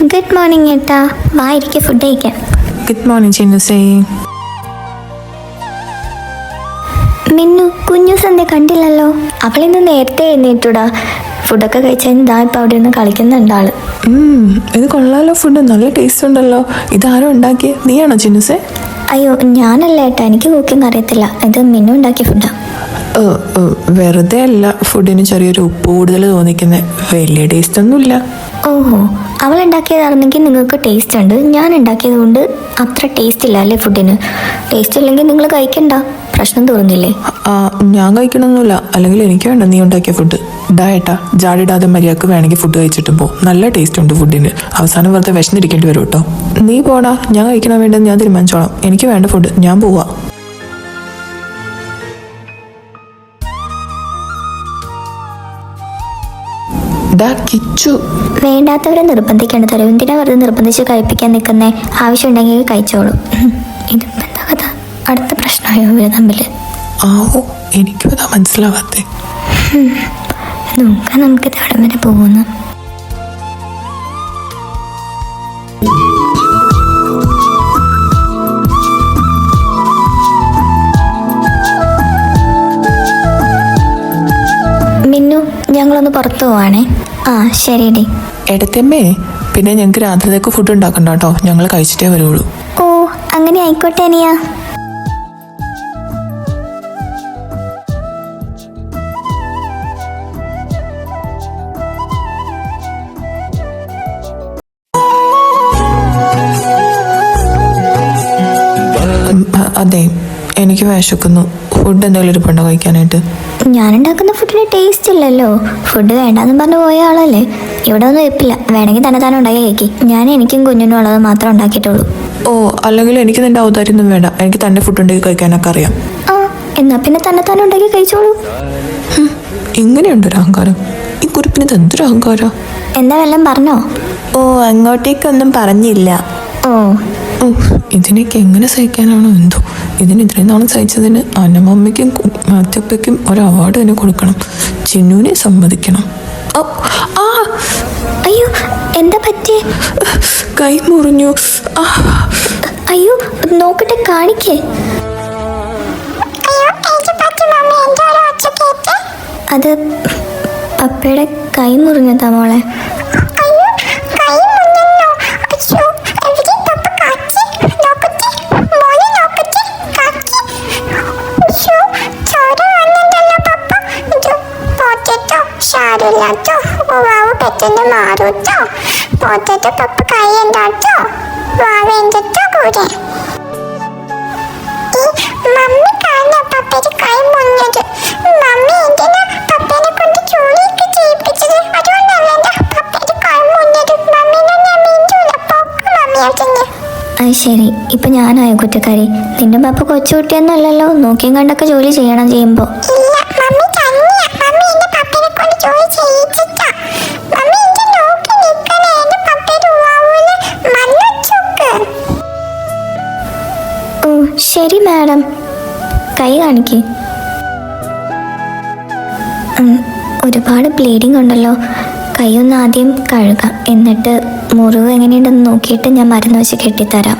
Good morning ഏട്ടാ, വാ ഇരിക്കുക, ഫുഡ് കഴിക്കാം. Good morning ചിന്നുസേ. മിന്നു, കുഞ്ഞു സന്ധ്യ കണ്ടില്ലല്ലോ. അവളിന്ന് നേരത്തെ എഴുന്നേറ്റൂടാ. ഫുഡൊക്കെ കഴിച്ചതിന് ഇതാ ഇപ്പം അവിടെ നിന്ന് കളിക്കുന്നുണ്ട് ആള്. ഇത് കൊള്ളാലോ, ഫുഡ് നല്ല ടേസ്റ്റ് ഉണ്ടല്ലോ. ഇതാരോ ഉണ്ടാക്കിയ? നീയാണോ ചിന്നുസേ? അയ്യോ, ഞാനല്ല ഏട്ടാ, എനിക്ക് കുക്കിംഗ് അറിയത്തില്ല. ഇത് മിന്നു ഉണ്ടാക്കിയ ഫുഡാ. വെറുതെ അല്ല ഫുഡിന് ചെറിയൊരു ഉപ്പ് കൂടുതൽ തോന്നിക്കുന്നത്, വലിയ ടേസ്റ്റ് ഒന്നുമില്ല. ഓഹോ, അവൾ ഉണ്ടാക്കിയതാണെന്നെങ്കിൽ നിങ്ങൾക്ക് ടേസ്റ്റ് ഉണ്ട്. ഞാൻ ഉണ്ടാക്കിയത് കൊണ്ട് അത്ര ടേസ്റ്റ് ഇല്ല അല്ലേ ഫുഡിന്? ടേസ്റ്റ് ഇല്ലെങ്കിൽ നിങ്ങൾ കഴിക്കണ്ട, പ്രശ്നം തോന്നുന്നില്ലേ? ഞാൻ കഴിക്കണമെന്നില്ല, അല്ലെങ്കിൽ എനിക്ക് വേണ്ട നീ ഉണ്ടാക്കിയ ഫുഡ്. ഡായേട്ടാ, ജാടിടാതെ മര്യാദക്ക് വേണമെങ്കിൽ ഫുഡ് കഴിച്ചിട്ട് പോ. നല്ല ടേസ്റ്റ് ഉണ്ട് ഫുഡിന്. അവസാനം വെറുതെ വിശന്നിരിക്കേണ്ടി വരും കേട്ടോ. നീ പോടാ, ഞാൻ കഴിക്കണം വേണ്ടെന്ന് ഞാൻ തീരുമാനിച്ചോളാം. എനിക്ക് വേണ്ട ഫുഡ്, ഞാൻ പോവാ. വേണ്ടാത്തവരെ നിർബന്ധിക്കേണ്ട തരും. എന്തിനാ വെറുതെ നിർബന്ധിച്ച് കഴിപ്പിക്കാൻ നിൽക്കുന്നേ? ആവശ്യമുണ്ടെങ്കിൽ കഴിച്ചോളൂ. ഇതിപ്പോ എന്താ കഥ? അടുത്ത പ്രശ്നമായോ ഇവര് തമ്മിൽ? എനിക്കും അതാ മനസ്സിലാവാത്തേ. നോക്കാം നമുക്ക് തടം വരെ പോകുന്നു. മിന്നു, ഞങ്ങളൊന്ന് പുറത്തു പോവാണേ. ശരിയടി. എടത്തമ്മേ, പിന്നെ ഞങ്ങൾക്ക് രാത്രിയിലേക്ക് ഫുഡ് ഉണ്ടാക്കണ്ട കേട്ടോ, ഞങ്ങൾ കഴിച്ചിട്ടേ വരുള്ളൂ. ഓ, അങ്ങനെ ആയിക്കോട്ടെ അനിയാ. അതെ, എനിക്ക് വിശക്കുന്നു. ഫുഡ് എന്തെങ്കിലും ഇരിപ്പുണ്ടോ കഴിക്കാനായിട്ട്? ഞാനുണ്ടാക്കുന്ന ഫുഡിന് ടേസ്റ്റ് ഇല്ലല്ലോ. ഫുഡ് വേണ്ടാന്ന് പറഞ്ഞു പോയ ആളല്ലേ. ഇവിടെ ഒന്നും വെപ്പില്ല, വേണമെങ്കിൽ തന്നെ ഉണ്ടാക്കി കഴിക്കി. ഞാൻ എനിക്കും കുഞ്ഞിനും ഉള്ളത് മാത്രമേ ഉണ്ടാക്കിയിട്ടുള്ളൂ. അല്ലെങ്കിൽ എനിക്ക് നിന്റെ ഔദാര്യൊന്നും വേണ്ട, എനിക്ക് തന്നെ ഫുഡ് ഉണ്ടാക്കി കഴിക്കാനൊക്കെ അറിയാം. എന്നാ പിന്നെ തന്നെ ഉണ്ടാക്കി കഴിച്ചോളൂ. ഇങ്ങനെയുണ്ടൊരു അഹങ്കാരം ഈ കുറിപ്പിന്. എന്തൊരു അഹങ്കാരം. എന്താ വല്ലതും പറഞ്ഞോ? അങ്ങോട്ടേക്കൊന്നും പറഞ്ഞില്ല. ഇതിനൊക്കെ എങ്ങനെ സഹിക്കാനാണോ എന്തോ. ഇതിന് ഇത്രയും നാളും സഹിച്ചതിന് അന്നമ്മയ്ക്കും മാത്തപ്പയ്ക്കും ഒരു അവാർഡ് തന്നെ കൊടുക്കണം. ചിന്നുവിനെ സമ്മതിക്കണം. അയ്യോ, എന്താ പറ്റിയേ? കൈ മുറിഞ്ഞു. അയ്യോ, നോക്കട്ടെ, കാണിക്കേ. അത് പപ്പയുടെ കൈ മുറിഞ്ഞതാ മോളെ. പെട്ടെന്ന് മാറൂട്ടോ. പോത്തട്ടോ പപ്പ കൈ എന്താട്ടോ വാവേണ്ടോ കൂടെ. മമ്മി കാണാ പപ്പയുടെ കൈ മുറിഞ്ഞത്. മമ്മി എന്തിനാ പപ്പേനെ കൊണ്ട് ജോലിയൊക്കെ ചെയ്യിപ്പിച്ചത്? അതുകൊണ്ടല്ലേ പപ്പയുടെ കൈ മുറിഞ്ഞത്. മമ്മീനെ ഞാൻ മീണ്ടൂല, പൊക്ക മമ്മിയാ തന്നെ. അത് ശരി, ഇപ്പൊ ഞാനായ കുറ്റക്കാരി. നിന്റെ പപ്പ കൊച്ചുകുട്ടിയൊന്നും അല്ലല്ലോ, നോക്കിയും കണ്ടൊക്കെ ജോലി ചെയ്യണം ചെയ്യുമ്പോ. ഇല്ല, മമ്മി തന്നെയാ. മമ്മി എന്റെ പപ്പേനെ കൊണ്ട് ജോലി ചെയ്യിച്ചിട്ടാ. മമ്മി എന്റെ നോക്കി നിൽക്കണേ. എന്റെ പപ്പയുടെ ഉവാവൂല് മണ്ണുച്ചൊക്കെ. ശരി മാഡം, കൈ കാണിക്ക്. ഒരുപാട് ബ്ലീഡിങ് ഉണ്ടല്ലോ. കൈയൊന്ന് ആദ്യം കഴുകാം, എന്നിട്ട് മുറിവ് എങ്ങനെയുണ്ടെന്ന് നോക്കിയിട്ട് ഞാൻ മരുന്ന് വെച്ച് കെട്ടിത്തരാം.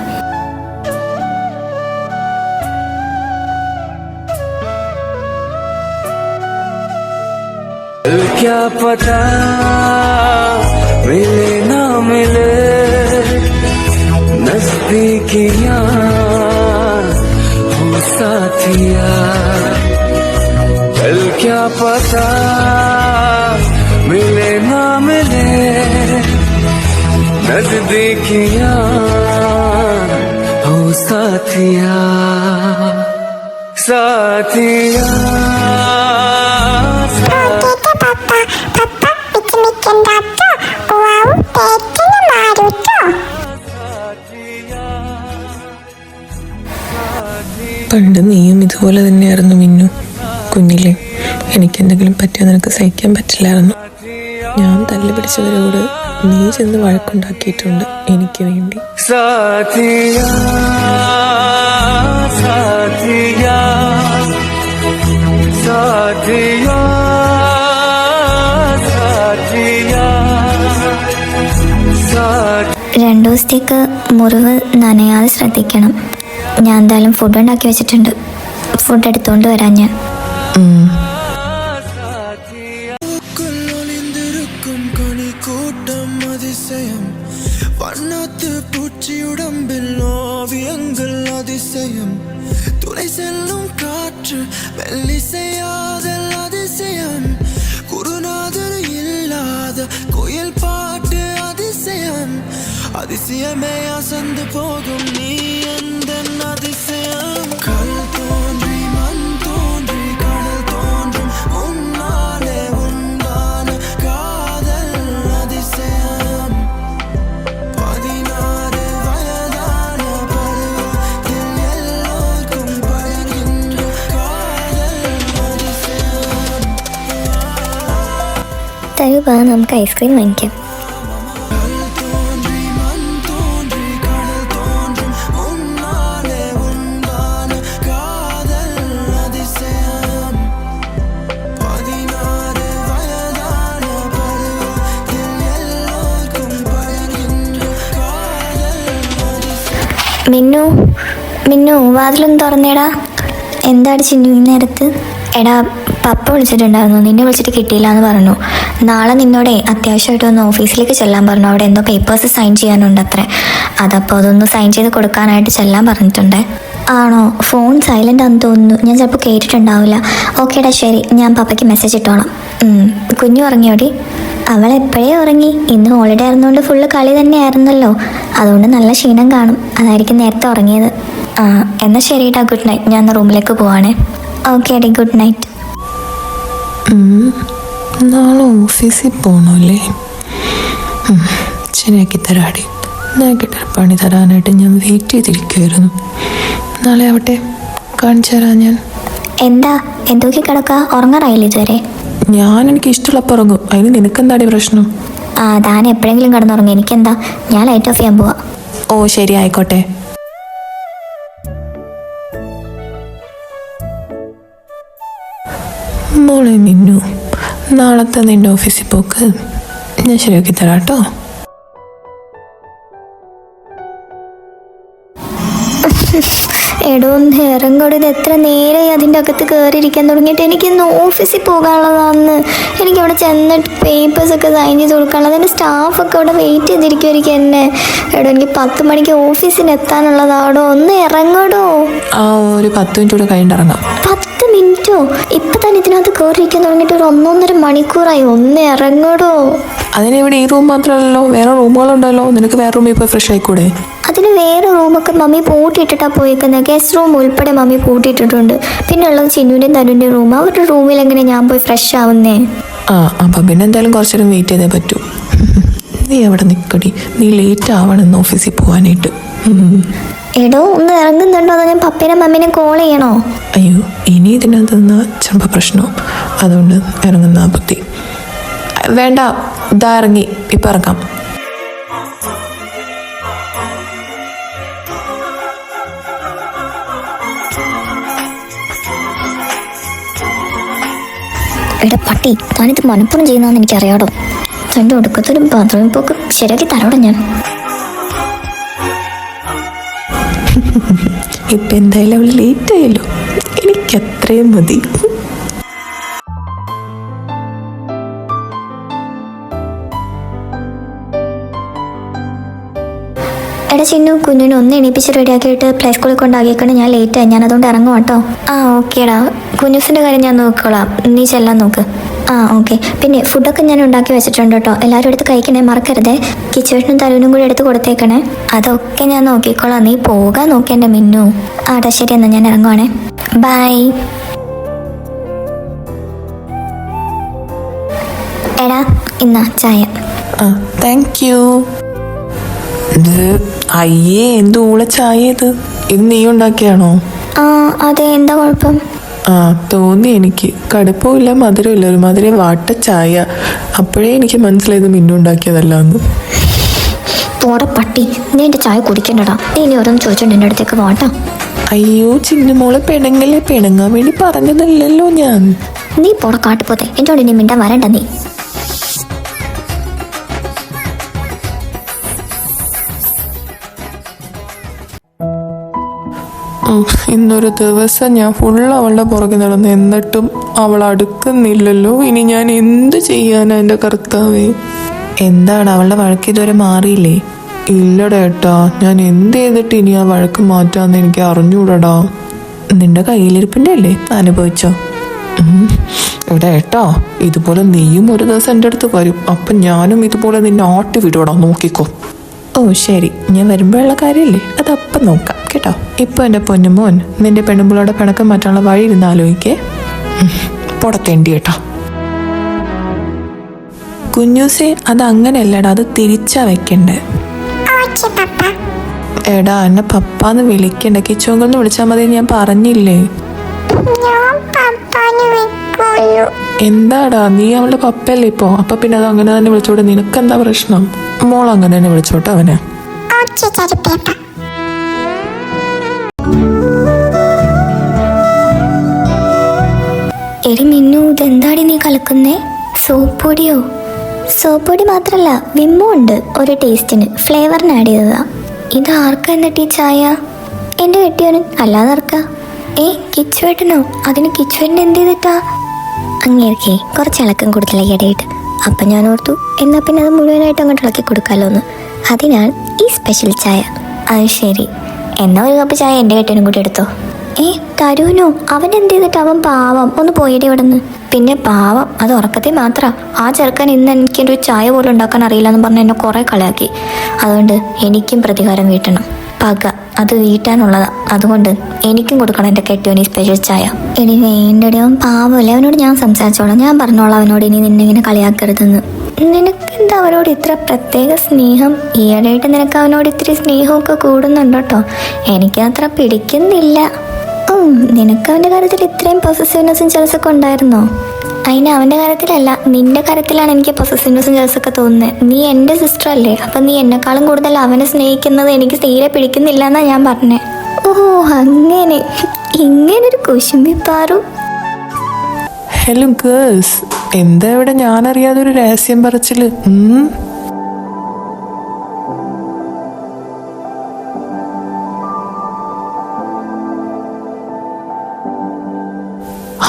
क्या पता मिले ना मिले नजदीकियां हो साथिया. कल क्या पता मिले ना मिले नजदीकियां हो साथिया. साथिया പണ്ട് നീയും ഇതുപോലെ തന്നെയായിരുന്നു മിന്നു. കുഞ്ഞിലെ എനിക്കെന്തെങ്കിലും പറ്റിയോ നിനക്ക് സഹിക്കാൻ പറ്റില്ലായിരുന്നു. ഞാൻ തല്ലി പിടിച്ചവരോട് നീ ചെന്ന് വഴക്കുണ്ടാക്കിയിട്ടുണ്ട് എനിക്ക് വേണ്ടി. സാഥിയാ സാഥിയാ സാഥിയാ സാഥിയാ സാഥിയാ. 2 ദിവസത്തേക്ക് മുറിവ് നനയാതെ ശ്രദ്ധിക്കണം. ഞാൻ എന്തായാലും ഫുഡ് ഉണ്ടാക്കി വെച്ചിട്ടുണ്ട്. ഫുഡ് എടുത്തുകൊണ്ട് വരാം ഞാൻ. ഒളിந்திருக்கும் கனி கூட்டம் அதிசயம் வண்ணத்து பூச்சியுடம்பில் ஓவியங்கள் அதிசயம் துளை செல்லும் காற்று மெல்லிசையாதல் அதிசயம் குருநாதர் இல்லாத கோயில் பாட்டு அதிசயம் அதிசயமே அசந்து போகும் நீ எந்த அதிசயம் கல் தோன்றி மண் தோன்றி கடல் தோன்றும் உன்னாலே உண்டான காதல் அதிசயம் 16 வயதான பருவத்தில் எல்லோருக்கும் பழகின்ற காதல் அதிசயம் തരൂ വാ, നമുക്ക് ഐസ്ക്രീം വാങ്ങിക്കാം. മിന്നു മിന്നു വാതിലൊന്ന് തുറന്നേടാ. എന്താണ് ചിന്നു ഈ നേരത്ത്? എടാ, പപ്പ വിളിച്ചിട്ടുണ്ടായിരുന്നു, നിന്നെ വിളിച്ചിട്ട് കിട്ടിയില്ല എന്ന് പറഞ്ഞു. നാളെ നിന്നോടെ അത്യാവശ്യമായിട്ട് ഒന്ന് ഓഫീസിലേക്ക് ചെല്ലാൻ പറഞ്ഞു. അവിടെ എന്തോ പേപ്പേഴ്സ് സൈൻ ചെയ്യാനുണ്ട് അത്രേ. അതപ്പോൾ അതൊന്ന് സൈൻ ചെയ്ത് കൊടുക്കാനായിട്ട് ചെല്ലാൻ പറഞ്ഞിട്ടുണ്ടേ. ആണോ? ഫോൺ സൈലൻ്റ് ആണെന്ന് തോന്നുന്നു, ഞാൻ ചിലപ്പോൾ കേട്ടിട്ടുണ്ടാവില്ല. ഓക്കേടാ, ശരി, ഞാൻ പപ്പയ്ക്ക് മെസ്സേജ് ഇട്ടോളാം. കുഞ്ഞു ഉറങ്ങിയോടി? അവൾ എപ്പോഴേ ഉറങ്ങി. ഇന്ന് ഹോളിഡേ ആയിരുന്നുകൊണ്ട് ഫുള്ള് കളി തന്നെയായിരുന്നല്ലോ, അതുകൊണ്ട് നല്ല ക്ഷീണം കാണും, അതായിരിക്കും നേരത്തെ ഉറങ്ങിയത്. എന്നാൽ ശരിട്ടാ, ഗുഡ് നൈറ്റ്. ഞാൻ റൂമിലേക്ക് പോവാണേ. ഓക്കെ അടി, ഗുഡ് നൈറ്റ്. നാളെ ഓഫീസിൽ പോകണമല്ലേ? ശരിയാക്കി തരാടി. നാക്കിട്ട് പണി തരാനായിട്ട് ഞാൻ വെയിറ്റ് ചെയ്തിരിക്കുമായിരുന്നു. നാളെ ആവട്ടെ, കാണിച്ചു തരാം ഞാൻ. എന്താ എന്തൊക്കെ കിടക്കുക? ഉറങ്ങാറായില്ല ഇതുവരെ? ഞാൻ എനിക്ക് ഇഷ്ടമുള്ളപ്പോൾ ഉറങ്ങും, അതിന് നിനക്കെന്താടി പ്രശ്നം? താൻ എപ്പോഴെങ്കിലും കിടന്നുറങ്ങും, എനിക്കെന്താ, ഞാൻ ലൈറ്റ് ഓഫ് ചെയ്യാൻ പോവാ. ഓ ശരി, ആയിക്കോട്ടെ. മോളെ മിന്നു, നാളത്തെ നിന്റെ ഓഫീസിൽ പോക്ക് ഞാൻ ശരിയാക്കി തരാം കേട്ടോ. എടോ നേരം കൂടി ഇത് എത്ര നേരമായി അതിൻ്റെ അകത്ത് കയറിയിരിക്കാൻ തുടങ്ങിയിട്ട്. എനിക്കിന്ന് ഓഫീസിൽ പോകാനുള്ളതാണെന്ന്. എനിക്കവിടെ ചെന്നിട്ട് പേപ്പേഴ്സൊക്കെ സൈൻ ചെയ്ത് കൊടുക്കാനുള്ളത്. എൻ്റെ സ്റ്റാഫൊക്കെ അവിടെ വെയിറ്റ് ചെയ്തിരിക്കുമായിരിക്കും എന്നെ. എടോ, എനിക്ക് 10 മണിക്ക് ഓഫീസിന് എത്താനുള്ളതാടോ, ഒന്ന് ഇറങ്ങടോ. ആ, ഒരു 10 മിനിറ്റ് കൂടെ കഴിഞ്ഞിറങ്ങാം. 10 മിനിറ്റോ? ഇപ്പം തന്നെ ഇതിനകത്ത് കയറിയിരിക്കാൻ തുടങ്ങിയിട്ട് ഒരു 1.5 മണിക്കൂറായി. ഒന്ന് ഇറങ്ങടോ. അതിനിവിടെ ഈ റൂം മാത്രമല്ലല്ലോ, വേറെ റൂമുകളുണ്ടല്ലോ. നിനക്ക് വേറെ റൂമിൽ പോയി ഫ്രഷ് ആയിക്കൂടെ? അതിന് വേറെ റൂമൊക്കെ മമ്മി പൂട്ടിയിട്ടിട്ടാണ് പോയേക്കുന്നത്. ഗസ്റ്റ് റൂം ഉൾപ്പെടെ മമ്മി പൂട്ടിയിട്ടിട്ടുണ്ട്. പിന്നെ ഉള്ളത് ചിന്നുവിൻ്റെയും തരുവിൻ്റെയും റൂം. അവരുടെ റൂമിൽ എങ്ങനെ ഞാൻ പോയി ഫ്രഷ് ആവുന്നേ? അപ്പം പിന്നെ എന്തായാലും കുറച്ചു നേരം വെയിറ്റ് ചെയ്തേ പറ്റൂ. നീ അവിടെ നിൽക്കടി, നീ ലേറ്റ് ആവണം ഓഫീസിൽ പോകാനായിട്ട്. എടോ, ഒന്ന് ഇറങ്ങുന്നുണ്ടോ? അതോ ഞാൻ പപ്പേനെ മമ്മീനെ കോൾ ചെയ്യണോ? അയ്യോ, ഇനി ഇതിനകത്ത് നിന്നാൽ ചിലപ്പോൾ പ്രശ്നവും, അതുകൊണ്ട് ഇറങ്ങുന്ന ബുദ്ധി വേണ്ട. ഇതാ ഇറങ്ങി, ഇപ്പം ഇറങ്ങാം. എടാ പട്ടി, താനിത് മനപ്പുറം ചെയ്യുന്നതെന്ന് എനിക്കറിയാടോ. എൻ്റെ ഒടുക്കത്തൊരു ബാത്റൂമിൽ പോക്ക് ശരിയാക്കി തരാടോ ഞാൻ. ഇപ്പം എന്തായാലും അവൾ ലേറ്റ് ആയല്ലോ, എനിക്കത്രയും മതി. എടാ ചിന്നു, കുഞ്ഞിനെ ഒന്ന് എണീപ്പിച്ച് റെഡിയാക്കിയിട്ട് പ്ലേ സ്കൂളിൽ കൊണ്ടാക്കിയേക്കണം. ഞാൻ ലേറ്റായി, ഞാൻ അതുകൊണ്ട് ഇറങ്ങും കേട്ടോ. ഓക്കേടാ, കുഞ്ഞുസിൻ്റെ കാര്യം ഞാൻ നോക്കിക്കോളാം, നീ ചെല്ലാൻ നോക്ക്. ഓക്കെ. പിന്നെ ഫുഡൊക്കെ ഞാൻ ഉണ്ടാക്കി വെച്ചിട്ടുണ്ട് കേട്ടോ, എല്ലാവരും എടുത്ത് കഴിക്കണേ, മറക്കരുതേ. കിച്ചുവേട്ടനും തരുവിനും കൂടി എടുത്ത് കൊടുത്തേക്കണേ. അതൊക്കെ ഞാൻ നോക്കിക്കോളാം, നീ പോകാൻ നോക്കി എൻ്റെ മിന്നു. ആടാ ശരി, എന്നാൽ ഞാൻ ഇറങ്ങുവാണേ. ബൈ. എടാ ഇന്നാ ചായ. Thank you. അയ്യേ, എന്ത് ഊള ചായ ഇത് നീ ഉണ്ടാക്കിയാണോ? അതെ, എന്താ കുഴപ്പം? തോന്നി എനിക്ക്. കടുപ്പമില്ല, മധുരമില്ല, ഒരു മാതിരി വാട്ട ചായ. അപ്പോഴേ എനിക്ക് മനസ്സിലായത് മിന്നുണ്ടാക്കിയതല്ല എന്ന്. പോട പട്ടി, നീ എൻ്റെ ചായ കുടിക്കണ്ടടാ. നീ ഇനി ഓരോന്ന് ചോദിച്ചോണ്ട് എൻ്റെ അടുത്തേക്ക് വാട്ടാ. അയ്യോ ചിന്നുമോളെ, പിണങ്ങല്ലേ, പിണങ്ങാൻ വേണ്ടി പറഞ്ഞതല്ലല്ലോ ഞാൻ. നീ പോട കാട്ടുപോത്തെ, എന്നോട് ഇനി മിണ്ടാൻ വരണ്ട നീ. ഇന്നൊരു ദിവസം ഞാൻ അവളുടെ പുറകെ നടന്നു, എന്നിട്ടും അവൾ അടുക്കുന്നില്ലല്ലോ. ഇനി ഞാൻ എന്ത് ചെയ്യാനാ എൻ്റെ കർത്താവേ? എന്താണ് അവളുടെ വഴക്ക് ഇതുവരെ മാറിയില്ലേ? ഇല്ലടാ ഏട്ടാ, ഞാൻ എന്ത് ചെയ്തിട്ട് ഇനി ആ വഴക്ക് മാറ്റാന്ന് എനിക്ക് അറിഞ്ഞൂടടാ. നിന്റെ കയ്യിലിരിപ്പിൻ്റെ അല്ലേ, അനുഭവിച്ചോ. ഇവിടെ ഏട്ടാ, ഇതുപോലെ നീയും ഒരു ദിവസം എൻ്റെ അടുത്ത് വരും, അപ്പം ഞാനും ഇതുപോലെ നിന്നെ ആട്ടി വിടൂടാ, നോക്കിക്കോ. ഓ ശരി, ഞാൻ വരുമ്പോഴുള്ള കാര്യമല്ലേ, അതപ്പം നോക്കാം കേട്ടോ. ഇപ്പൊ എൻ്റെ പൊന്നുമോൻ നിന്റെ പെണ്ണുമ്പിളോടെ പിണക്കം മാറ്റാനുള്ള വഴി ഇരുന്ന് ആലോചിക്കേ. പുറത്തേണ്ടി കേട്ടോ. കുഞ്ഞൂസേ, അത് അങ്ങനെയല്ലടാ, അത് തിരിച്ചാ വെക്കണ്ടേ. ഓക്കെ പപ്പ. എടാ, എന്നെ പപ്പാന്ന് വിളിക്കണ്ട, കിച്ചോങ്കെന്ന് വിളിച്ചാൽ മതി, ഞാൻ പറഞ്ഞില്ലേ. ഞാൻ പപ്പാന്ന് വിളിക്കുള്ളൂ. എന്താടാ, നീ അവളുടെ പപ്പയല്ലേ ഇപ്പോ, അപ്പൊ പിന്നെ അത് അങ്ങനെ തന്നെ വിളിച്ചോട്ടെ, നിനക്കെന്താ പ്രശ്നം? മോൾ അങ്ങനെ തന്നെ വിളിച്ചോട്ടെ അവനെ. ഓക്കെ ചെറുപ്പേപ്പ. എടി മിന്നു, ഇതെന്താടി നീ കലക്കുന്നേ? സോപ്പ് പൊടിയോ? സോപ്പ് പൊടി മാത്രല്ല, വിമ്മോ ഉണ്ട് ഒരു ടേസ്റ്റിന്, ഫ്ലേവറിന് ആഡ് ചെയ്തതാ. ഇത് ആർക്കാ എന്നിട്ട് ഈ ചായ? എൻ്റെ കെട്ടിയോന്, അല്ലാതെ ആർക്കാ? കിച്ചുവേട്ടനോ? അതിന് കിച്ചുവേട്ടൻ എന്ത് ചെയ്തിട്ടാ? അങ്ങേർക്കേ കുറച്ച് ഇളക്കം കൂടുതലായി ഇടയിട്ട്. അപ്പം ഞാൻ ഓർത്തു എന്നാൽ പിന്നെ അത് മുഴുവനായിട്ട് അങ്ങോട്ട് ഇളക്കി കൊടുക്കാമല്ലോ എന്ന്. അതിനാൽ ഈ സ്പെഷ്യൽ ചായ. അത് ശരി, എന്നാ ഒരു കപ്പ് ചായ എൻ്റെ കെട്ടിയോനും കൂടി എടുത്തോ. തരൂനോ? അവൻ എന്ത് ചെയ്തിട്ട്? അവൻ പാവം, ഒന്ന് പോയിടെ ഇവിടെ നിന്ന്. പിന്നെ പാവം, അത് ഉറക്കത്തിൽ മാത്രം. ആ ചെറുക്കൻ ഇന്ന് എനിക്കൊരു ചായ പോലും ഉണ്ടാക്കാൻ അറിയില്ല എന്ന് പറഞ്ഞ് എന്നെ കുറേ കളിയാക്കി. അതുകൊണ്ട് എനിക്കും പ്രതികാരം വീട്ടണം. പക അത് വീട്ടാനുള്ളതാ. അതുകൊണ്ട് എനിക്കും കൊടുക്കണം എൻ്റെ കെട്ടിയോന് സ്പെഷ്യൽ ചായ. എടി വേണ്ടടി, അവൻ പാവമല്ലേ, അവനോട് ഞാൻ സംസാരിച്ചോളാം. ഞാൻ പറഞ്ഞോളാം അവനോട് ഇനി നിന്നെ ഇങ്ങനെ കളിയാക്കരുതെന്ന്. നിനക്കെന്താ അവനോട് ഇത്ര പ്രത്യേക സ്നേഹം? ഈയിടെയായിട്ട് നിനക്ക് അവനോട് ഇത്തിരി സ്നേഹമൊക്കെ കൂടുന്നുണ്ട് കേട്ടോ. എനിക്കത്ര പിടിക്കുന്നില്ല. നിനക്ക് അവൻ്റെ കാര്യത്തിൽ ഇത്രയും പൊസസീവ്നെസ്സും ജലസൊക്കെ ഉണ്ടായിരുന്നോ? അതിന് അവൻ്റെ കാര്യത്തിലല്ല, നിന്റെ കാര്യത്തിലാണ് എനിക്ക് പൊസസീവ്നെസ്സും ജലസൊക്കെ തോന്നുന്നത്. നീ എൻ്റെ സിസ്റ്റർ അല്ലേ, അപ്പം നീ എന്നെക്കാളും കൂടുതൽ അവനെ സ്നേഹിക്കുന്നത് എനിക്ക് തീരെ പിടിക്കുന്നില്ല എന്നാ ഞാൻ പറഞ്ഞേ. ഓ അങ്ങനെ, ഇങ്ങനൊരു കുശുമ്പി പാറു. ഹലോ ഗേൾസ്, എന്താ ഇവിടെ ഞാനറിയാതൊരു രഹസ്യം പറച്ചില്?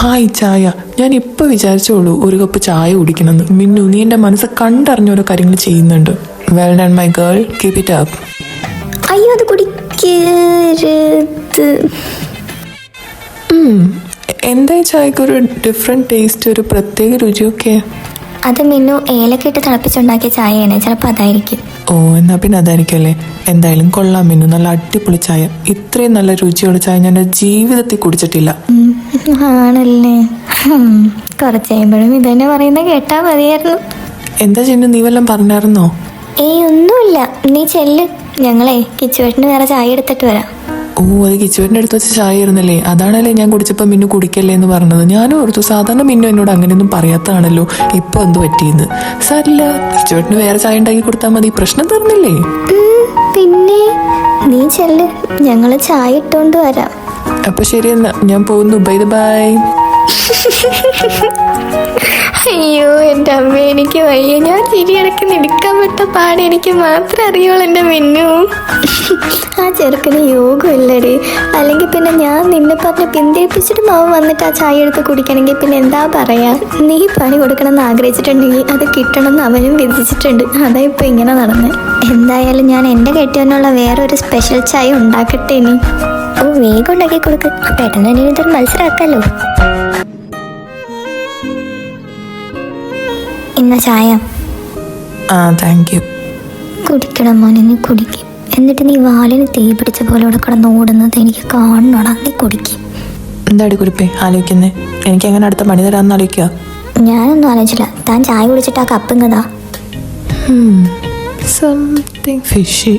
ഹായ് ചായ. ഞാൻ ഇപ്പൊ വിചാരിച്ചോളൂ ഒരു കപ്പ് ചായ കുടിക്കണമെന്ന്. മിന്നു, നീ എൻ്റെ മനസ്സ് കണ്ടറിഞ്ഞ ഓരോ കാര്യങ്ങൾ ചെയ്യുന്നുണ്ട്. Well done my girl, keep it up. അയ്യോ, അത് കുടിക്കരുത്. എന്താ ചായക്ക് ഒരു ഡിഫറെൻറ്റ് ടേസ്റ്റ്, ഒരു പ്രത്യേക രുചിയൊക്കെ? അത് മിന്നു ഏലക്ക ഇട്ട് തിളപ്പിച്ചുണ്ടാക്കിയ ചായയാണ്, ചിലപ്പോൾ അതായിരിക്കും. ഓ, എന്നാ പിന്നെ അതായിരിക്കും അല്ലേ. എന്തായാലും കൊള്ളാം മിന്നു, നല്ല അടിപൊളി ചായ. ഇത്രയും നല്ല രുചിയുള്ള ചായ ഞാൻ എൻ്റെ ജീവിതത്തിൽ കുടിച്ചിട്ടില്ല. ആണല്ലേ? കുറച്ച് കഴിയുമ്പോഴും ഇതന്നെ പറയുന്ന കേട്ടാ മതിയായിരുന്നു. എന്താ ചിന്നു, നീ വല്ലതും പറഞ്ഞായിരുന്നോ? ഒന്നുമില്ല, നീ ചെല്ല്. ഞങ്ങളെ കിച്ചുവേട്ടന് വേറെ ചായ എടുത്തിട്ട് വരാം. ഓ, അത് കിച്ചുവേട്ടൻ്റെ അടുത്ത് വെച്ച് ചായ ആയിരുന്നല്ലേ. അതാണല്ലേ ഞാൻ കുടിച്ചപ്പോൾ മിന്നു കുടിക്കല്ലേ എന്ന് പറഞ്ഞത്. ഞാനും ഓർത്തു സാധാരണ മിന്നു എന്നോട് അങ്ങനെയൊന്നും പറയാത്തതാണല്ലോ, ഇപ്പൊ എന്ത് പറ്റിയെന്ന്. സാരില്ല, കിച്ചുവേട്ടന് വേറെ ചായ ഉണ്ടാക്കി കൊടുത്താൽ മതി, പ്രശ്നം തീർന്നില്ലേ? പിന്നെ നീ ചെല്ല്, ഞങ്ങള് ചായ ഇട്ടോണ്ട് വരാം. അപ്പൊ ശരി, എന്നാ ഞാൻ പോകുന്നു. Bye bye. അയ്യോ എൻ്റെ അമ്മ, എനിക്ക് വയ്യ. ഞാൻ ചിരിയടക്കി നിൽക്കാൻ പറ്റ പാട് എനിക്ക് മാത്രമേ അറിയുള്ളൂ എൻ്റെ മിന്നു. ആ ചെറുക്കന് യോഗമില്ലടി. അല്ലെങ്കിൽ പിന്നെ ഞാൻ നിന്നെ പറഞ്ഞ് പിന്തിരിപ്പിച്ചിട്ട് മാവ് വന്നിട്ട് ആ ചായ എടുത്ത് കുടിക്കണമെങ്കിൽ പിന്നെ എന്താ പറയാ. നീ പണി കൊടുക്കണമെന്ന് ആഗ്രഹിച്ചിട്ടുണ്ടെങ്കിൽ അത് കിട്ടണമെന്ന് അവനും വിധിച്ചിട്ടുണ്ട്. അതാ ഇപ്പൊ ഇങ്ങനെ നടന്നത്. എന്തായാലും ഞാൻ എൻ്റെ കെട്ടിയവനുള്ള വേറൊരു സ്പെഷ്യൽ ചായ ഉണ്ടാക്കട്ടെ ഇനി. ഓ, വേഗം ഉണ്ടാക്കി കൊടുക്ക്. പെട്ടെന്ന് തന്നെ ഇതൊരു മത്സരമാക്കാലോ. ഇന്ന ചായ. Thank you. കുടിക്കണം മോനെ, നീ കുടിക്കും. എന്നിട്ട് നീ വാലിന് തീ പിടിച്ച പോലെ ഇവിടെ കിടന്ന് ഓടുന്നത് എനിക്ക് കാണണോടാ. നീ കുടിക്കും. എന്താടി കുറിപ്പേ ആലോചിക്കുന്നേ? എനിക്ക് എങ്ങനെ അടുത്ത പണി തരാമെന്ന് ആലോചിക്കുക. ഞാനൊന്നും ആലോചിച്ചില്ല. താൻ ചായ കുടിച്ചിട്ട് ആ കപ്പുന്നതാ. Something fishy.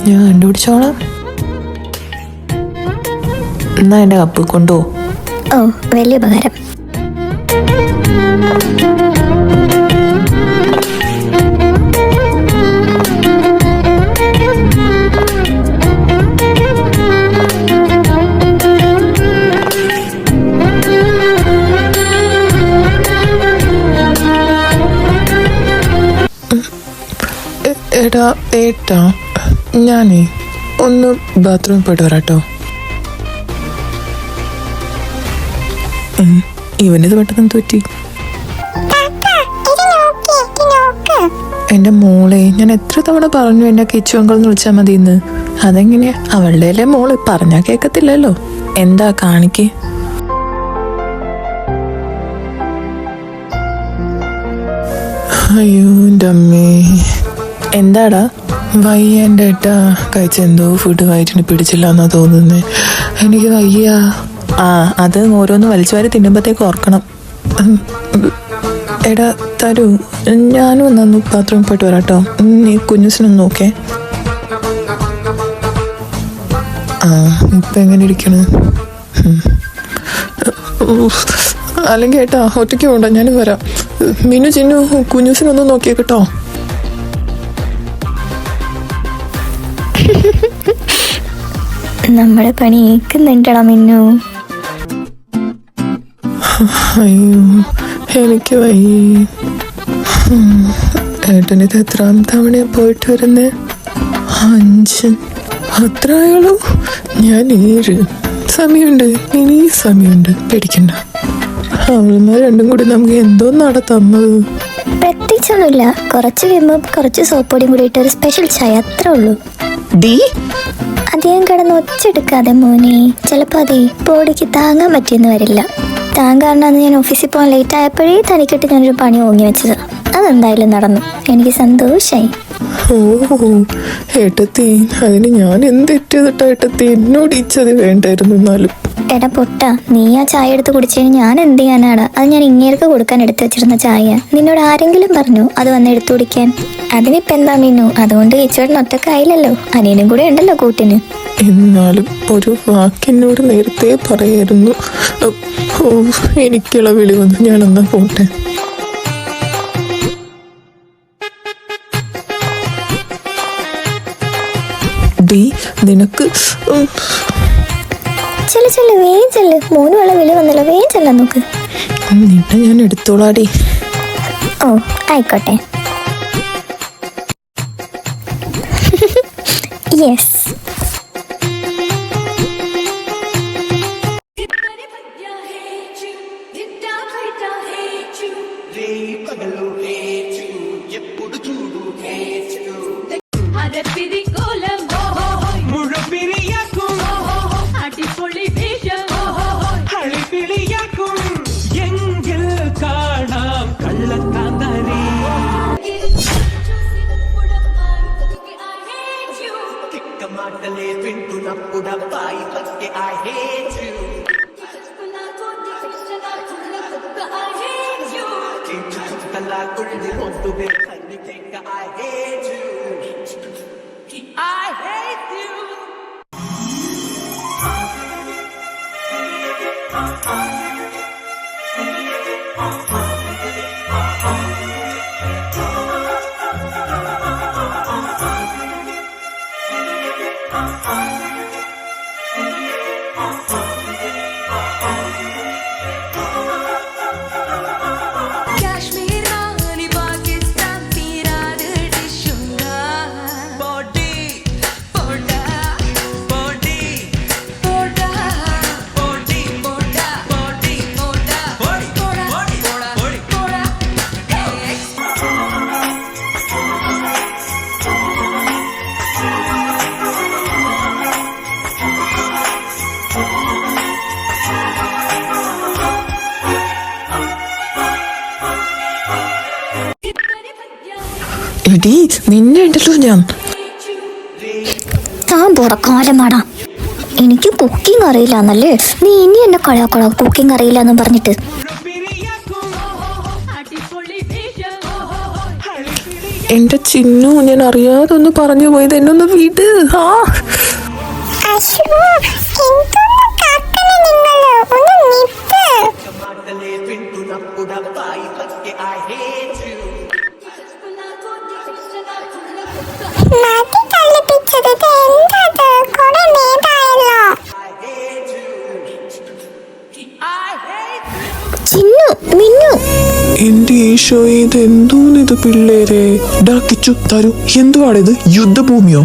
ഞാൻ കണ്ടുപിടിച്ചോളാം. എന്നാ എൻ്റെ കപ്പ് കൊണ്ടുപോ. ഓ, വലിയ ഉപകാരം. എടാ ഏട്ടാ, ഞാനേ ഒന്ന് ബാത്റൂമിൽ പോയിട്ട് വരാട്ടോ. ഇവനിത് പെട്ടെന്ന് പറ്റി. എന്റെ മോളെ, ഞാൻ എത്ര തവണ പറഞ്ഞു എന്നെ കിച്ചു അങ്കിൾ എന്ന് വിളിച്ചാൽ മതി എന്ന്. അതെങ്ങനെയാ? അവളുടെ മോള് പറഞ്ഞാ കേക്കത്തില്ലല്ലോ. എന്താ കാണിക്ക്? അയ്യോ എൻ്റെ അമ്മേ. എന്താടാ? വയ്യ എൻ്റെ ഏട്ടാ. കഴിച്ച എന്തോ ഫുഡ് വയറ്റിന് പിടിച്ചില്ല എന്നാ തോന്നുന്നേ. എനിക്ക് വയ്യ. ആ, അത് ഓരോന്ന് വലിച്ചു വാരി തിന്നുമ്പോഴത്തേക്ക് ഓർക്കണം. എടാ തരൂ, ഞാനും ഒന്ന് ബാത്റൂമിൽ പോയിട്ട് വരാട്ടോ. നീ കുഞ്ഞുസിനൊന്ന് നോക്കേ. ആ, ഇപ്പം എങ്ങനെ ഇരിക്കണ്? അല്ലെങ്കിൽ ഏട്ടാ ഒറ്റയ്ക്ക് പോണ്ട, ഞാനും വരാം. മിനു ചിന്നു കുഞ്ഞുസിനൊന്ന് നോക്കിയേ കേട്ടോ. നമ്മുടെ പണി ഏക്കുന്നുണ്ടടാ മിന്നു. അയ്യോ എനിക്ക് വയ്യേ. ഏട്ടനിത് എത്രാം തവണയാ പോയിട്ട് വരുന്നേ? 5. അത്ര ആയുള്ളൂ? ഞാൻ 7. സമയമുണ്ട്, ഇനി സമയമുണ്ട്, പേടിക്കണ്ട. അവളുമാർ രണ്ടും കൂടി നമുക്ക് എന്തോന്നാണ് തന്നത്? പ്രത്യേകിച്ചൊന്നുമില്ല, കുറച്ച് വിമ്പും കുറച്ച് സോപ്പൊടിയും കൂടി ഇട്ട് ഒരു സ്പെഷ്യൽ ചായ, അത്രേ ഉള്ളൂ. ഡി അധികം കിടന്ന് ഒച്ചെടുക്കാതെ മോനെ. ചിലപ്പോൾ അതേ ബോഡിക്ക് താങ്ങാൻ പറ്റിയെന്ന് വരില്ല. താൻ കാരണമാണ് ഞാൻ ഓഫീസിൽ പോകാൻ ലേറ്റ് ആയപ്പോഴേ തനിക്കിട്ട് ഞാനൊരു പണി ഓങ്ങി വെച്ചത്. അതെന്തായാലും നടന്നു, എനിക്ക് സന്തോഷമായി. ഓ ഏട്ടത്തി, അതിന് ഞാൻ എന്തെറ്റിയതിട്ടാ ഏട്ടത്തി? എന്നോട് ഇച്ചത് വേണ്ടായിരുന്നു. എന്നാലും എടാ പൊട്ട, നീ ആ ചായ എടുത്ത് കുടിച്ചതിന് ഞാൻ എന്ത് ചെയ്യാനാടാ? അത് ഞാൻ ഇങ്ങേർക്ക് കൊടുക്കാൻ എടുത്തു വെച്ചിരുന്ന ചായ. നിന്നോട് ആരെങ്കിലും പറഞ്ഞു അത് വന്ന് എടുത്തു കുടിക്കാൻ? അതിനിപ്പോൾ എന്താ മീനു? അതുകൊണ്ട് ഈച്ചോടൻ ഒറ്റക്കായില്ലല്ലോ, അനിയനും കൂടെ ഉണ്ടല്ലോ കൂട്ടിന്. എന്നാലും ഒരു വാക്കിനോട് നേരത്തെ പറയായിരുന്നു. ഓ, എനിക്കുള്ള വിളി വന്നു, ഞാനെന്നാ പോട്ടെ. ഡി നിനക്ക് ചെല്ലു ചെല്ലു, വേഗം ചെല്ലു. 3 വേള വിളി വന്നല്ലോ, വേഗം ചെല്ലാൻ നോക്ക്. നിന്നെ ഞാൻ എടുത്തോളാടി. ഓ ആയിക്കോട്ടെ. യെസ്. എടി നിന്നെ ഉണ്ടല്ലോ ഞാൻ. താൻ പുറക്കാലമാടാ. എനിക്ക് കുക്കിംഗ് അറിയില്ല എന്നല്ലേ നീ ഇനി എന്നെ കളയാക്കളോ? കുക്കിംഗ് അറിയില്ല എന്ന് പറഞ്ഞിട്ട്. എന്റെ ചിന്നു, ഞാൻ അറിയാതെ ഒന്ന് പറഞ്ഞു പോയത്, എന്നൊന്ന് വിട്. ആ ചിന്നു, മിന്നു, എന്റെ ഈശോയെ, ഇത് പിള്ളേരെ. ഡാ കിച്ചു, തരൂ. എന്തുവാണിത്? യുദ്ധഭൂമിയോ?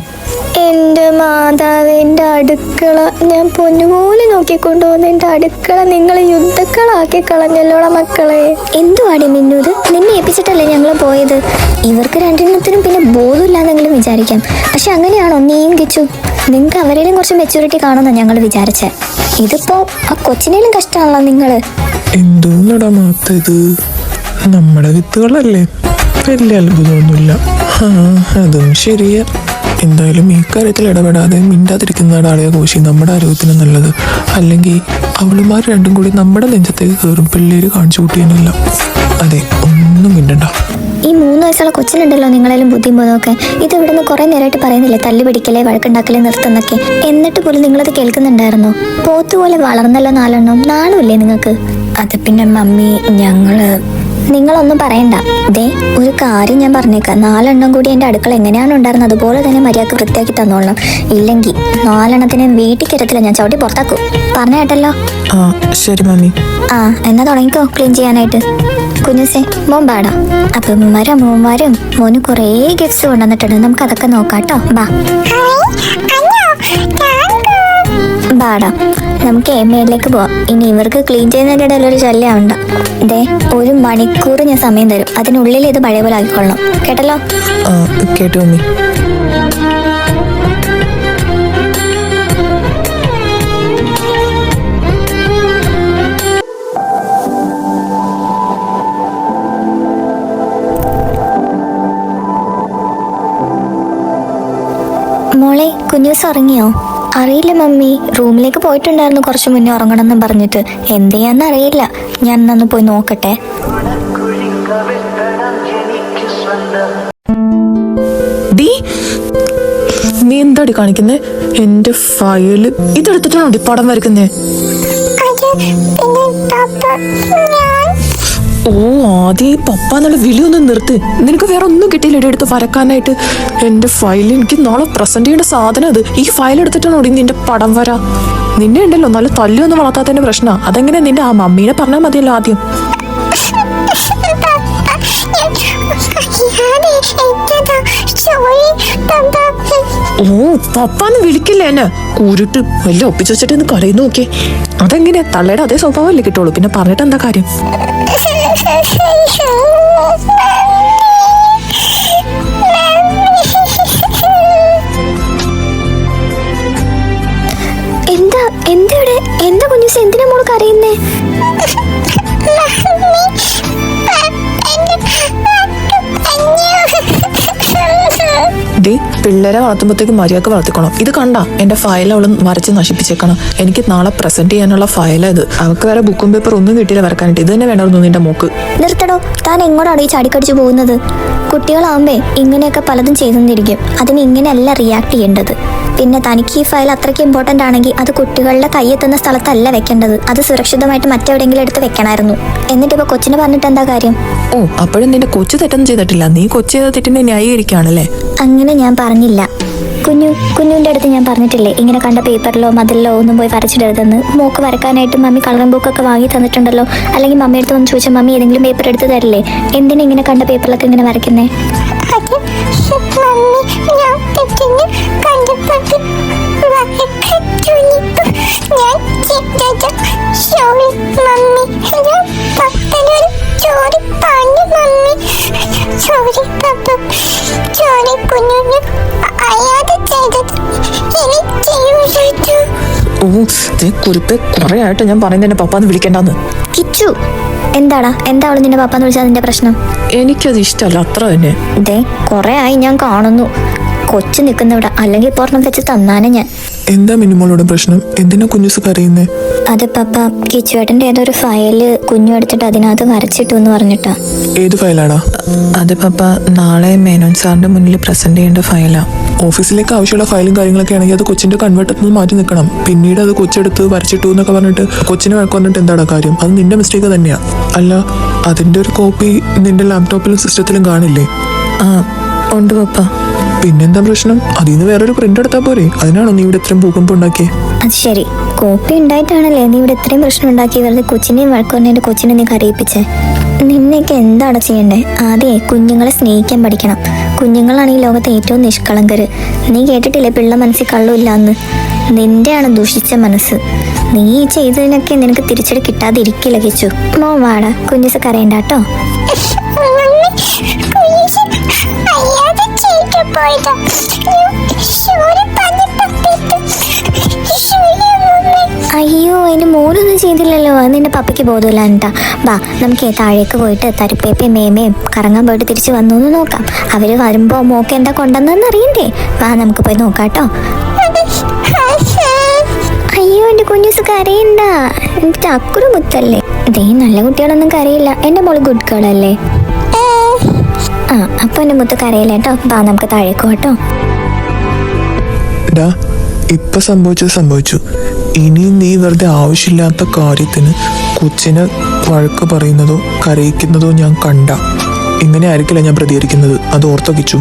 എൻ്റെ മാതാവ്, എൻ്റെ അടുക്കള ഞാൻ പൊന്നുപോലെ നോക്കിക്കൊണ്ടുപോകുന്ന എൻ്റെ അടുക്കള നിങ്ങൾ യുദ്ധക്കളാക്കി കളഞ്ഞല്ലോടാ മക്കളെ. എന്തുവാടി മിന്നൂത്, നിന്നെ ഏൽപ്പിച്ചിട്ടല്ലേ ഞങ്ങൾ പോയത്? ഇവർക്ക് രണ്ടെണ്ണത്തിനും പിന്നെ ബോധമില്ലാതെങ്കിലും വിചാരിക്കാം. പക്ഷെ അങ്ങനെയാണോ നീയും കിച്ചു? നിങ്ങൾക്ക് അവരേലും കുറച്ച് മെച്യൂരിറ്റി കാണുമെന്നാണ് ഞങ്ങൾ വിചാരിച്ചത്. ഇതിപ്പോ ആ കൊച്ചിനേലും കഷ്ടമാണല്ലോ നിങ്ങൾ. എന്തോന്നടാ മാത്ത ഇത്? നമ്മുടെ വിത്തുകളല്ലേ, വലിയ അത്ഭുതമൊന്നുമില്ല. അതും ശരിയാ. എന്തായാലും ഈ കാര്യത്തിൽ ഇടപെടാതെ മിണ്ടാതിരിക്കുന്നതാണ് ആളെയ കോശി നമ്മുടെ ആരോഗ്യത്തിന് നല്ലത്. അല്ലെങ്കിൽ അവളുമാർ രണ്ടും കൂടി നമ്മുടെ നെഞ്ചത്തേക്ക് കയറും പിള്ളേര് കാണിച്ചു കൂട്ടിയെന്നില്ല. അതെ, ഒന്നും മിണ്ടണ്ട. ഈ 3 വയസ്സുള്ള കൊച്ചിനുണ്ടല്ലോ നിങ്ങളെല്ലാം ബുദ്ധിയും ബോധമൊക്കെ. ഇത് ഇവിടുന്ന് കുറെ നേരമായിട്ട് പറയുന്നില്ലേ തല്ലു പിടിക്കലേ വഴക്കുണ്ടാക്കലേ നിർത്തുന്നൊക്കെ. എന്നിട്ട് പോലും നിങ്ങളത് കേൾക്കുന്നുണ്ടായിരുന്നോ? പോത്തുപോലെ വളർന്നല്ലോ 4 നാളുമില്ലേ നിങ്ങൾക്ക്? അത് പിന്നെ മമ്മി, നിങ്ങളൊന്നും പറയണ്ട. ദേ ഒരു കാര്യം ഞാൻ പറഞ്ഞേക്കാം, 4 കൂടി എൻ്റെ അടുക്കള എങ്ങനെയാണ് ഉണ്ടായിരുന്നത് അതുപോലെ തന്നെ മര്യാദക്ക് വൃത്തിയാക്കി തന്നോളണം. ഇല്ലെങ്കിൽ 4 വീട്ടിൽ കയറത്തില്ല, ഞാൻ ചവിട്ടി പുറത്താക്കും. പറഞ്ഞ കേട്ടല്ലോ? ശരി മമ്മി. എന്നാ തുടങ്ങിക്കോ ക്ലീൻ ചെയ്യാനായിട്ട്. കുഞ്ഞുസേ, മോൻ പാടാ. അപ്പന്മാരും അമ്മമാരും മോന് കുറേ ഗിഫ്റ്റ്സ് കൊണ്ടുവന്നിട്ടുണ്ട്. നമുക്ക് അതൊക്കെ നോക്കാട്ടോ. ബാടാ, നമുക്ക് മേളിലേക്ക് പോവാം. ഇനി ഇവർക്ക് ക്ലീൻ ചെയ്യുന്നതിൻ്റെ ഇടയിൽ ഒരു ശല്യമുണ്ട്. ദേ 1 മണിക്കൂർ ഞാൻ സമയം തരും, അതിനുള്ളിൽ ഇത് പഴയ പോലെ ആക്കിക്കൊള്ളണം. കേട്ടല്ലോ? കേട്ടു മമ്മി. മോളെ, കുഞ്ഞൂസ് ഉറങ്ങിയോ? അറിയില്ല മമ്മി, റൂമിലേക്ക് പോയിട്ടുണ്ടായിരുന്നു കുറച്ച് മുന്നേ ഉറങ്ങണമെന്നും പറഞ്ഞിട്ട്. എന്ത് ചെയ്യാന്ന് അറിയില്ല. ഞാൻ ഒന്ന് പോയി നോക്കട്ടെ. നീ എന്താടി കാണിക്കുന്നേ? എന്റെ ഫയല് ഇതെടുത്തിട്ടാണോ പടം വരയ്ക്കുന്നേ? ഓ, ആദ്യം പപ്പ എന്നുള്ള വിളിയൊന്നും നിർത്ത്. നിനക്ക് വേറെ ഒന്നും കിട്ടിയില്ല എടുത്ത് വരക്കാനായിട്ട്. എന്റെ ഫയൽ എനിക്ക് നാളെ പ്രസന്റ് ചെയ്യേണ്ട സാധനം അത്. ഈ ഫയൽ എടുത്തിട്ടാണോ നിന്റെ പടം വര? നിന്നെ ഉണ്ടല്ലോ നല്ല തല്ലൊന്നും വളർത്താത്തതിന്റെ പ്രശ്നം. അതെങ്ങനെ നിന്റെ ആ മമ്മീനെ പറഞ്ഞാൽ മതിയല്ലോ ആദ്യം. ഓ, പപ്പാന്ന് വിളിക്കില്ല എന്നെ. കൂരിട്ട് വല്ല ഒപ്പിച്ചു വെച്ചിട്ട് കരയുന്നു നോക്കിയേ. അതെങ്ങനെ തള്ളയുടെ അതേ സ്വഭാവമല്ലേ കിട്ടുള്ളൂ. പിന്നെ പറഞ്ഞിട്ട് എന്താ കാര്യം? എന്താ കുഞ്ഞുസ്, എന്തിനാ മോള് കരയുന്നേ? പിള്ളേരെ വളർത്തുമ്പോഴത്തേക്ക് മര്യാദക്ക് വളർത്തിക്കണം. ഇത് കണ്ട എന്റെ ഫയൽ അവള് വരച്ച് നശിപ്പിച്ചേക്കണം. എനിക്ക് നാളെ പ്രസന്റ് ചെയ്യാനുള്ള ഫയലാ ഇത്. അവൾക്ക് വേറെ ബുക്കും പേപ്പർ ഒന്നും കിട്ടിയില്ല വരക്കാനായിട്ട്. ഇത് തന്നെ വേണമെന്ന് നിന്റെ മോക്ക്. നിർത്തടോ, താൻ എങ്ങോട്ടാണ് ഈ ചാടിക്കടിച്ചു പോകുന്നത്? കുട്ടികളാവുമ്പേ ഇങ്ങനെയൊക്കെ പലതും ചെയ്തെന്നിരിക്കും. അതിന് ഇങ്ങനെയല്ല റിയാക്ട് ചെയ്യേണ്ടത്. പിന്നെ തനിക്ക് ഈ ഫയൽ അത്രയ്ക്ക് ഇമ്പോർട്ടൻ്റ് ആണെങ്കിൽ അത് കുട്ടികളുടെ കൈയെത്തുന്ന സ്ഥലത്തല്ല വെക്കേണ്ടത്. അത് സുരക്ഷിതമായിട്ട് മറ്റെവിടെയെങ്കിലും എടുത്ത് വെക്കണമായിരുന്നു. എന്നിട്ടിപ്പോൾ കൊച്ചിനെ പറഞ്ഞിട്ട് എന്താ കാര്യം? ഓ, അപ്പോഴും നിന്റെ കൊച്ചു തെറ്റൊന്നും ചെയ്തിട്ടില്ല. നീ കൊച്ചു ചെയ്ത തെറ്റിനെ ന്യായീകരിക്കുകയാണല്ലേ? അങ്ങനെ ഞാൻ പറഞ്ഞില്ല. കുഞ്ഞുവിൻ്റെ അടുത്ത് ഞാൻ പറഞ്ഞിട്ടില്ലേ ഇങ്ങനെ കണ്ട പേപ്പറിലോ മതിലോ ഒന്നും പോയി വരച്ചിടരുതെന്ന്. മോക്ക് വരക്കാനായിട്ട് മമ്മി കളറും ബുക്കൊക്കെ വാങ്ങി തന്നിട്ടുണ്ടല്ലോ. അല്ലെങ്കിൽ മമ്മി അടുത്ത് വന്ന് ചോദിച്ചാൽ മമ്മി ഏതെങ്കിലും പേപ്പർ എടുത്ത് തരില്ലേ? എന്തിനാ ഇങ്ങനെ കണ്ട പേപ്പറിലൊക്കെ ഇങ്ങനെ വരയ്ക്കുന്നേ? ഓ, കുറിപ്പ് കുറെ ആയിട്ട് ഞാൻ പറയുന്നതിന്റെ പപ്പാന്ന് വിളിക്കണ്ടെന്ന്. കിച്ചു, എന്താടാ? എന്താ അവള് നിന്റെ പപ്പാന്ന് വിളിച്ചാൽ അതിന്റെ പ്രശ്നം? എനിക്കത് ഇഷ്ടമല്ല, അത്ര തന്നെ. ഇതേ കുറെ ആയി ഞാൻ കാണുന്നു കൊച്ചു നിൽക്കുന്നിവിടെ. അല്ലെങ്കിൽ പൂർണ്ണം വെച്ച് തന്നാനെ ഞാൻ. എന്താ മിനിമോളുടെ പ്രശ്നം? എന്തിനാ കുഞ്ഞുസ് കരയുന്നേ? അത് പപ്പ കിച്ചുവേട്ടൻ്റെ ഏതൊരു ഫയല് കുഞ്ഞു എടുത്തിട്ട് അതിനകത്ത് വരച്ചിട്ടു എന്ന് പറഞ്ഞിട്ടാ. ഏത് ഫയലാടാ? അത് പപ്പ നാളെ മേനോൻ സാറിന്റെ മുന്നിൽ പ്രസന്റ് ചെയ്യേണ്ട ഫയലാ. ഓഫീസിലേക്ക് ആവശ്യമുള്ള ഫയലും കാര്യങ്ങളൊക്കെ ആണെങ്കിൽ അത് കൊച്ചിന്റെ കൺവെർട്ടത്തിൽ നിന്ന് മാറ്റി നിൽക്കണം. പിന്നീട് അത് കൊച്ചെടുത്ത് വരച്ചിട്ടു എന്നൊക്കെ പറഞ്ഞിട്ട് കൊച്ചിനെ വഴക്കൊണ്ടിട്ട് എന്താടാ കാര്യം? അത് നിന്റെ മിസ്റ്റേക്ക് തന്നെയാ. അല്ല, അതിന്റെ ഒരു കോപ്പി നിന്റെ ലാപ്ടോപ്പിലും സിസ്റ്റത്തിലും കാണില്ലേ? ഉണ്ട് പപ്പ. പിന്നെന്താ പ്രശ്നം? അതിൽ നിന്ന് വേറൊരു പ്രിന്റ് എടുത്താൽ പോരെ? അതിനാണോ നീ ഇവിടെ ഇത്രയും ഭൂകമ്പം ഉണ്ടാക്കിയേ? അത് ശരി, കോപ്പി ഉണ്ടായിട്ടാണല്ലേ നീ ഇവിടെ ഇത്രയും പ്രശ്നം ഉണ്ടാക്കി വെറുതെ കൊച്ചിനെയും വഴക്കുറഞ്ഞ എൻ്റെ കൊച്ചിനെ നീ കരയിപ്പിച്ചേ. നിന്നെയൊക്കെ എന്താണ് ചെയ്യണ്ടേ? ആദ്യമേ കുഞ്ഞുങ്ങളെ സ്നേഹിക്കാൻ പഠിക്കണം. കുഞ്ഞുങ്ങളാണ് ഈ ലോകത്തെ ഏറ്റവും നിഷ്കളങ്കര്. നീ കേട്ടിട്ടില്ലേ പിള്ള മനസ്സിൽ കള്ളുമില്ല എന്ന്? നിന്റെയാണ് ദുഷിച്ച മനസ്സ്. നീ ചെയ്തതിനൊക്കെ നിനക്ക് തിരിച്ചടി കിട്ടാതെ ഇരിക്കില്ല കിച്ചു. മോ വാടാ, കുഞ്ഞിസ് കരയണ്ട കേട്ടോ. അയ്യാതെ ചെയ്തു പോയതാ. സോറി പറഞ്ഞു പപ്പേട്ട. അയ്യോ, അതിന് മോനൊന്നും ചെയ്തില്ലല്ലോ. അത് നിന്റെ പപ്പയ്ക്ക് ബോധമില്ലാണ്ടാ. വാ, നമുക്ക് താഴേക്ക് പോയിട്ട് തരിപ്പേപ്പയും മേമയും കറങ്ങാൻ പോയിട്ട് തിരിച്ച് വന്നു എന്ന് നോക്കാം. അവര് വരുമ്പോ മോക്ക് എന്താ കൊണ്ടുവന്നെന്ന് അറിയണ്ടേ? വാ, നമുക്ക് പോയി നോക്കാം കേട്ടോ. അയ്യോ, എൻ്റെ കുഞ്ഞൂസ് കരയണ്ട. എൻ്റെ ചക്കുരു മുത്തല്ലേ. ദേ, നല്ല കുട്ടികളൊന്നും കരയില്ല. എൻ്റെ മോള് ഗുഡ് ഗേൾ അല്ലേ? ആ, അപ്പൊ എൻ്റെ മുത്ത് കരയില്ല കേട്ടോ. വാ, നമുക്ക് താഴേക്ക് കേട്ടോ. ഡാ, ഇപ്പൊ സംഭവിച്ചത് സംഭവിച്ചു. ഇനി നീ വെറുതെ ആവശ്യമില്ലാത്ത കാര്യത്തിന് കൊച്ചിനെ വഴക്ക് പറയുന്നതോ കരയിക്കുന്നതോ ഞാൻ കണ്ട, ഇങ്ങനെ ആയിരിക്കില്ല ഞാൻ പ്രതികരിക്കുന്നത്. അത് ഓർത്തോ കിച്ചു.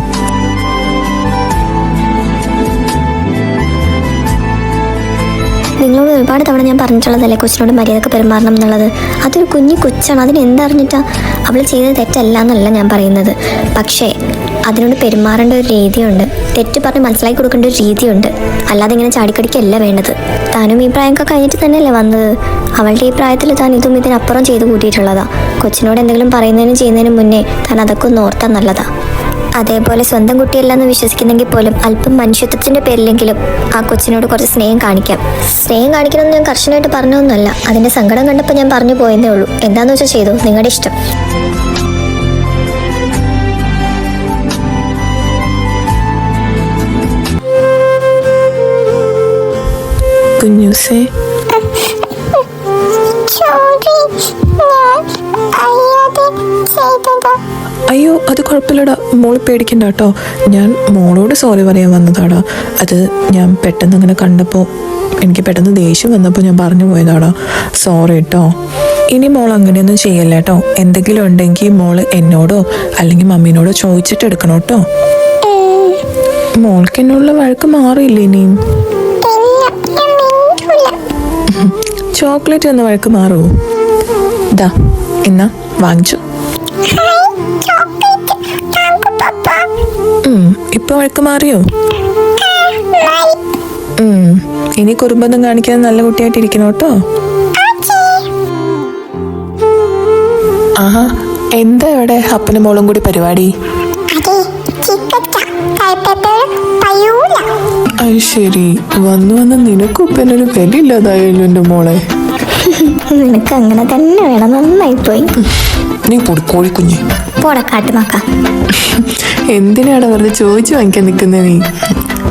നിങ്ങളോട് ഒരുപാട് തവണ ഞാൻ പറഞ്ഞിട്ടുള്ളതല്ലേ കൊച്ചിനോട് മര്യാദക്ക് പെരുമാറണം എന്നുള്ളത്. അതൊരു കുഞ്ഞു കൊച്ചാണ്, അതിന് എന്തറിഞ്ഞിട്ടാ? അവൾ ചെയ്തത് തെറ്റല്ല എന്നല്ല ഞാൻ പറയുന്നത്. പക്ഷേ അതിനോട് പെരുമാറേണ്ട ഒരു രീതിയുണ്ട്. തെറ്റ് പറഞ്ഞ് മനസ്സിലാക്കി കൊടുക്കേണ്ട ഒരു രീതിയുണ്ട്. അല്ലാതെ ഇങ്ങനെ ചാടിക്കടിക്കല്ല വേണ്ടത്. താനും ഈ പ്രായമൊക്കെ കഴിഞ്ഞിട്ട് തന്നെയല്ലേ വന്നത്. അവളുടെ ഈ പ്രായത്തിൽ താൻ ഇതും ഇതിനപ്പുറം ചെയ്ത് കൂട്ടിയിട്ടുള്ളതാ. കൊച്ചിനോട് എന്തെങ്കിലും പറയുന്നതിനും ചെയ്യുന്നതിനും മുന്നേ താൻ അതൊക്കെ ഒന്ന് ഓർത്താൽ നല്ലതാ. അതേപോലെ സ്വന്തം കുട്ടിയല്ലെന്ന് വിശ്വസിക്കുന്നെങ്കിൽ പോലും അല്പം മനുഷ്യത്വത്തിൻ്റെ പേരിലെങ്കിലും ആ കൊച്ചിനോട് കുറച്ച് സ്നേഹം കാണിക്കാം. സ്നേഹം കാണിക്കണമെന്ന് ഞാൻ കർശനമായിട്ട് പറഞ്ഞൊന്നുമല്ല. അതിൻ്റെ സങ്കടം കണ്ടപ്പോൾ ഞാൻ പറഞ്ഞു പോയെന്നേ ഉള്ളൂ. എന്താണെന്ന് വെച്ചാൽ ചെയ്തു, നിങ്ങളുടെ ഇഷ്ടം. കുഞ്ഞൂസേ, അയ്യോ അത് കുഴപ്പമില്ലടാ, മോള് പേടിക്കണ്ട കേട്ടോ. ഞാൻ മോളോട് സോറി പറയാൻ വന്നതാടാ. അത് ഞാൻ പെട്ടെന്ന് അങ്ങനെ കണ്ടപ്പോൾ എനിക്ക് പെട്ടെന്ന് ദേഷ്യം വന്നപ്പോൾ ഞാൻ പറഞ്ഞു പോയതാടാ. സോറി കേട്ടോ. ഇനി മോൾ അങ്ങനെയൊന്നും ചെയ്യല്ല കേട്ടോ. എന്തെങ്കിലും ഉണ്ടെങ്കിൽ മോള് എന്നോടോ അല്ലെങ്കിൽ മമ്മീനോടോ ചോദിച്ചിട്ട് എടുക്കണം കേട്ടോ. മോൾക്ക് എന്നുള്ള വഴക്ക് മാറിയില്ലേ ഇനിയും? ചോക്ലേറ്റ് എന്ന വഴക്ക് മാറുമോ? ഇതാ എന്നാ വാങ്ങിച്ചു. ഇപ്പൊ വഴക്ക് മാറിയോ? ഇനി കുറുമ്പൊന്നും കാണിക്കാതെ നല്ല കുട്ടിയായിട്ട് ഇരിക്കണം കേട്ടോ. ആഹാ, എന്താ ഇവിടെ അപ്പനും മോളും കൂടി പരിപാടി? അത് ശരി, വന്നു വന്ന് നിനക്കും ഇപ്പനൊരു വിലയില്ലാതായല്ലോ എൻ്റെ മോളെ. നിനക്ക് അങ്ങനെ തന്നെ വേണം. നന്നായി പോയി. നീ പൊടി കോഴിക്കുഞ്ഞ്. പോടാ കാട്ടുമാക്ക. എന്തിനാണ് വെറുതെ ചോദിച്ചു വാങ്ങിക്കാൻ നിൽക്കുന്ന നീ?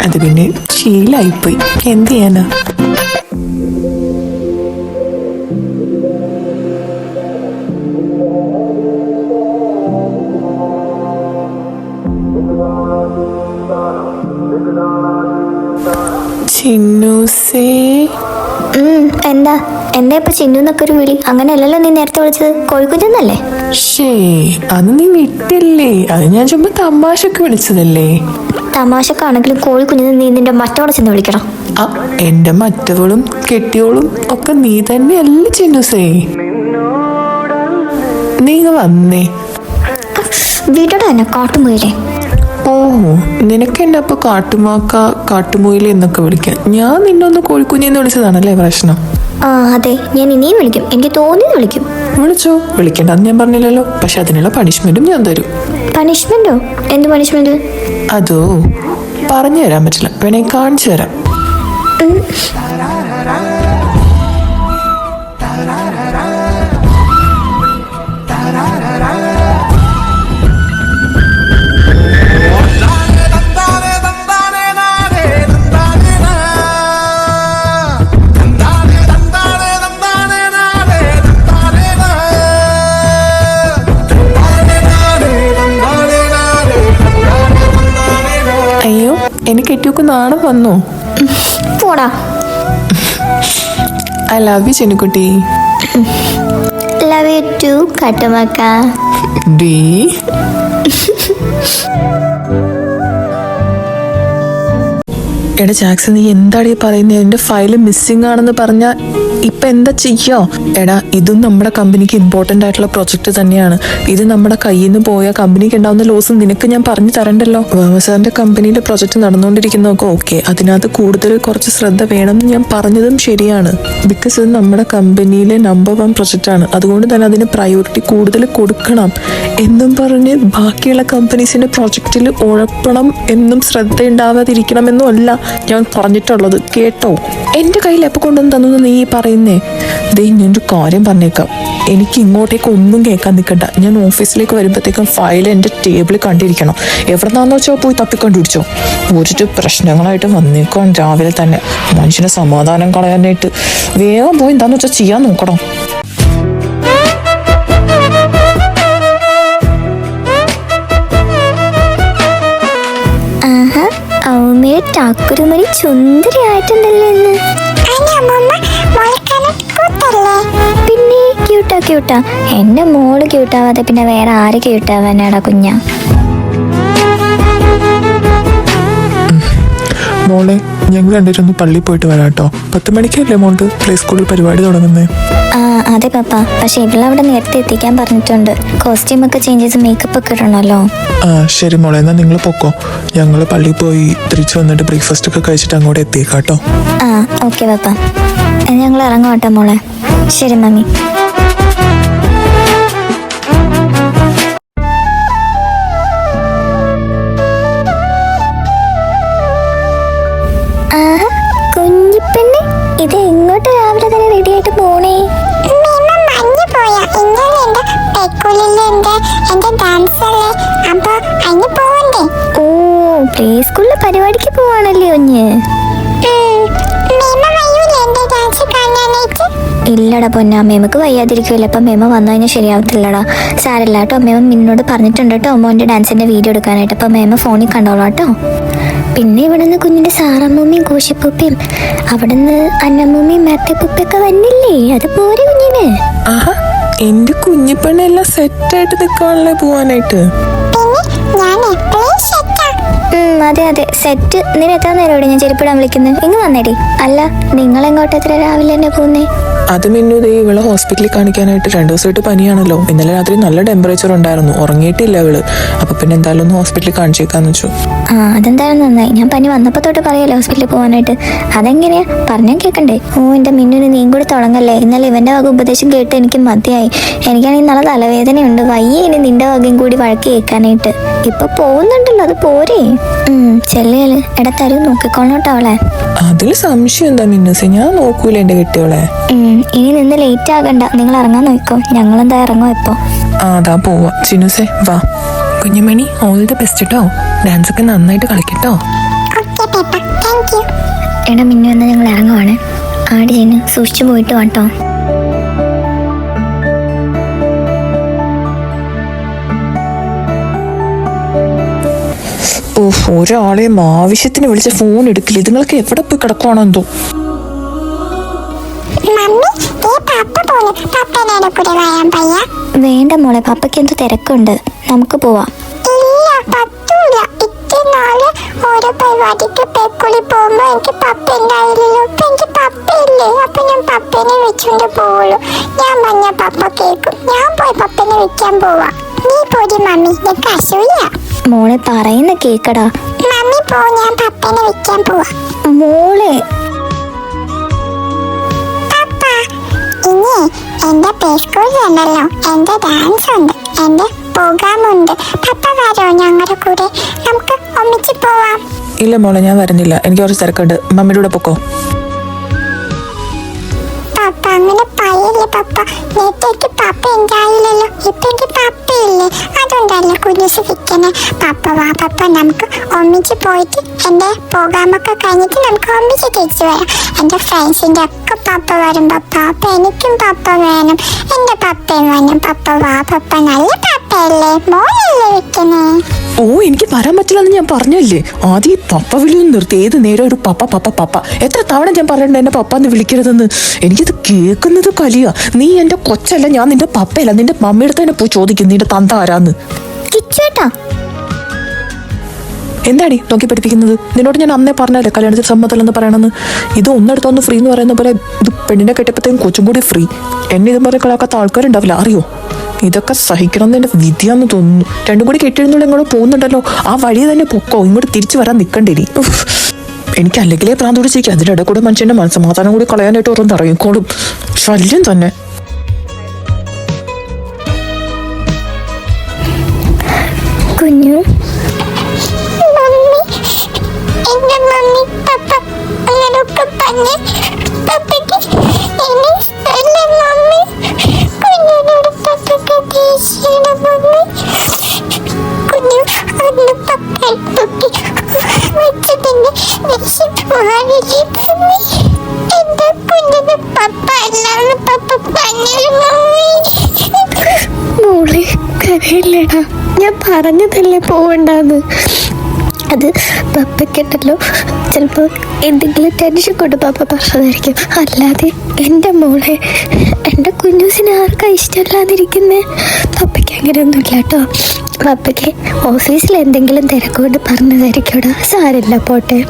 അത് പിന്നെ ശീലായിപ്പോയി, എന്ത് ചെയ്യാനാ. ചിന്നൂസേ. എന്താ എന്താ ഇപ്പൊ ചിന്നു എന്നൊക്കെ ഒരു വിളി? അങ്ങനെയല്ലല്ലോ നീ നേരത്തെ വിളിച്ചത്, കോഴിക്കുഞ്ഞെന്നല്ലേ? ഷേ, അത് നീ വിട്ടില്ലേ? അത് ഞാൻ ചുമ്മാ തമാശക്ക് വിളിച്ചതല്ലേ. തമാശക്കാണെങ്കിലും കോഴിക്കുഞ്ഞിന് നീ നിന്റെ മറ്റോടെ ചെന്ന് വിളിക്കണം. ആ, എന്റെ മറ്റവളും കെട്ടിയോളും ഒക്കെ നീ തന്നെയല്ലേ ചിന്നൂസേ. നീ ഇങ്ങ് വന്നേ. വീട്ടോടെ തന്നെ കാട്ടുമുയിലേ. ഓഹോ, നിനക്ക് എന്നെ അപ്പൊ കാട്ടുമാക്ക കാട്ടുമുയില എന്നൊക്കെ വിളിക്കാം. ഞാൻ നിന്നൊന്ന് കോഴിക്കുഞ്ഞെന്ന് വിളിച്ചതാണല്ലേ പ്രശ്നം? ആ അതെ, ഞാൻ ഇനിയും വിളിക്കും. എനിക്ക് തോന്നിയത് വിളിക്കും. വിളിച്ചോ, വിളിക്കണ്ടെന്ന് ഞാൻ പറഞ്ഞില്ലല്ലോ. പക്ഷെ അതിനുള്ള പണിഷ്മെന്റും ഞാൻ തരും. പണിഷ്മെന്റോ? എന്ത് പണിഷ്മെന്റ്? അതോ പറഞ്ഞു തരാൻ പറ്റില്ല, വേണേ കാണിച്ചു തരാം. അയ്യോ, എനിക്ക് കെട്ടിയൊക്കെ നാണം വന്നു. പോടാ. I love you Chinnukutty. Love you too കാട്ടുമാക്ക. ഡീ. എടാ ജാക്സൺ, നീ എന്താടി പറയുന്നത്? എൻ്റെ ഫയല് മിസ്സിംഗ് ആണെന്ന് പറഞ്ഞാൽ ഇപ്പം എന്താ ചെയ്യോ? എടാ, ഇതും നമ്മുടെ കമ്പനിക്ക് ഇമ്പോർട്ടൻ്റ് ആയിട്ടുള്ള പ്രൊജക്റ്റ് തന്നെയാണ്. ഇത് നമ്മുടെ കയ്യിൽ നിന്ന് പോയ കമ്പനിക്ക് ഉണ്ടാവുന്ന ലോസ് നിനക്ക് ഞാൻ പറഞ്ഞു തരണ്ടല്ലോ. വേമ സാറിൻ്റെ കമ്പനിയിലെ പ്രൊജക്റ്റ് നടന്നുകൊണ്ടിരിക്കുന്നതൊക്കെ ഓക്കെ, അതിനകത്ത് കൂടുതൽ കുറച്ച് ശ്രദ്ധ വേണമെന്ന് ഞാൻ പറഞ്ഞതും ശരിയാണ്. ബിക്കോസ് ഇത് നമ്മുടെ കമ്പനിയിലെ നമ്പർ 1 പ്രൊജക്റ്റാണ്. അതുകൊണ്ട് തന്നെ അതിന് പ്രയോറിറ്റി കൂടുതൽ കൊടുക്കണം എന്നും പറഞ്ഞ് ബാക്കിയുള്ള കമ്പനീസിൻ്റെ പ്രൊജക്റ്റിൽ ഉഴപ്പണം എന്നും ശ്രദ്ധ ഉണ്ടാവാതിരിക്കണമെന്നും അല്ല ഞാൻ പറഞ്ഞിട്ടുള്ളത്, കേട്ടോ? എൻ്റെ കയ്യിൽ എപ്പോൾ കൊണ്ടുവന്ന് തന്നു നീ പറയുന്നേ? ദേ, ഞാനൊരു കാര്യം പറഞ്ഞേക്കാം, എനിക്ക് ഇങ്ങോട്ടേക്ക് ഒന്നും കേൾക്കാൻ നിൽക്കണ്ട. ഞാൻ ഓഫീസിലേക്ക് വരുമ്പോഴത്തേക്കും ഫയൽ എൻ്റെ ടേബിളിൽ കണ്ടിരിക്കണം. എവിടെ നിന്നാന്ന് വെച്ചാൽ പോയി തപ്പിക്കണ്ടുപിടിച്ചോ. ഒരു പ്രശ്നങ്ങളായിട്ട് വന്നേക്കാം രാവിലെ തന്നെ. മനുഷ്യനെ സമാധാനം കളയാനായിട്ട് വേഗം പോയി എന്താന്ന് വെച്ചാൽ ചെയ്യാൻ നോക്കണം. ആഹാ, ഔമിയുടെ ടാക്കുരുമണി ചുന്ദരിയായിട്ടുണ്ടല്ലോ ഇന്ന്. പിന്നെ ക്യൂട്ടാ. എന്റെ മോള് ക്യൂട്ടാവാതെ പിന്നെ വേറെ ആര് ക്യൂട്ടാവാനാടാ കുഞ്ഞ? മോളെ, ഞങ്ങൾ രണ്ടുപേരൊന്ന് പള്ളിയിൽ പോയിട്ട് വരാം കേട്ടോ. 10 മണിക്കല്ലേ മോൾക്ക് പ്ലേ സ്കൂളിൽ പരിപാടി തുടങ്ങുന്നത്? ആ അതെ പപ്പ, പക്ഷെ ഇവളവിടെ നേരത്തെ എത്തിക്കാൻ പറഞ്ഞിട്ടുണ്ട്. കോസ്റ്റ്യൂം ഒക്കെ ചേഞ്ച് ചെയ്ത് മേക്കപ്പ് ഒക്കെ ഇടണമല്ലോ. ആ ശരി മോളെ, എന്നാൽ നിങ്ങൾ പൊക്കോ. ഞങ്ങൾ പള്ളിയിൽ പോയി തിരിച്ചു വന്നിട്ട് ബ്രേക്ക്ഫാസ്റ്റ് ഒക്കെ കഴിച്ചിട്ട് അങ്ങോട്ട് എത്തിയേക്കാം കേട്ടോ. ആ ഓക്കെ പപ്പ, ഞങ്ങൾ ഇറങ്ങാട്ടെ മോളെ. ശരി മമ്മി. ആഹാ, കുഞ്ഞിപ്പെണ്ണെ, ഇത് എങ്ങോട്ട് രാവിലെ തന്നെ റെഡി ആയിട്ട് പോണേ? ഓ, പ്ലേ സ്കൂളിലെ പരിപാടിക്ക് പോവാണല്ലേ കുഞ്ഞ്? ഇല്ലടാ പൊന്നാ, മേമക്ക് വയ്യാതിരിക്കുമല്ലോ. അപ്പം മേമ വന്നു കഴിഞ്ഞാൽ ശരിയാവത്തില്ലടാ. സാരല്ല കേട്ടോ, മേമ മിന്നോട് പറഞ്ഞിട്ടുണ്ട് കേട്ടോ മോൻ്റെ ഡാൻസിൻ്റെ വീഡിയോ എടുക്കാനായിട്ട്. അപ്പം മേമ ഫോണിൽ കണ്ടോളാം കേട്ടോ. പിന്നെ ഇവിടെ നിന്ന് കുഞ്ഞിൻ്റെ സാറമ്മൂമ്മയും കോശിപ്പൂപ്പയും അവിടെ നിന്ന് അന്നമ്മൂമ്മയും മാത്തപ്പൂപ്പൊക്കെ വന്നില്ലേ? അത് പോരെ കുഞ്ഞിന്? ആഹാ, എന്റെ കുഞ്ഞിപ്പെണ്ണെല്ലാം സെറ്റായിട്ട് നിൽക്കാണല്ലേ പോവാനായിട്ട്. അതെ സെറ്റ്. നിന്നെ എത്ര നേരം ഞാൻ ചെരുപ്പിടാൻ വിളിക്കുന്നത്? ഇങ്ങ് വന്നേടി. അല്ല, നിങ്ങളെങ്ങോട്ട് എത്ര രാവിലെ തന്നെ പോകുന്നേ? അത് മിന്നു, ദേ ഇവളെ ഹോസ്പിറ്റലിൽ കാണിക്കാനായിട്ട് 2 ദിവസമായിട്ട് പനിയാണല്ലോ. ഇന്നലെ രാത്രി നല്ല ടെമ്പറേച്ചർ ഉണ്ടായിരുന്നു, ഉറങ്ങിയിട്ടില്ല അവള്. അപ്പൊ പിന്നെ എന്തായാലും ഒന്ന് ഹോസ്പിറ്റലിൽ കാണിച്ചേക്കാന്ന് വെച്ചു. അതെന്തായാലും നന്നായി. ഞാൻ പനി വന്നപ്പോ തൊട്ട് പറയല്ലേ ഹോസ്പിറ്റലിൽ പോകാനായിട്ട്. അതെങ്ങനെയാ പറഞ്ഞാൽ കേൾക്കണ്ടേ? എന്റെ മിന്നുന് നീ കൂടി തുടങ്ങല്ലേ. ഇന്നലെ ഇവന്റെ വക ഉപദേശം കേട്ട് എനിക്ക് മതിയായി. എനിക്കാണെങ്കിൽ നല്ല തലവേദനയുണ്ട്. വയ്യ ഇനി നിന്റെ വകയും കൂടി വഴക്ക് കേൾക്കാനായിട്ട്. ഇപ്പൊ പോകുന്നുണ്ടല്ലോ, അത് പോരേ? ചെല്ലുകള് ഇടത്തരും നോക്കിക്കോളോട്ടോ അവളെ. അതിൽ സംശയം എന്താ മിന്നൂസേ? ഞാൻ നോക്കൂല എന്റെ കെട്ടിയോളെ. ഇനി നിന്ന് ലേറ്റ് ആകണ്ട, നിങ്ങൾ ഇറങ്ങാൻ നോക്കോ. ഞങ്ങളെന്താ ഇറങ്ങോ ഇപ്പൊ? അതാ പോവാ. ചിന്നുസേ വാ. കുഞ്ഞുമണി, ഓൾ ദി ബെസ്റ്റ് കേട്ടോ. ഡാൻസ് ഒക്കെ നന്നായിട്ട് കളിക്കട്ടോ. എടാ മിന്നു, എന്നാ ഞങ്ങൾ ഇറങ്ങുവാണ്. ആടി ചെയ്യുന്നു, സൂക്ഷിച്ചു പോയിട്ട് വാട്ടോ. ഒരാളെയും ആവശ്യത്തിന് വിളിച്ച ഫോൺ എടുക്കില്ല. ഇതുങ്ങൾക്ക് എവിടെ പോയി കിടക്കുവാണോ എന്തോ. വേണ്ട മോളെ, പപ്പയ്ക്ക് എന്ത് തിരക്കുണ്ട്, നമുക്ക് പോവാം. ഓരോ പരിപാടിക്ക് പേക്കുളി പോകുമ്പോ എനിക്ക് പപ്പ ഉണ്ടായില്ലല്ലോ. ഇപ്പൊ എനിക്ക് പപ്പയില്ലേ, അപ്പൊ ഞാൻ പപ്പേനെ വെച്ചോണ്ട് പോവുള്ളൂ. ഞാൻ പറഞ്ഞ പപ്പ കേൾക്കും. ഞാൻ പോയി പപ്പേനെ വെക്കാൻ പോവാ. നീ പോയി മമ്മി, നിനക്ക് അസൂയ. മോളെ പറയുന്ന കേക്കടാ. മമ്മി പോ, ഞാൻ പപ്പേനെ വെക്കാൻ പോവാ. മോളെ പപ്പ, ഇനി എന്റെ പ്ലേ സ്കൂളിലുണ്ടല്ലോ എന്റെ ഡാൻസ് ഉണ്ട്, എന്റെ പ്രോഗ്രാം ഉണ്ട്. പപ്പ വരോ ഞങ്ങളുടെ കൂടെ? നമുക്ക് ഒന്നിച്ച് പോവാം. ഇല്ല മോളെ, ഞാൻ വരുന്നില്ല. എനിക്ക് കുറച്ച് തിരക്കുണ്ട്. മമ്മിയുടെ കൂടെ പൊക്കോ. പപ്പ അങ്ങനെ പറയില്ലേ പപ്പ. നേരത്തേക്ക് പപ്പ ഉണ്ടായില്ലല്ലോ, ഇപ്പൊ എനിക്ക് പപ്പയില്ലേ. അതുകൊണ്ടല്ലേ കുഞ്ഞുസ് വിൽക്കണേ. പപ്പ വാ പപ്പ, നമുക്ക് ഒന്നിച്ച് പോയിട്ട് എന്റെ പ്രോഗ്രാമൊക്കെ കഴിഞ്ഞിട്ട് നമുക്ക് ഒന്നിച്ച് തിരിച്ചു വരാം. എന്റെ ഫ്രണ്ട്സിന്റെ ഒക്കെ പപ്പ വരും പപ്പ. അപ്പൊ എനിക്കും പപ്പ വേണം, എന്റെ പപ്പയും വേണം. പപ്പ വാ പപ്പ, നല്ല പപ്പയല്ലേ, മോളല്ലേ വിൽക്കണേ. എനിക്ക് വരാൻ പറ്റില്ലെന്ന് ഞാൻ പറഞ്ഞല്ലേ. ആദ്യം ഈ പപ്പ വിളിയൊന്നും നിർത്തി. ഏത് നേരം ഒരു പപ്പ പപ്പ പപ്പ. എത്ര തവണ ഞാൻ പറഞ്ഞിട്ടുണ്ട് എന്നെ പപ്പ എന്ന് വിളിക്കരുതെന്ന്. എനിക്കിത് കേൾക്കുന്നത് കലിയാ. നീ എന്റെ കൊച്ചല്ല, ഞാൻ നിന്റെ പപ്പയല്ല. നിന്റെ മമ്മിയുടെ തന്നെ പോയി ചോദിക്കും നിന്റെ തന്ത ആരാന്ന്. കിച്ചേട്ടാ, എന്താടി നോക്കി പഠിപ്പിക്കുന്നത്? നിന്നോട് ഞാൻ അന്നേ പറഞ്ഞല്ലേ കല്യാണത്തിന് സമ്മതമല്ലെന്ന് പറയണമെന്ന്. ഇത് ഒന്നെടുത്തൊന്ന് ഫ്രീ എന്ന് പറയുന്ന പോലെ ഇത് പെണ്ണിനെ കെട്ടിയപ്പോഴത്തേക്കും കൊച്ചും കൂടി ഫ്രീ. എന്നെ ഇതും പറഞ്ഞ കളയാക്കാത്ത ആൾക്കാരുണ്ടാവില്ല, അറിയോ? ഇതൊക്കെ സഹിക്കണം എന്ന് എൻ്റെ വിധിയാന്ന് തോന്നുന്നു. രണ്ടും കൂടി കെട്ടിയിരുന്നോണ്ട് ഇങ്ങോട്ട് പോകുന്നുണ്ടല്ലോ, ആ വഴി തന്നെ പൊക്കോ, ഇങ്ങോട്ട് തിരിച്ചു വരാൻ നിൽക്കണ്ടേരി. എനിക്ക് അല്ലെങ്കിലേ പ്രാന്ത് പിടിച്ചിരിക്കും, അതിൻ്റെ ഇടയിൽ കൂടെ മനുഷ്യൻ്റെ മനസ്സമാധാനം കൂടി കളയാനായിട്ട് ഓരോന്ന് ഇറങ്ങിക്കോളും. ശല്യം തന്നെ. കുഞ്ഞു മമ്മി, എന്റെ മമ്മി പപ്പ അങ്ങനൊക്കെ പറഞ്ഞ് പപ്പയ്ക്ക് എന്നെ ഇഷ്ടമല്ല മമ്മി. കുഞ്ഞിനോട് പപ്പയ്ക്ക് ദേഷ്യമാണ് മമ്മി. കുഞ്ഞു അന്ന് പപ്പയെ പൊക്കി വെച്ചതിന്റെ ദേഷ്യം മാറിയില്ലേ മമ്മി? എന്റെ കുഞ്ഞിന് പപ്പ അല്ലാന്ന് പപ്പ പറഞ്ഞു മമ്മി. മോളെ കരയില്ലേടാ, ഞാൻ പറഞ്ഞതല്ലേ പോവണ്ടെന്ന്. അത് പപ്പയ്ക്കുണ്ടല്ലോ ചിലപ്പോൾ എന്തെങ്കിലും ടെൻഷൻ കൊണ്ട് പപ്പ പറഞ്ഞതായിരിക്കും. അല്ലാതെ എൻ്റെ മോളെ, എൻ്റെ കുഞ്ഞൂസിനെ ആർക്കാ ഇഷ്ടമല്ലാതിരിക്കുന്നേ? പപ്പയ്ക്ക് അങ്ങനെയൊന്നുമില്ല കേട്ടോ. പപ്പയ്ക്ക് ഓഫീസിൽ എന്തെങ്കിലും തിരക്കുകൊണ്ട് പറഞ്ഞതായിരിക്കൂടാ, സാരില്ല പോട്ടെ.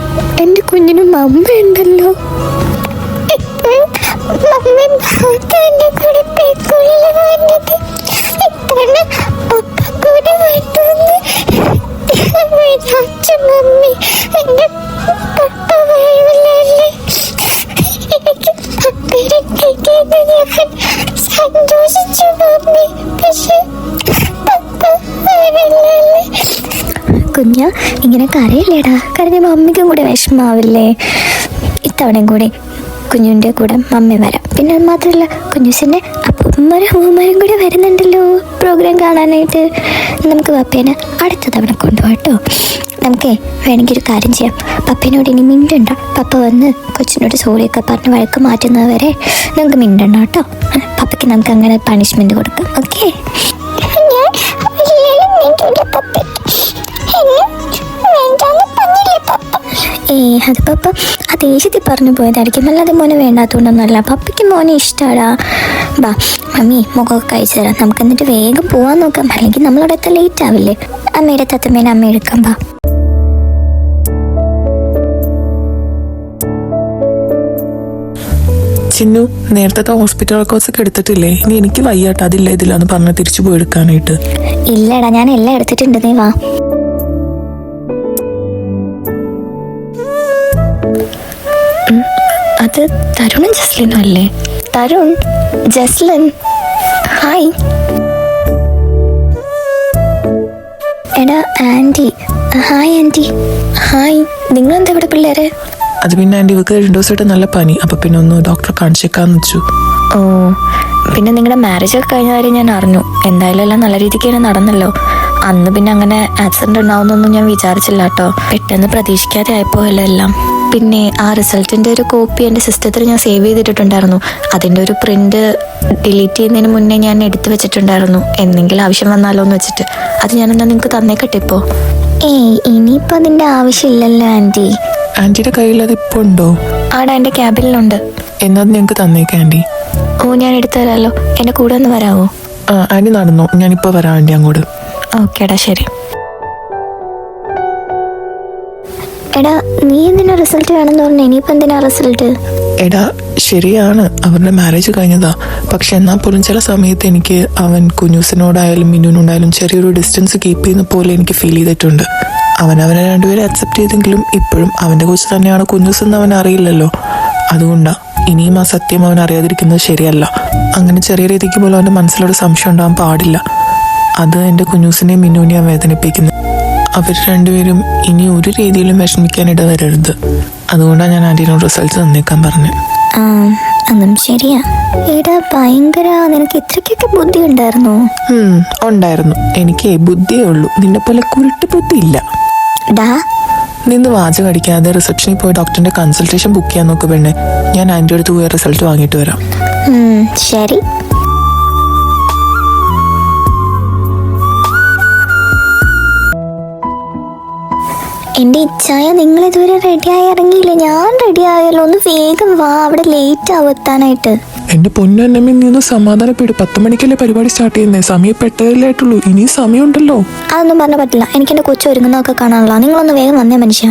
എൻ്റെ കുഞ്ഞിനും അമ്മയുണ്ടല്ലോ. മമ്മി എന്റെ കൂടെ പേക്കുള്ളിൽ വന്നത് ഇത്തവണ പപ്പ കൂടെ വന്നു. മമ്മി എന്റെ പപ്പ വരില്ലല്ലേ? എനിക്ക് പപ്പയെ കിട്ടിയത് ഞാൻ സന്തോഷിച്ചു മമ്മി. പക്ഷെ പപ്പ വരില്ലല്ലേ? കുഞ്ഞ ഇങ്ങനെ കരയില്ലേടാ, കരഞ്ഞ മമ്മിക്കും കൂടെ വിഷമാവില്ലേ? ഇത്തവണയും കൂടി കുഞ്ഞിൻ്റെ കൂടെ മമ്മി വരാം. പിന്നെ അത് മാത്രമല്ല, കുഞ്ഞൂസിൻ്റെ അപ്പൂപ്പന്മാരും അമ്മൂമ്മമാരും കൂടെ വരുന്നുണ്ടല്ലോ പ്രോഗ്രാം കാണാനായിട്ട്. നമുക്ക് പപ്പേനെ അടുത്ത തവണ കൊണ്ടുപോകാം കേട്ടോ. നമുക്ക് വേണമെങ്കിൽ ഒരു കാര്യം ചെയ്യാം, പപ്പേനോട് ഇനി മിണ്ടണ്ട. പപ്പ വന്ന് കൊച്ചിനോട് സോറിയൊക്കെ പറഞ്ഞ് വഴക്ക് മാറ്റുന്നത് വരെ നമുക്ക് മിണ്ടണ്ട കേട്ടോ. പപ്പയ്ക്ക് നമുക്ക് അങ്ങനെ പണിഷ്മെൻറ്റ് കൊടുക്കാം, ഓക്കെ? ഞാൻ ഒരിക്കലും മിണ്ടൂല പപ്പയ്ക്ക്. എന്നെ വേണ്ടാന്ന് പറഞ്ഞില്ലേ പപ്പ? അത് പപ്പ ആ ദേഷ്യത്തിൽ പറഞ്ഞു പോയതായിരിക്കും, അല്ലാതെ മോനെ വേണ്ടാത്തതുകൊണ്ടൊന്നുമല്ല. പപ്പയ്ക്ക് മോനെ ഇഷ്ടമാടാ. ബാ മമ്മി മുഖമൊക്കെ കഴിച്ചു തരാം, നമുക്ക് എന്നിട്ട് വേഗം പോകാൻ നോക്കാം, അല്ലെങ്കിൽ നമ്മളവിടെ എത്താൻ ലേറ്റ് ആവില്ലേ. അമ്മയുടെ തത്തമ്മേനെ അമ്മ എടുക്കാം. ബാ. ചിന്നു, നേരത്തെ ഹോസ്പിറ്റൽ റെക്കോർഡ്സ് ഒക്കെ എടുത്തിട്ടില്ലേ? ഇനി എനിക്ക് വയ്യാട്ട് അതില്ല ഇതില്ലാന്ന് പറഞ്ഞ് തിരിച്ചു പോയി എടുക്കാനായിട്ട്. ഇല്ലടാ, ഞാൻ എല്ലാം എടുത്തിട്ടുണ്ട്, നീ വാ. അത് തരുണും ജസ്ലിനും അല്ലേ? തരുൺ, ജസ്ലിൻ, ഹായ്. എടാ ആൻറ്റി. Hi aunty. ഹായ്. നിങ്ങളെന്താ ഇവിടെ പിള്ളേരെ? അത് പിന്നെ ആൻറ്റി ഇവർക്ക് 2 ദിവസമായിട്ട് നല്ല പനി, അപ്പൊ പിന്നെ ഒന്ന് ഡോക്ടറെ കാണിച്ചേക്കാന്ന് വെച്ചു. ഓ, പിന്നെ നിങ്ങളുടെ മാരേജ് ഒക്കെ കഴിഞ്ഞ കാര്യം ഞാൻ അറിഞ്ഞു. എന്തായാലും എല്ലാം നല്ല രീതിക്ക് തന്നെ നടന്നല്ലോ. അന്ന് പിന്നെ അങ്ങനെ ആക്സിഡന്റ് ഉണ്ടാവുന്നൊന്നും ഞാൻ വിചാരിച്ചില്ല കേട്ടോ. പെട്ടെന്ന് പ്രതീക്ഷിക്കാതെ ആയിപ്പോയല്ലോ എല്ലാം. പിന്നെ ആ റിസൾട്ടിൻ്റെ ഒരു കോപ്പി എൻ്റെ സിസ്റ്റത്തിൽ ഞാൻ സേവ് ചെയ്തിട്ടുണ്ടായിരുന്നു. അതിൻ്റെ ഒരു പ്രിൻ്റ് ഡിലീറ്റ് ചെയ്യുന്നതിന് മുന്നേ ഞാൻ എടുത്തു വെച്ചിട്ടുണ്ടായിരുന്നു, എന്തെങ്കിലും ആവശ്യം വന്നാലോ എന്ന് വെച്ചിട്ട്. അത് ഞാനെന്താ നിങ്ങൾക്ക് തന്നേക്കട്ടെ ഇപ്പോൾ? ഇനിയിപ്പോൾ അതിൻ്റെ ആവശ്യമില്ലല്ലോ ആൻറ്റി. ആൻറ്റിയുടെ കയ്യിൽ അത് ഇപ്പോൾ ഉണ്ടോ? ആടാ, എൻ്റെ ക്യാബിനിലുണ്ട്. എന്നത് ഞങ്ങൾക്ക് തന്നേക്കാം ആൻറ്റി. ഓ, ഞാൻ എടുത്തു തരാമല്ലോ. എൻ്റെ കൂടെ ഒന്ന് വരാമോ? ആൻറ്റി നടന്നോ, ഞാനിപ്പോൾ വരാം ആൻറ്റി അങ്ങോട്ട്. ഓക്കേടാ, ശരി. എടാ, നീ എന്തിനാ റിസൾട്ട് വേണമെന്ന് പറഞ്ഞു? ഇനിയിപ്പോൾ എന്തിനാ റിസൾട്ട്? എടാ ശരിയാണ്, അവരുടെ മാരേജ് കഴിഞ്ഞതാ. പക്ഷെ എന്നാൽ പോലും ചില സമയത്ത് എനിക്ക് അവൻ കുഞ്ഞൂസിനോടായാലും മിന്നുവിനോടായാലും ചെറിയൊരു ഡിസ്റ്റൻസ് കീപ്പ് ചെയ്യുന്ന പോലെ എനിക്ക് ഫീൽ ചെയ്തിട്ടുണ്ട്. അവനെ രണ്ടുപേരെ അക്സെപ്റ്റ് ചെയ്തെങ്കിലും ഇപ്പോഴും അവൻ്റെ കൊച്ചു തന്നെയാണ് കുഞ്ഞൂസ് എന്ന് അവൻ അറിയില്ലല്ലോ. അതുകൊണ്ടാണ് ഇനിയും ആ സത്യം അവൻ അറിയാതിരിക്കുന്നത് ശരിയല്ല. അങ്ങനെ ചെറിയ രീതിക്ക് പോലും അവൻ്റെ മനസ്സിലൊരു സംശയം ഉണ്ടാകാൻ പാടില്ല. അത് എൻ്റെ കുഞ്ഞൂസിനെയും മിന്നുവിനെയും വേദനിപ്പിക്കുന്നത്. അവർ രണ്ടുപേരും ഇനി ഒരു രീതിയിലും വിഷമിക്കാൻ ഇടവരരുത്. അതുകൊണ്ടാണ് ഞാൻ ആൻറ്റീനോട് റിസൾട്ട് തന്നേക്കാൻ പറഞ്ഞത്. അതും ശരിയാ. എടാ ഭയങ്കര, നിനക്ക് ഇത്രയ്ക്കൊക്കെ ബുദ്ധി ഉണ്ടായിരുന്നോ? ഉണ്ടായിരുന്നു. എനിക്ക് ബുദ്ധിയേ ഉള്ളൂ, നിന്നെ പോലെ കുരുട്ട് ബുദ്ധി ഇല്ല. ഡാ, നിന്ന് വാചകം അടിക്കാതെ റിസപ്ഷനിൽ പോയി ഡോക്ടറിന്റെ കൺസൾട്ടേഷൻ ബുക്ക് ചെയ്യാൻ നോക്ക് പെണ്ണെ. ഞാൻ ആൻറ്റി അടുത്ത് പോയി റിസൾട്ട് വാങ്ങിയിട്ട് വരാം. ശരി. എൻ്റെ ഇച്ഛായ, നിങ്ങൾ ഇതുവരെ റെഡിയായി ഇറങ്ങിയില്ലേ? ഞാൻ റെഡി ആയല്ലോ, ഒന്ന് വേഗം വാ, അവിടെ ലേറ്റ് ആവും എത്താനായിട്ട്. എൻ്റെ പൊന്നമ്മ നീ ഒന്ന് സമാധാനപ്പെടും. 10 മണിക്കല്ലേ പരിപാടി സ്റ്റാർട്ട് ചെയ്യുന്നത്. സമയം പെട്ടതല്ലേ ആയിട്ടുള്ളൂ. ഇനി സമയമുണ്ടല്ലോ. അതൊന്നും പറഞ്ഞ പറ്റില്ല. എനിക്ക് എൻ്റെ കൊച്ചു ഒരുങ്ങുന്നതൊക്കെ കാണാനുള്ള. നിങ്ങളൊന്ന് വേഗം വന്നേ മനുഷ്യ.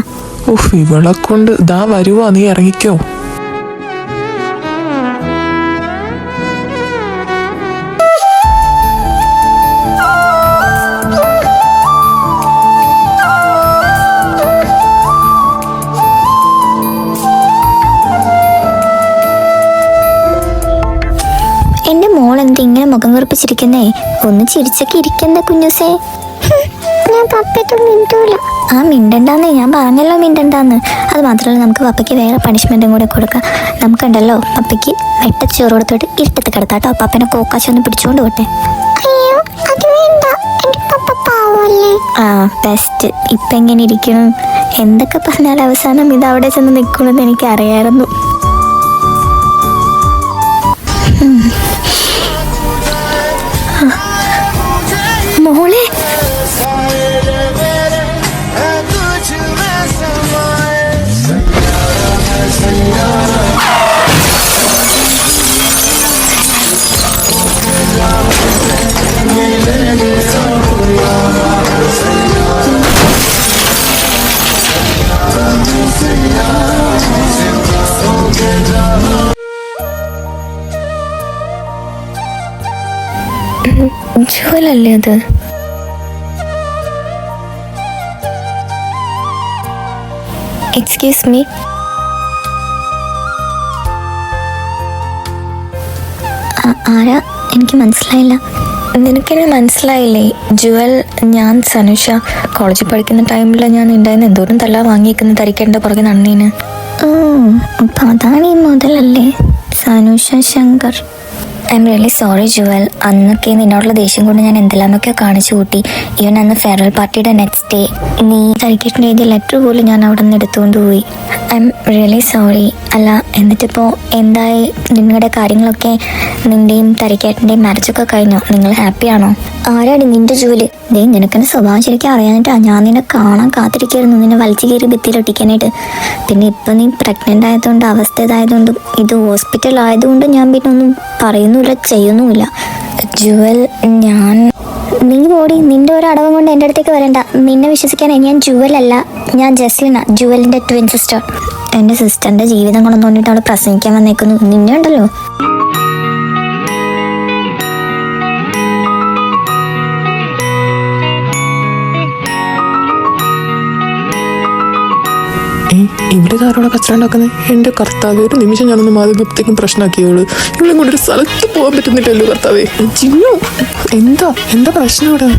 ഓഹ്, ഇവളെ കൊണ്ട് ദാ വരുവാ, നീ ഇറങ്ങിക്കോ. എൻ്റെ മോൾ എന്ത് ഇങ്ങനെ മുഖം വീർപ്പിച്ചിരിക്കുന്നേ? ഒന്ന് ചിരിച്ചൊക്കെ ഇരിക്കണ്ടേ കുഞ്ഞുസേ? ഞാൻ പപ്പയ്ക്ക് മിണ്ടൂല. ആ മിണ്ടണ്ടാന്ന് ഞാൻ പറഞ്ഞല്ലോ, മിണ്ടണ്ടാന്ന്. അത് മാത്രമല്ല, നമുക്ക് പപ്പയ്ക്ക് വേറെ പണിഷ്മെൻറ്റും കൂടെ കൊടുക്കാം. നമുക്കുണ്ടല്ലോ പപ്പയ്ക്ക് വെട്ടച്ചോറ് കൊടുത്തിട്ട് ഇരുട്ടത്ത് കിടത്താട്ടോ. പപ്പനെ കോക്കാച്ചൊന്ന് പിടിച്ചുകൊണ്ട് പോട്ടെ. അയ്യോ അത് വേണ്ട, എന്റെ പപ്പ പാവല്ലേ. ആ ബെസ്റ്റ്. ഇപ്പം എങ്ങനെ ഇരിക്കണം? എന്തൊക്കെ പറഞ്ഞാൽ അവസാനം ഇത് അവിടെ ചെന്ന് നിൽക്കണമെന്ന് എനിക്കറിയായിരുന്നു. മോളെ, ജോലല്ലേ അത്? Excuse me. ആരാ? എനിക്ക് മനസ്സിലായില്ല. നിനക്കെന്നെ മനസ്സിലായില്ലേ? ജുവൽ, ഞാൻ സനുഷ. കോളേജിൽ പഠിക്കുന്ന ടൈമിൽ ഞാൻ ഉണ്ടായിരുന്ന എന്തോരം തല്ല വാങ്ങിയിരിക്കുന്ന തരിക്കേണ്ട പുറകെ നന്നീന്. ഓ, അപ്പം അതാണ് ഈ മുതലല്ലേ? Sanusha Shankar. I am really sorry Jewel. അന്നൊക്കെ നിന്നോടുള്ള ദേഷ്യം കൊണ്ട് ഞാൻ എന്തെല്ലാമൊക്കെ കാണിച്ചു കൂട്ടി. ഈവൻ അന്ന് ഫെയർവെൽ പാർട്ടിയുടെ നെക്സ്റ്റ് ഡേ നീ തരിക്കേട്ടിന് എഴുതിയ ലെറ്റർ പോലും ഞാൻ അവിടെ നിന്ന് എടുത്തുകൊണ്ട് പോയി. I am really sorry. അല്ല, എന്നിട്ടിപ്പോൾ എന്തായി നിങ്ങളുടെ കാര്യങ്ങളൊക്കെ? നിൻ്റെയും തരിക്കേട്ടിൻ്റെയും മാരേജൊക്കെ കഴിഞ്ഞോ? നിങ്ങൾ ഹാപ്പിയാണോ? ആരാടി നിൻ്റെ ജോലി? ദേ, നിനക്കെന്നെ സ്വഭാവം ശരിക്കും അറിയാനിട്ടാ ഞാൻ നിന്നെ കാണാൻ കാത്തിരിക്കായിരുന്നു, നിന്നെ വലിച്ചു കയറി ഭിത്തിയിലൊട്ടിക്കാനായിട്ട്. പിന്നെ ഇപ്പം നീ പ്രഗ്നൻ്റ് ആയതുകൊണ്ട്, അവസ്ഥ ഇതായതുകൊണ്ടും ഇത് ഹോസ്പിറ്റൽ ആയതുകൊണ്ട് ഞാൻ പിന്നെ ഒന്നും പറയുന്നുമില്ല, ചെയ്യുന്നുമില്ല. ജുവൽ, നീ ഓടി. നിന്റെ ഒരു അടവും കൊണ്ട് എൻ്റെ അടുത്തേക്ക് വരണ്ട. നിന്നെ വിശ്വസിക്കാനായി. ഞാൻ ജുവലല്ല, ഞാൻ ജസ്ലിന, ജുവലിൻ്റെ ട്വിൻ സിസ്റ്റർ. എൻ്റെ സിസ്റ്ററിൻ്റെ ജീവിതം കൊണ്ടൊന്നും കൊണ്ടിട്ട് അവൾ പ്രസംഗിക്കാൻ വന്നേക്കുന്നു. നിന്നെ ഉണ്ടല്ലോ. ഇവിടെ ആരോടെ കച്ചറ ഉണ്ടാക്കുന്നത്? എൻ്റെ കർത്താവ്, ഒരു നിമിഷം ഞാനൊന്ന് മാധ്യമത്തേക്കും പ്രശ്നമാക്കിയോളൂ. ഇവിടെ കൊണ്ടൊരു സ്ഥലത്ത് പോകാൻ പറ്റുന്നില്ലല്ലോ കർത്താവേ. ചിന്നു, എന്താ പ്രശ്നം ഇവിടെ?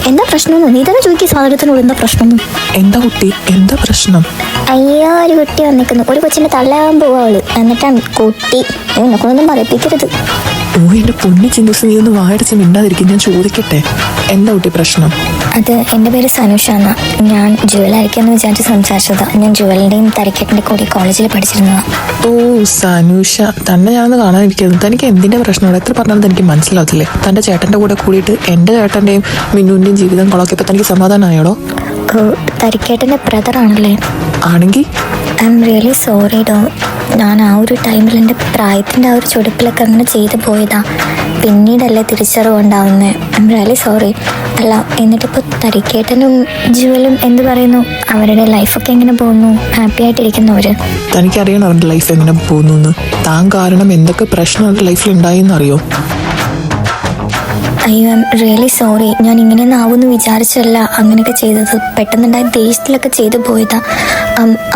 എന്താ പ്രശ്നമൊന്നും നീ തന്നെ ചോദിക്കുക. സ്വാതന്ത്ര്യത്തിനോട് എന്താ പ്രശ്നമൊന്നും? എന്താ കുട്ടി, എന്താ പ്രശ്നം? അയ്യോ, ഒരു കുട്ടി വന്നിക്കുന്നു. ഒരു കൊച്ചിൻ്റെ തള്ളയാവാൻ പോവാ അവള്. എന്നിട്ടാണ് കുട്ടി. എന്നെക്കൊണ്ടൊന്നും പറയിപ്പിക്കരുത്. ഓ, എൻ്റെ പൊന്നി ചിന്തൂസ്, നീ ഒന്ന് വായടച്ച് മിണ്ടാതിരിക്കും. ഞാൻ ചോദിക്കട്ടെ, എന്താ കുട്ടി പ്രശ്നം? അത് എൻ്റെ പേര് സനുഷ എന്നാ. ഞാൻ ജുവലായിരിക്കാമെന്ന് വിചാരിച്ച് സംസാരിച്ചതാ. ഞാൻ ജുവലിൻ്റെയും തരിക്കേട്ടിൻ്റെ കൂടി കോളേജിൽ പഠിച്ചിരുന്നതാ. ഓ സനുഷ, തന്നെ ഞാനൊന്ന് കാണാനിരിക്കുന്നു. തനിക്ക് എന്തിൻ്റെ പ്രശ്നമാണ്? എത്ര പറഞ്ഞാലും തനിക്ക് മനസ്സിലാവത്തില്ലേ? തൻ്റെ ചേട്ടൻ്റെ കൂടെ കൂടിയിട്ട് എൻ്റെ ചേട്ടൻ്റെയും മിന്നുവിൻ്റെയും ജീവിതം കൊളാക്കിയപ്പോൾ തനിക്ക് സമാധാനമായോടോ? ഓ, തരിക്കേട്ടിൻ്റെ ബ്രദറാണല്ലേ? ആണെങ്കിൽ ഐ എം റിയലി സോറി ഡോ. ഞാൻ ആ ഒരു ടൈമിൽ എൻ്റെ പ്രായത്തിൻ്റെ ആ ഒരു ചുടുപ്പിലൊക്കെ അങ്ങനെ ചെയ്തു പോയതാ. പിന്നീടല്ലേ തിരിച്ചറിവുണ്ടാവുന്നത്. I am really sorry. അല്ല, എന്നിട്ടിപ്പോൾ തരിക്കേട്ടനും ജുവലും എന്ത് പറയുന്നു? അവരുടെ ലൈഫൊക്കെ എങ്ങനെ പോകുന്നു? ഹാപ്പി ആയിട്ടിരിക്കുന്നവർ? തനിക്കറിയണം അവരുടെ ലൈഫ് എങ്ങനെ പോകുന്നു എന്ന്. താൻ കാരണം എന്തൊക്കെ പ്രശ്നം അവരുടെ ലൈഫിൽ ഉണ്ടായെന്നറിയോ? അയ്യോ, ഐ എം റിയലി സോറി. ഞാൻ ഇങ്ങനെയൊന്നും ആവുമെന്ന് വിചാരിച്ചല്ല അങ്ങനെയൊക്കെ ചെയ്തത്. പെട്ടെന്നുണ്ടായ ദേഷ്യത്തിലൊക്കെ ചെയ്തു പോയതാ.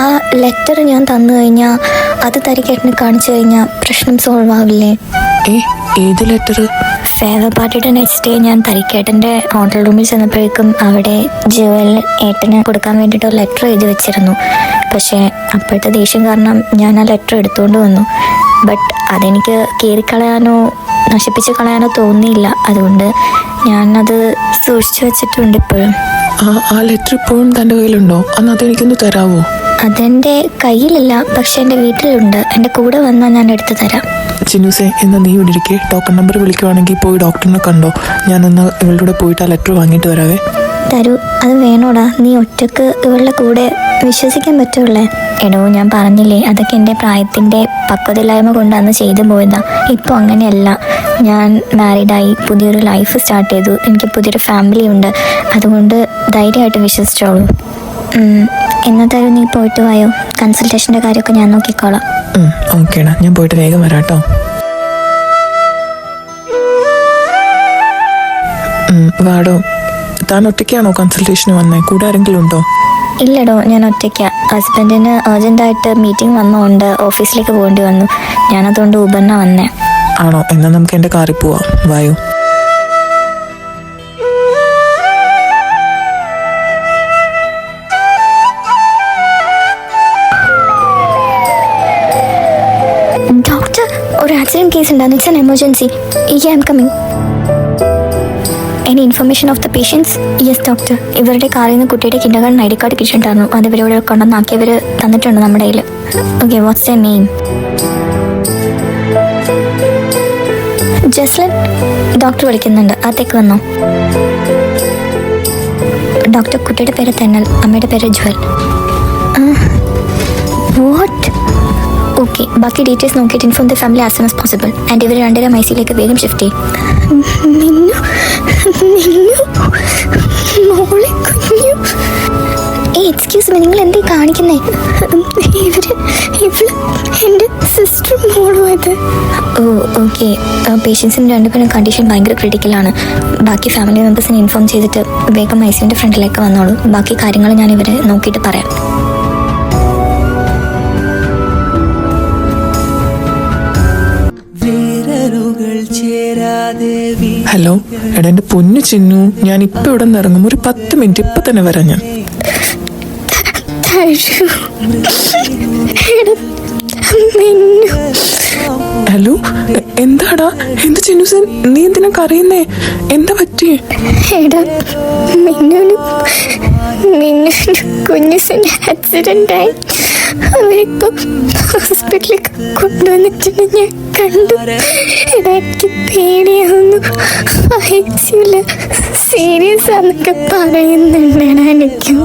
ആ ലെറ്റർ ഞാൻ തന്നു കഴിഞ്ഞാൽ, അത് തരിക്കേട്ടന് കാണിച്ചു കഴിഞ്ഞാൽ പ്രശ്നം സോൾവ് ആവില്ലേ? ഏത് ലെറ്റർ? ഫെയർവെൽ പാർട്ടിയുടെ നെക്സ്റ്റ് ഡേ ഞാൻ തരിക്കേട്ടൻ്റെ ഹോട്ടൽ റൂമിൽ ചെന്നപ്പോഴേക്കും അവിടെ ജുവൽ ഏട്ടന് കൊടുക്കാൻ വേണ്ടിയിട്ട് ഒരു ലെറ്റർ എഴുതി വെച്ചിരുന്നു. പക്ഷേ അപ്പോഴത്തെ ദേഷ്യം കാരണം ഞാൻ ആ ലെറ്റർ എടുത്തുകൊണ്ട് വന്നു. ബട്ട് അതെനിക്ക് കീറിക്കളയാനോ നശിപ്പിച്ച് കളയാനോ തോന്നിയില്ല. അതുകൊണ്ട് ഞാനത് സൂക്ഷിച്ചു വെച്ചിട്ടുണ്ട് ഇപ്പോഴും. ആ ലെറ്റർ ഇപ്പോഴും തൻ്റെ കയ്യിലുണ്ടോ? അന്ന് അതെനിക്കൊന്ന് തരാമോ? അതെൻ്റെ കയ്യിലില്ല, പക്ഷെ എൻ്റെ വീട്ടിലുണ്ട്. എൻ്റെ കൂടെ വന്നാൽ ഞാൻ എടുത്തു തരാം. ചിന്നൂസേ, എന്നാൽ നീ ഇവിടെ ഇരിക്കേ. ടോക്കൺ നമ്പർ വിളിക്കുവാണെങ്കിൽ പോയി ഡോക്ടറിനെ കണ്ടോ. ഞാനെന്നാൽ ഇവളുടെ പോയിട്ട് ആ ലെറ്റർ വാങ്ങിയിട്ട് വരാവേ. തരൂ, അത് വേണോടാ? നീ ഒറ്റക്ക് ഇവളുടെ കൂടെ വിശ്വസിക്കാൻ പറ്റുള്ളേ? എടോ, ഞാൻ പറഞ്ഞില്ലേ, അതൊക്കെ എൻ്റെ പ്രായത്തിൻ്റെ പക്വതയില്ലായ്മ കൊണ്ട് അന്ന് ചെയ്തു പോയതാ. ഇപ്പോൾ അങ്ങനെയല്ല. ഞാൻ മാരീഡായി, പുതിയൊരു ലൈഫ് സ്റ്റാർട്ട് ചെയ്തു, എനിക്ക് പുതിയൊരു ഫാമിലി ഉണ്ട്. അതുകൊണ്ട് ധൈര്യമായിട്ട് വിശ്വസിച്ചോളൂ. എന്നതായാലും നീ പോയിട്ട് വായോ. കൺസൾട്ടേഷൻ്റെ കാര്യമൊക്കെ ഞാൻ നോക്കിക്കോളാം. ഓക്കേടാ, ഞാൻ പോയിട്ട് വേഗം വരാം കേട്ടോ. വാടോ, താൻ ഒറ്റയ്ക്കാണോ കൺസൾട്ടേഷന് വന്നേ? കൂടെ ആരെങ്കിലും ഉണ്ടോ? ഇല്ലടോ, ഞാൻ ഒറ്റയ്ക്കാണ്. ഹസ്ബൻഡിന് അർജൻറ്റായിട്ട് മീറ്റിംഗ് വന്നുകൊണ്ട് ഓഫീസിലേക്ക് പോകേണ്ടി വന്നു. ഞാനതുകൊണ്ട് ഊബറിനാ വന്നേ. ആണോ? എന്നാൽ നമുക്ക് എൻ്റെ കാറിൽ പോവാം. വായോ. ഡോക്ടർ, ഒരു ആക്സിഡൻറ്റ് കേസ് ഉണ്ടായിരുന്നു. It's an emergency. I am coming. Any information of the patients? Yes doctor. ഇവരുടെ കാറിൽ നിന്ന് കുട്ടിയുടെ കിൻഡർഗാർട്ടൻ ID കാർഡ് കിട്ടിയിട്ടുണ്ടായിരുന്നു. അത് ഇവരിവിടെ കൊണ്ടുവന്നാക്കിയവർ തന്നിട്ടുണ്ട് നമ്മുടെ കയ്യിൽ. Okay, what's the name? Jasleen. Doctor വിളിക്കുന്നുണ്ട്, അകത്തേക്ക് വന്നോ. ഡോക്ടർ, കുട്ടിയുടെ പേര് തെന്നൽ, അമ്മയുടെ പേര് ജ്വൽ. വാട്ട്? ഓക്കെ, ബാക്കി ഡീറ്റെയിൽസ് നോക്കിയിട്ട് inform the family as soon as possible. And ഇവർ 2 ICUലേക്ക് വേഗം ഷിഫ്റ്റ് ചെയ്യും. എക്സ്ക്യൂസ് മീ, നിങ്ങൾ എന്തേ കാണിക്കുന്നേ? ഇവള് എൻ്റെ സിസ്റ്റർ മോളും അത്. ഓ ഓക്കെ. പേഷ്യൻസിന് 2 പേരും കണ്ടീഷൻ ഭയങ്കര ക്രിട്ടിക്കലാണ്. ബാക്കി ഫാമിലി മെമ്പേഴ്സിനെ ഇൻഫോം ചെയ്തിട്ട് വേഗം ICUവിൻ്റെ ഫ്രണ്ടിലേക്ക് വന്നോളൂ. ബാക്കി കാര്യങ്ങൾ ഞാൻ ഇവരെ നോക്കിയിട്ട് പറയാം. ഹലോ, എടാ എൻ്റെ പൊന്നു ചിന്നു, ഞാൻ ഇപ്പം ഇവിടെ നിന്ന് ഇറങ്ങും. ഒരു 10 മിനിറ്റ്, ഇപ്പം തന്നെ വരാം ഞാൻ. ഹലോ, എന്താടാ? എന്ത് ചിന്നുസൻ, നീ എന്തിനാ കരയുന്നേ? എന്താ പറ്റിയേ? എടാ, കുഞ്ഞുസിൻ്റെ ആക്സിഡൻ്റായി. അവരിപ്പം ഹോസ്പിറ്റലിലേക്ക് കൊണ്ടുവന്നിട്ടുണ്ട്. ഞാൻ കണ്ടു. ഇടയ്ക്ക് പേടിയാവുന്നു. ICUല് സീരിയസ് ആണെന്നൊക്കെ പറയുന്നുണ്ടെടാ. എനിക്കും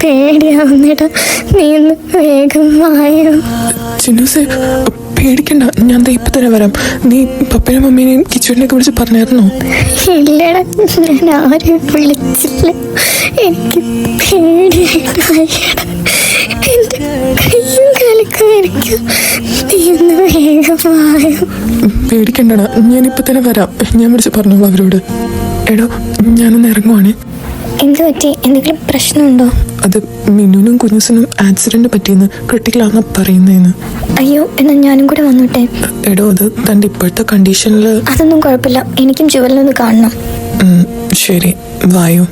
പേടിയാവുന്നടാ. നീ ഒന്ന് വേഗം വായോ. ചിന്നുസേ, പേടിക്കണ്ട, ഞാൻ ദേ ഇപ്പം തന്നെ വരാം. നീ പപ്പയും മമ്മീനെയും കിച്ചുവിനെയൊക്കെ വിളിച്ച് പറഞ്ഞായിരുന്നോ? ഇല്ലടാ, ഞാൻ ആരെയും വിളിച്ചില്ല. എനിക്ക് പേടിയായിട്ട് വയ്യടാ. എൻ്റെ കയ്യും കാലൊക്കെ വരയ്ക്കും. നീ ഒന്ന് വേഗം വായോ. പേടിക്കണ്ടടാ, ഞാനിപ്പോൾ തന്നെ വരാം. ഞാൻ വിളിച്ച് പറഞ്ഞോളൂ അവരോട്. എടോ, ഞാനൊന്ന് ഇറങ്ങുവാണേ. എന്ത് പറ്റി? എന്തെങ്കിലും പ്രശ്നമുണ്ടോ? അത് മിന്നുനും കുഞ്ഞുസിനും ആക്സിഡന്റ് പറ്റിയെന്ന്, ക്രിട്ടിക്കലാണെന്ന് പറയുന്നതെന്ന്. അയ്യോ, എന്നാൽ ഞാനും കൂടെ വന്നോട്ടെ. എടോ, അത് തൻ്റെ ഇപ്പോഴത്തെ കണ്ടീഷനിൽ. അതൊന്നും കുഴപ്പമില്ല, എനിക്കും ജുവലിനൊന്ന് കാണണം. ശരി, വായു.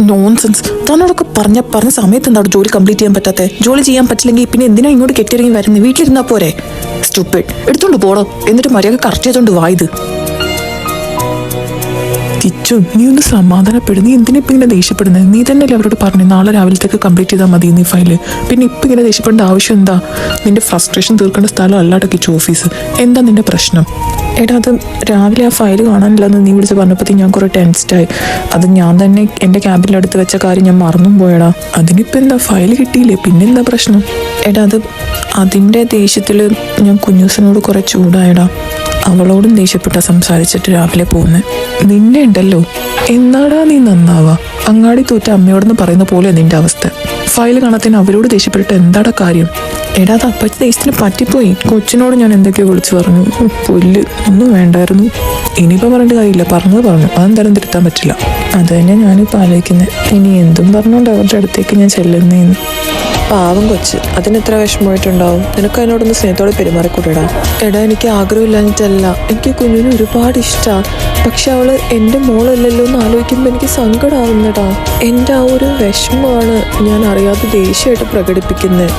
നോൺസെൻസ്. താനോടൊക്കെ പറഞ്ഞ സമയത്ത് എന്താ ജോലി കംപ്ലീറ്റ് ചെയ്യാൻ പറ്റാത്തെ? ജോലി ചെയ്യാൻ പറ്റില്ലെങ്കിൽ പിന്നെ എന്തിനാ ഇങ്ങോട്ട് കെട്ടിയിറങ്ങി വരുന്നത്? വീട്ടിലിരുന്നാ പോരെ? സ്റ്റുപ്പിഡ്. എടുത്തോണ്ട് പോടോ, എന്നിട്ട് മര്യാദ കറക്റ്റ് ചെയ്തോണ്ട് വായത്. കിച്ചു, നീ ഒന്ന് സമാധാനപ്പെടും. നീ എന്തിനാ ഇപ്പം ഇങ്ങനെ ദേഷ്യപ്പെടുന്നത്? നീ തന്നെയല്ലേ അവരോട് പറഞ്ഞു നാളെ രാവിലത്തേക്ക് കംപ്ലീറ്റ് ചെയ്താൽ മതി നീ ഫയല്. പിന്നെ ഇപ്പം ഇങ്ങനെ ദേഷ്യപ്പെടേണ്ട ആവശ്യം എന്താ? നിന്റെ ഫ്രസ്ട്രേഷൻ തീർക്കേണ്ട സ്ഥലം അല്ലാട്ടോ കിച്ചു ഓഫീസ്. എന്താ നിന്റെ പ്രശ്നം? എടാ, അത് രാവിലെ ആ ഫയൽ കാണാനില്ലെന്ന് നീ വിളിച്ച് പറഞ്ഞപ്പോഴത്തേക്ക് ഞാൻ കുറേ ടെൻസ്ഡായി. അത് ഞാൻ തന്നെ എൻ്റെ ക്യാബിലെടുത്ത് വെച്ച കാര്യം ഞാൻ മറന്നും പോയടാ. അതിനിപ്പോൾ എന്താ, ഫയൽ കിട്ടിയില്ലേ, പിന്നെന്താ പ്രശ്നം? എടാ, അതിൻ്റെ ദേഷ്യത്തിൽ ഞാൻ കുഞ്ഞൂസിനോട് കുറേ ചൂടായടാ. അവളോടും ദേഷ്യപ്പെട്ട സംസാരിച്ചിട്ട് രാവിലെ പോകുന്നത്. നിന്നെ ഉണ്ടല്ലോ, എന്നാടാ നീ നന്നാവാ? അങ്ങാടി തോറ്റ അമ്മയോടെന്ന് പറയുന്ന പോലെ നിന്റെ അവസ്ഥ. ഫയൽ കാണാത്തതിന് അവരോട് ദേഷ്യപ്പെട്ടിട്ട് എന്താടാ കാര്യം? എടാ, അത് അപ്പഴത്തെ ദേഷ്യത്തിന് പറ്റിപ്പോയി. കൊച്ചിനോട് ഞാൻ എന്തൊക്കെയോ വിളിച്ചു പറഞ്ഞു. പുല്ല്, ഒന്നും വേണ്ടായിരുന്നു. ഇനിയിപ്പോൾ പറഞ്ഞിട്ട് കാര്യമില്ല, പറഞ്ഞു അതെന്തായാലും തിരുത്താൻ പറ്റില്ല. അത് തന്നെ ഞാനിപ്പോൾ ആലോചിക്കുന്നത്. ഇനി എന്തും പറഞ്ഞുകൊണ്ട് അവരുടെ അടുത്തേക്ക് ഞാൻ ചെല്ലുന്നേന്ന്. പാവം കൊച്ച്, അതിനെത്ര വിഷമമായിട്ടുണ്ടാവും. നിനക്ക് അതിനോടൊന്ന് സ്നേഹത്തോടെ പെരുമാറിക്കൂടാ. എടാ, എനിക്ക് ആഗ്രഹമില്ലാഞ്ഞിട്ടല്ല, എനിക്ക് കുഞ്ഞിന് ഒരുപാട് ഇഷ്ടമാണ്. പക്ഷെ അവള് എൻ്റെ മോളല്ലല്ലോ എന്ന് ആലോചിക്കുമ്പോൾ എനിക്ക് സങ്കടമാവുന്നടാ. എൻ്റെ ആ ഒരു വിഷമമാണ് ഞാൻ അറിയാതെ ദേഷ്യമായിട്ട് പ്രകടിപ്പിക്കുന്നത്.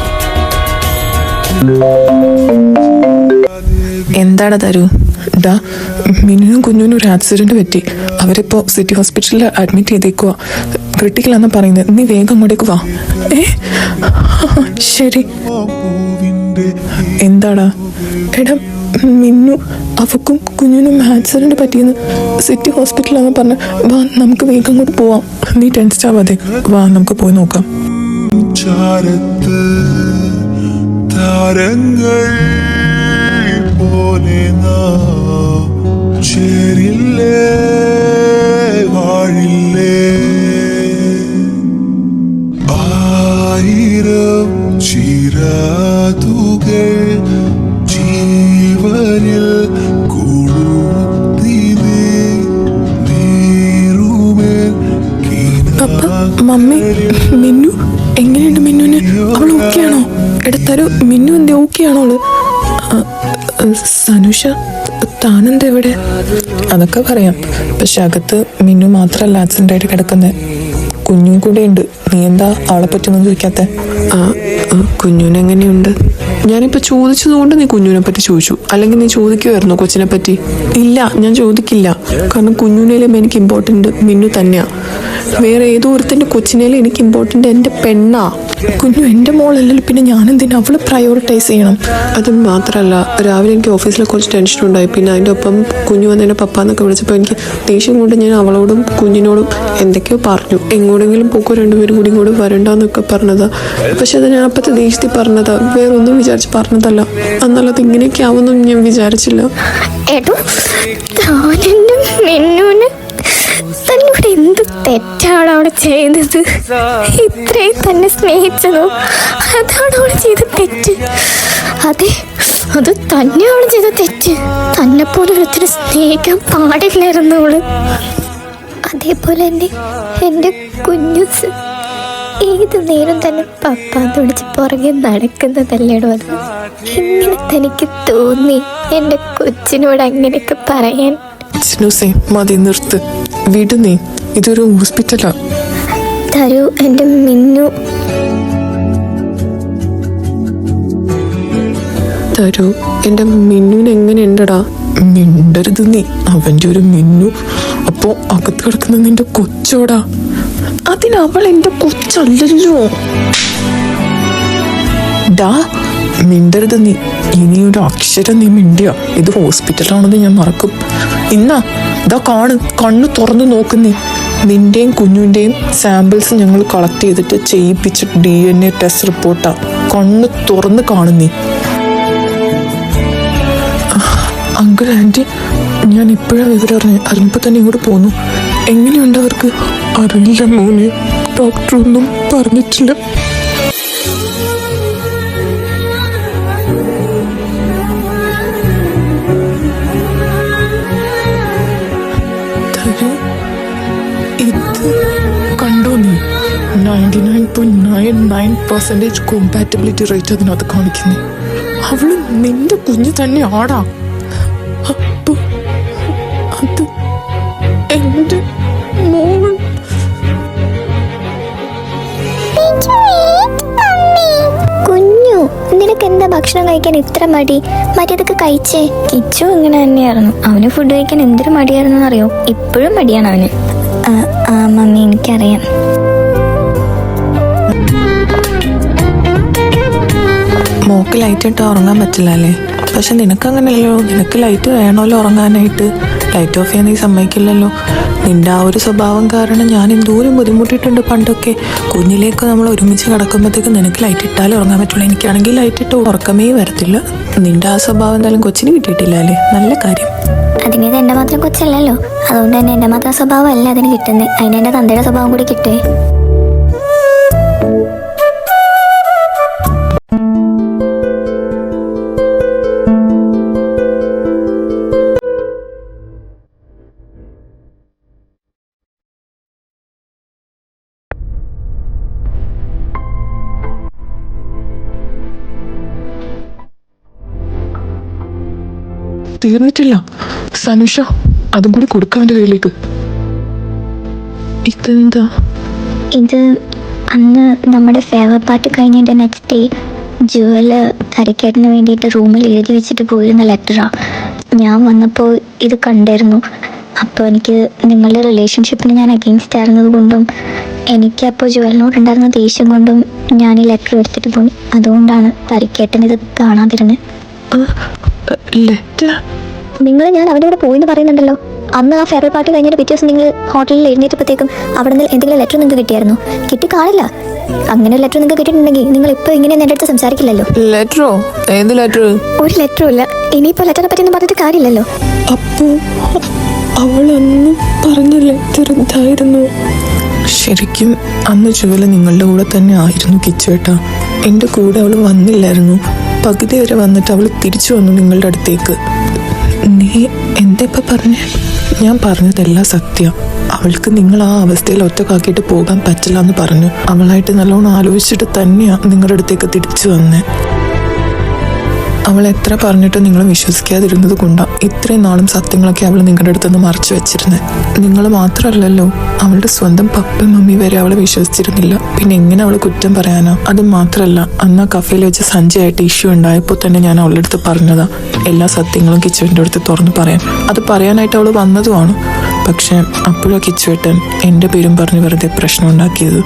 എന്താണ് തരൂ? ഡാ, മിന്നുനും കുഞ്ഞിനും ഒരു ആക്സിഡന്റ് പറ്റി. അവരിപ്പോൾ സിറ്റി ഹോസ്പിറ്റലിൽ അഡ്മിറ്റ് ചെയ്തേക്കുവാ. ക്രിട്ടിക്കലാണെന്ന് പറയുന്നത്. നീ വേഗം അങ്ങോട്ടേക്ക് വാ. ശരി. എന്താടാ? എടാ മിന്നു അവക്കും കുഞ്ഞിനും ആക്സിഡന്റ് പറ്റിയെന്ന് സിറ്റി ഹോസ്പിറ്റലാണെന്ന് പറഞ്ഞ. വാ നമുക്ക് വേഗം അങ്ങോട്ട് പോവാം. നീ ടെൻഷൻ ആവാതെ വാ, നമുക്ക് പോയി നോക്കാം. ചാരത്ത് താരങ്ങൾ പോലെ നാം ചേരില്ലേ വാഴില്ലേ ആയിരം ചിരാതുകൾ ജീവനിൽ കൂടുത്തിനേ നീറുമേൽ പപ്പ, മമ്മി, മിന്നു എങ്ങനെയുണ്ട്? മിന്നുവിന് അവൾ ഓക്കെയാണോ? എടത്തരോ മിന്നു എന്താ ഓക്കെയാണോ അവള്? സനുഷ താനെന്താ ഇവിടെ? അതൊക്കെ പറയാം, പക്ഷെ അകത്ത് മിന്നു മാത്രമല്ല ആക്സിഡന്റ് ആയിട്ട് കിടക്കുന്നത്, കുഞ്ഞും കൂടെ ഉണ്ട്. നീ എന്താ അവളെ പറ്റിയൊന്നും ചോദിക്കാത്ത? കുഞ്ഞുനെങ്ങനെയുണ്ട്? ഞാനിപ്പോൾ ചോദിച്ചതുകൊണ്ട് നീ കുഞ്ഞുനെ പറ്റി ചോദിച്ചു, അല്ലെങ്കിൽ നീ ചോദിക്കുമായിരുന്നോ കൊച്ചിനെ പറ്റി? ഇല്ല, ഞാൻ ചോദിക്കില്ല. കാരണം കുഞ്ഞുനേലും എനിക്ക് ഇമ്പോർട്ടൻ്റ് മിന്നു തന്നെയാണ്. വേറെ ഏതോ ഒരുത്തൻ്റെ കൊച്ചിനേലും എനിക്ക് ഇമ്പോർട്ടൻ്റ് എൻ്റെ പെണ്ണാ. കുഞ്ഞു എൻ്റെ മോളല്ലല്ലോ, പിന്നെ ഞാനെന്തിനാ അവളെ പ്രയോറിറ്റൈസ് ചെയ്യണം? അത് മാത്രമല്ല, രാവിലെ എനിക്ക് ഓഫീസിൽ കുറച്ച് ടെൻഷൻ ഉണ്ടായി. പിന്നെ അതിൻ്റെ ഒപ്പം കുഞ്ഞു വന്നതിൻ്റെ പപ്പ എന്നൊക്കെ വിളിച്ചപ്പോൾ എനിക്ക് ദേഷ്യം കൊണ്ട് ഞാൻ അവളോടും കുഞ്ഞിനോടും എന്തൊക്കെയോ പറഞ്ഞു. എങ്ങോടെങ്കിലും പോക്കോ രണ്ടുപേരും കൂടി ഇങ്ങോട്ട് വരണ്ടെന്നൊക്കെ പറഞ്ഞതാ. പക്ഷെ അത് ഞാൻ അപ്പത്തെ ദേഷ്യത്തിൽ പറഞ്ഞതാ, വേറെ ഒന്നും വിചാരിച്ച് പറഞ്ഞതല്ല. എന്നാലത് ഇങ്ങനെയൊക്കെ ആവുമെന്നും ഞാൻ വിചാരിച്ചില്ല. ഏട്ടോ, താനെൻ്റെ മിന്നുവിന് തന്നോട് എന്ത് തെറ്റാണ് അവിടെ ചെയ്തത്? ഇത്രയും തന്നെ സ്നേഹിച്ചതോ? അതാണ് അവൾ ചെയ്ത തെറ്റ്. അതെ, അത് തന്നെ അവൾ ചെയ്ത തെറ്റ്. തന്നെ പോലെ ഒരുത്തിനെ സ്നേഹിക്കാൻ പാടില്ലായിരുന്നു അവള്. അതേപോലെ തന്നെ എൻ്റെ കുഞ്ഞുസ് ഏത് നേരം തന്നെ പപ്പാന്ന് വിളിച്ച് പുറകെ നടക്കുന്നതല്ലേടോ അത്? എങ്ങനെ തനിക്ക് തോന്നി എൻ്റെ കൊച്ചിനോട് അങ്ങനെയൊക്കെ പറയാൻ? മതി, നിർത്ത്, വിട്. നീ ഇതൊരു ഹോസ്പിറ്റലാ. തരൂ എൻ്റെ മിന്നു. തരൂ എൻ്റെ മിന്നുവിന് എങ്ങനെയുണ്ടടാ? മിണ്ടരുത് നീ, അവൻ്റെ ഒരു മിന്നു. അപ്പോ അകത്ത് കിടക്കുന്ന നിന്റെ കൊച്ചോടാ. അതിനവൾ എൻ്റെ കൊച്ചല്ലല്ലോ. ഡാ, മിണ്ടരുത് നീ. ഇനിയൊരു അക്ഷരം നീ മിണ്ടിയ ഇത് ഹോസ്പിറ്റലാണെന്ന് ഞാൻ മറക്കും. ഇന്നാ ഇതാ കണ്ണ് തുറന്നു നോക്കുന്നേ. നിന്റെയും കുഞ്ഞുവിൻ്റെയും സാമ്പിൾസ് ഞങ്ങൾ കളക്ട് ചെയ്തിട്ട് ചെയ്യിപ്പിച്ച DNA ടെസ്റ്റ് റിപ്പോർട്ടാ. കണ്ണ് തുറന്ന് കാണുന്നേ. അങ്കിൾ, ആൻറ്റി, ഞാൻ ഇപ്പോഴാണ് വിവരം അറിഞ്ഞപ്പോൾ തന്നെ ഇങ്ങോട്ട് പോന്നു. എങ്ങനെയുണ്ട് അവർക്ക്? അറിയില്ല മോനെ, ഡോക്ടറൊന്നും പറഞ്ഞിട്ടില്ല. കണ്ടോ നീ? 99.99% കോമ്പാറ്റബിലിറ്റി റേറ്റ് അതിനകത്ത് കാണിക്കുന്നു. അവള് നിന്റെ കുഞ്ഞ് തന്നെ ആടാ. അപ്പൊ അത് എന്റെ മോൾ. കുഞ്ഞു, നിനക്ക് എന്താ ഭക്ഷണം കഴിക്കാൻ ഇത്ര മടി? മറ്റേതൊക്കെ കഴിച്ചേ. കിച്ചു ഇങ്ങനെ തന്നെയായിരുന്നു. അവന് ഫുഡ് കഴിക്കാൻ എന്തൊരു മടിയായിരുന്നു അറിയോ? ഇപ്പോഴും മടിയാണ് അവന്. ആ മമ്മി, എനിക്കറിയാം. മോക്ക് ലൈറ്റ് ഇട്ട് ഉറങ്ങാൻ പറ്റില്ല അല്ലേ? പക്ഷെ നിനക്കങ്ങനെയല്ലോ, നിനക്ക് ലൈറ്റ് വേണമല്ലോ ഉറങ്ങാനായിട്ട്. ലൈറ്റ് ഓഫ് ചെയ്യാൻ നീ സമ്മതിക്കില്ലല്ലോ. നിന്റെ ആ ഒരു സ്വഭാവം കാരണം ഞാൻ എന്തോരം ബുദ്ധിമുട്ടിയിട്ടുണ്ട് പണ്ടൊക്കെ. കുഞ്ഞിലേക്ക് നമ്മൾ ഒരുമിച്ച് കിടക്കുമ്പോഴത്തേക്ക് നിനക്ക് ലൈറ്റ് ഇട്ടാലും ഉറങ്ങാൻ പറ്റുള്ളൂ. എനിക്കാണെങ്കിൽ ലൈറ്റ് ഇട്ട് ഉറക്കമേ വരത്തില്ല. നിന്റെ ആ സ്വഭാവം എന്തായാലും കൊച്ചിന് കിട്ടിയിട്ടില്ല അല്ലേ? നല്ല കാര്യം. അതിനത് എൻ്റെ മാത്രം കൊച്ചല്ലല്ലോ, അതുകൊണ്ട് തന്നെ എൻ്റെ മാത്രം സ്വഭാവം അല്ല അതിന് കിട്ടുന്നത്. അതിന് എൻ്റെ തന്തയുടെ സ്വഭാവം കൂടി കിട്ടേ. തീർന്നിട്ടില്ല സനുഷ, അതും കൂടി കൊടുക്കാം എൻ്റെ കയ്യിലേക്ക്. ഇതെന്താ? ഇത് അന്ന് നമ്മുടെ ഫേവർ പാർട്ടി കഴിഞ്ഞതിൻ്റെ നെക്സ്റ്റ് ഡേ ജുവല് തരക്കേട്ടിന് വേണ്ടിയിട്ട് റൂമിൽ എഴുതി വെച്ചിട്ട് പോയിരുന്ന ലെറ്ററാണ്. ഞാൻ വന്നപ്പോൾ ഇത് കണ്ടായിരുന്നു. അപ്പോൾ എനിക്ക് നിങ്ങളുടെ റിലേഷൻഷിപ്പിന് ഞാൻ അഗെയിൻസ്റ്റ് ആയിരുന്നത് കൊണ്ടും എനിക്കപ്പോൾ ജുവലിനോടുണ്ടായിരുന്ന ദേഷ്യം കൊണ്ടും ഞാൻ ഈ ലെറ്റർ എടുത്തിട്ട് പോയി. അതുകൊണ്ടാണ് തരിക്കേട്ടൻ ഇത് കാണാതിരുന്നത്. ലെറ്റർ? നിങ്ങൾ ഞാൻ അവൻ്റെ കൂടെ പോയിന്ന് പറയുന്നുണ്ടല്ലോ. അന്ന് ആ ഫെയർവെൽ പാർട്ടി കഴിഞ്ഞിട്ട് പിറ്റേ ദിവസം നിങ്ങൾ ഹോട്ടലിൽ എഴുന്നേറ്റപ്പോഴത്തേക്കും അവിടെ നിന്ന് എന്തെങ്കിലും ലെറ്റർ നിങ്ങൾക്ക് കിട്ടിയായിരുന്നു? കിട്ടി കാണില്ല. അങ്ങനെ ഒരു ലെറ്റർ നിങ്ങൾക്ക് കിട്ടിയിട്ടുണ്ടെങ്കിൽ നിങ്ങൾ ഇപ്പോൾ ഇങ്ങനെ എൻ്റെ അടുത്ത് സംസാരിക്കില്ലല്ലോ. ലെറ്ററോ? ഏത് ലെറ്റർ? ഒരു ലെറ്ററും ഇല്ല. ഇനിയിപ്പോൾ ലെറ്ററിനെ പറ്റി ഒന്നും പറഞ്ഞിട്ട് കാര്യമില്ലല്ലോ. അപ്പോൾ അവളന്ന് പറഞ്ഞ ലെറ്റർ ഇതായിരുന്നു. ശരിക്കും അന്ന് ജുവൽ നിങ്ങളുടെ കൂടെ തന്നെ ആയിരുന്നു കിച്ചുവേട്ടാ. എൻ്റെ കൂടെ അവൾ വന്നില്ലായിരുന്നു. പകുതി വരെ വന്നിട്ട് അവൾ തിരിച്ചു വന്നു നിങ്ങളുടെ അടുത്തേക്ക്. നീ എന്താ ഇപ്പം പറഞ്ഞേ? ഞാൻ പറഞ്ഞതെല്ലാം സത്യം. അവൾക്ക് നിങ്ങൾ ആ അവസ്ഥയിൽ ഒറ്റക്കാക്കിയിട്ട് പോകാൻ പറ്റില്ല എന്ന് പറഞ്ഞു. അവളായിട്ട് നല്ലോണം ആലോചിച്ചിട്ട് തന്നെയാണ് നിങ്ങളുടെ അടുത്തേക്ക് തിരിച്ചു വന്നേ. അവൾ എത്ര പറഞ്ഞിട്ട് നിങ്ങൾ വിശ്വസിക്കാതിരുന്നത് കൊണ്ടാണ് ഇത്രയും നാളും സത്യങ്ങളൊക്കെ അവൾ നിങ്ങളുടെ അടുത്തുനിന്ന് മറച്ചു വെച്ചിരുന്നത്. നിങ്ങൾ മാത്രമല്ലല്ലോ, അവളുടെ സ്വന്തം പപ്പയും മമ്മി വരെ അവളെ വിശ്വസിച്ചിരുന്നില്ല. പിന്നെ എങ്ങനെ അവൾ കുറ്റം പറയാനാ? അത് മാത്രമല്ല, അന്ന് ആ കഫേയിൽ വെച്ച് സഞ്ജയായിട്ട് ഇഷ്യൂ ഉണ്ടായപ്പോൾ തന്നെ ഞാൻ അവളുടെ അടുത്ത് പറഞ്ഞതാ എല്ലാ സത്യങ്ങളും കിച്ചുവിൻ്റെ അടുത്ത് തുറന്ന് പറയാൻ. അത് പറയാനായിട്ട് അവൾ വന്നതുമാണ്. പക്ഷെ അപ്പോഴാ കിച്ചുവേട്ടൻ എൻ്റെ പേരും പറഞ്ഞ് വെറുതെ പ്രശ്നം ഉണ്ടാക്കിയത്.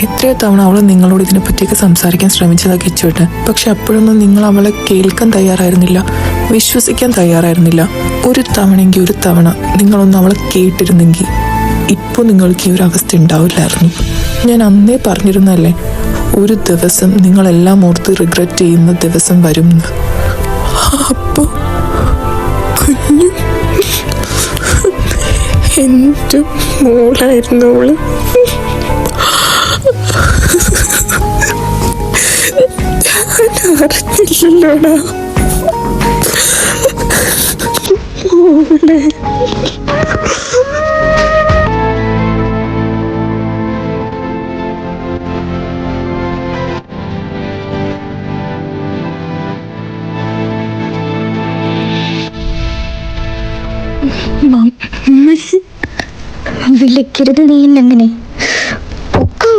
എത്രയോ തവണ അവൾ നിങ്ങളോട് ഇതിനെപ്പറ്റിയൊക്കെ സംസാരിക്കാൻ ശ്രമിച്ചതാ കിച്ചുവേട്ടൻ. പക്ഷെ അപ്പോഴൊന്നും നിങ്ങൾ അവളെ കേൾക്കാൻ തയ്യാറായിരുന്നില്ല, വിശ്വസിക്കാൻ തയ്യാറായിരുന്നില്ല. ഒരു തവണയെങ്കിൽ ഒരു തവണ നിങ്ങളൊന്ന് അവളെ കേട്ടിരുന്നെങ്കിൽ ഇപ്പോൾ നിങ്ങൾക്ക് ഈ ഒരു അവസ്ഥ ഉണ്ടാവില്ലായിരുന്നു. ഞാൻ അന്നേ പറഞ്ഞിരുന്നല്ലേ, ഒരു ദിവസം നിങ്ങളെല്ലാം ഓർത്ത് റിഗ്രറ്റ് ചെയ്യുന്ന ദിവസം വരും എന്ന്. അപ്പോൾ കുഞ്ഞു എൻ്റെ മോളായിരുന്നു അവള്. അറിഞ്ഞില്ലല്ലോടാ മോളെ. വിളിക്കരുത് നീ എന്നെ. ഒക്കെ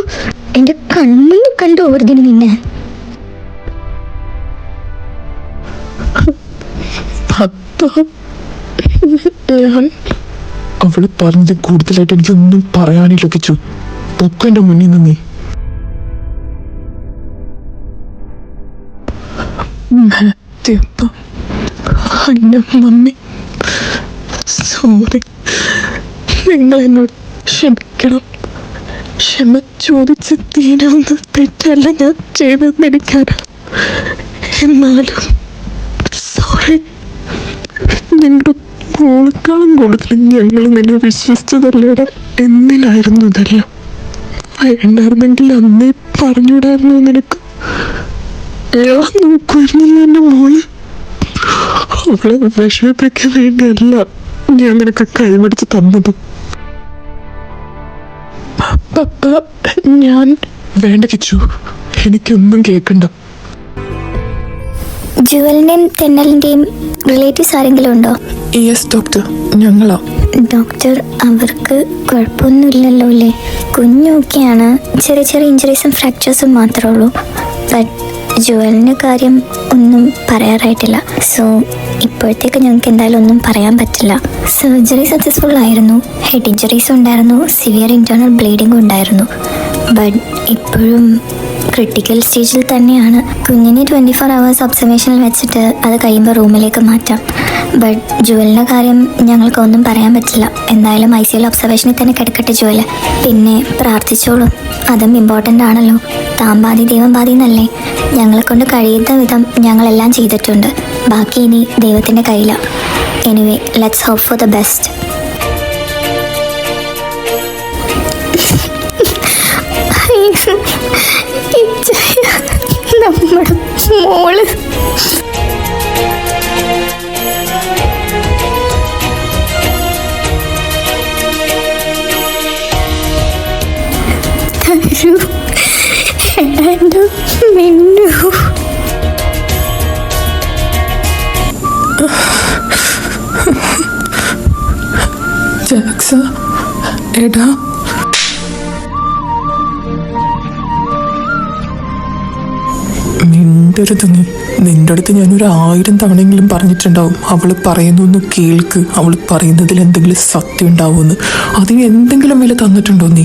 എൻ്റെ കണ്ണിൽ കണ്ടു ഓർദിന് നിന്നെ. ഞാൻ അവള് പറഞ്ഞത് കൂടുതലായിട്ട് എനിക്കൊന്നും പറയാനില്ല കിച്ചു. പൊക്കെൻ്റെ മുന്നിൽ നിന്ന് നീ മമ്മി സോറി. നിങ്ങൾ എന്നോട് ക്ഷമിക്കണം. ക്ഷമ ചോദിച്ച് തീരാവുന്ന തെറ്റല്ല ഞാൻ ചെയ്തതെന്ന് എനിക്കറിയാം. എന്നാലും സോറി. നിങ്ങളുടെ മോളെക്കാളും കൂടുതൽ ഞങ്ങൾ നിന്നെ വിശ്വസിച്ചതല്ലേടാ. എന്തിനായിരുന്നു ഇതെല്ലാം? വേണ്ടായിരുന്നെങ്കിൽ അന്നേ പറഞ്ഞുവിടായിരുന്നു നിനക്ക്. ഞാൻ നോക്കുമായിരുന്നില്ല എൻ്റെ മോള്. അവളെ വിഷമിപ്പിക്കാൻ വേണ്ടിയല്ല ഞാൻ നിനക്ക് കൈപിടിച്ച് തന്നത്. ഞാൻ വേണ്ട കിച്ചു, എനിക്കൊന്നും കേൾക്കണ്ട. ജുവലിൻ്റെയും തെന്നലിൻ്റെയും റിലേറ്റീവ്സ് ആരെങ്കിലും ഉണ്ടോ? യെസ് ഡോക്ടർ, ഞങ്ങളാ. ഡോക്ടർ, അവർക്ക് കുഴപ്പമൊന്നുമില്ലല്ലോ അല്ലേ? കുഞ്ഞൊക്കെയാണ്, ചെറിയ ചെറിയ ഇഞ്ചറീസും ഫ്രാക്ചേഴ്സും മാത്രമേ ഉള്ളൂ. ബട്ട് ജുവലിൻ്റെ കാര്യം ഒന്നും പറയാറായിട്ടില്ല. സോ ഇപ്പോഴത്തേക്ക് ഞങ്ങൾക്ക് എന്തായാലും ഒന്നും പറയാൻ പറ്റില്ല. സർജറി സക്സസ്ഫുൾ ആയിരുന്നു. ഹെഡ് ഇഞ്ചറീസും ഉണ്ടായിരുന്നു, സിവിയർ ഇൻറ്റേർണൽ ബ്ലീഡിങ്ങും ഉണ്ടായിരുന്നു. ബട്ട് ഇപ്പോഴും ക്രിട്ടിക്കൽ സ്റ്റേജിൽ തന്നെയാണ്. കുഞ്ഞിനെ 24 hours ഒബ്സർവേഷനിൽ വെച്ചിട്ട് അത് കഴിയുമ്പോൾ റൂമിലേക്ക് മാറ്റാം. ബട്ട് ജുവലിൻ്റെ കാര്യം ഞങ്ങൾക്കൊന്നും പറയാൻ പറ്റില്ല. എന്തായാലും ICU ഒബ്സർവേഷനിൽ തന്നെ കിടക്കട്ടെ ജുവൽ. പിന്നെ പ്രാർത്ഥിച്ചോളൂ, അതും ഇമ്പോർട്ടൻ്റ് ആണല്ലോ. താൻ ബാധി ദൈവം ബാധി എന്നല്ലേ. ഞങ്ങളെ കൊണ്ട് കഴിയുന്ന വിധം ഞങ്ങളെല്ലാം ചെയ്തിട്ടുണ്ട്. ബാക്കി ഇനി ദൈവത്തിൻ്റെ കയ്യിലാണ്. Anyway, let's hope for the best. നമ്മുടെ മോള് തരൂ എൻ്റെ മിന്നു. ജാക്സ, എടാ മിണ്ടരുത് നീ. നിന്റെ അടുത്ത് ഞാനൊരു 1000 തവണയെങ്കിലും പറഞ്ഞിട്ടുണ്ടാവും, അവൾ പറയുന്നൊന്ന് കേൾക്ക്, അവൾ പറയുന്നതിൽ എന്തെങ്കിലും സത്യം ഉണ്ടാവുമെന്ന്. അതിന് എന്തെങ്കിലും വില തന്നിട്ടുണ്ടോ നീ?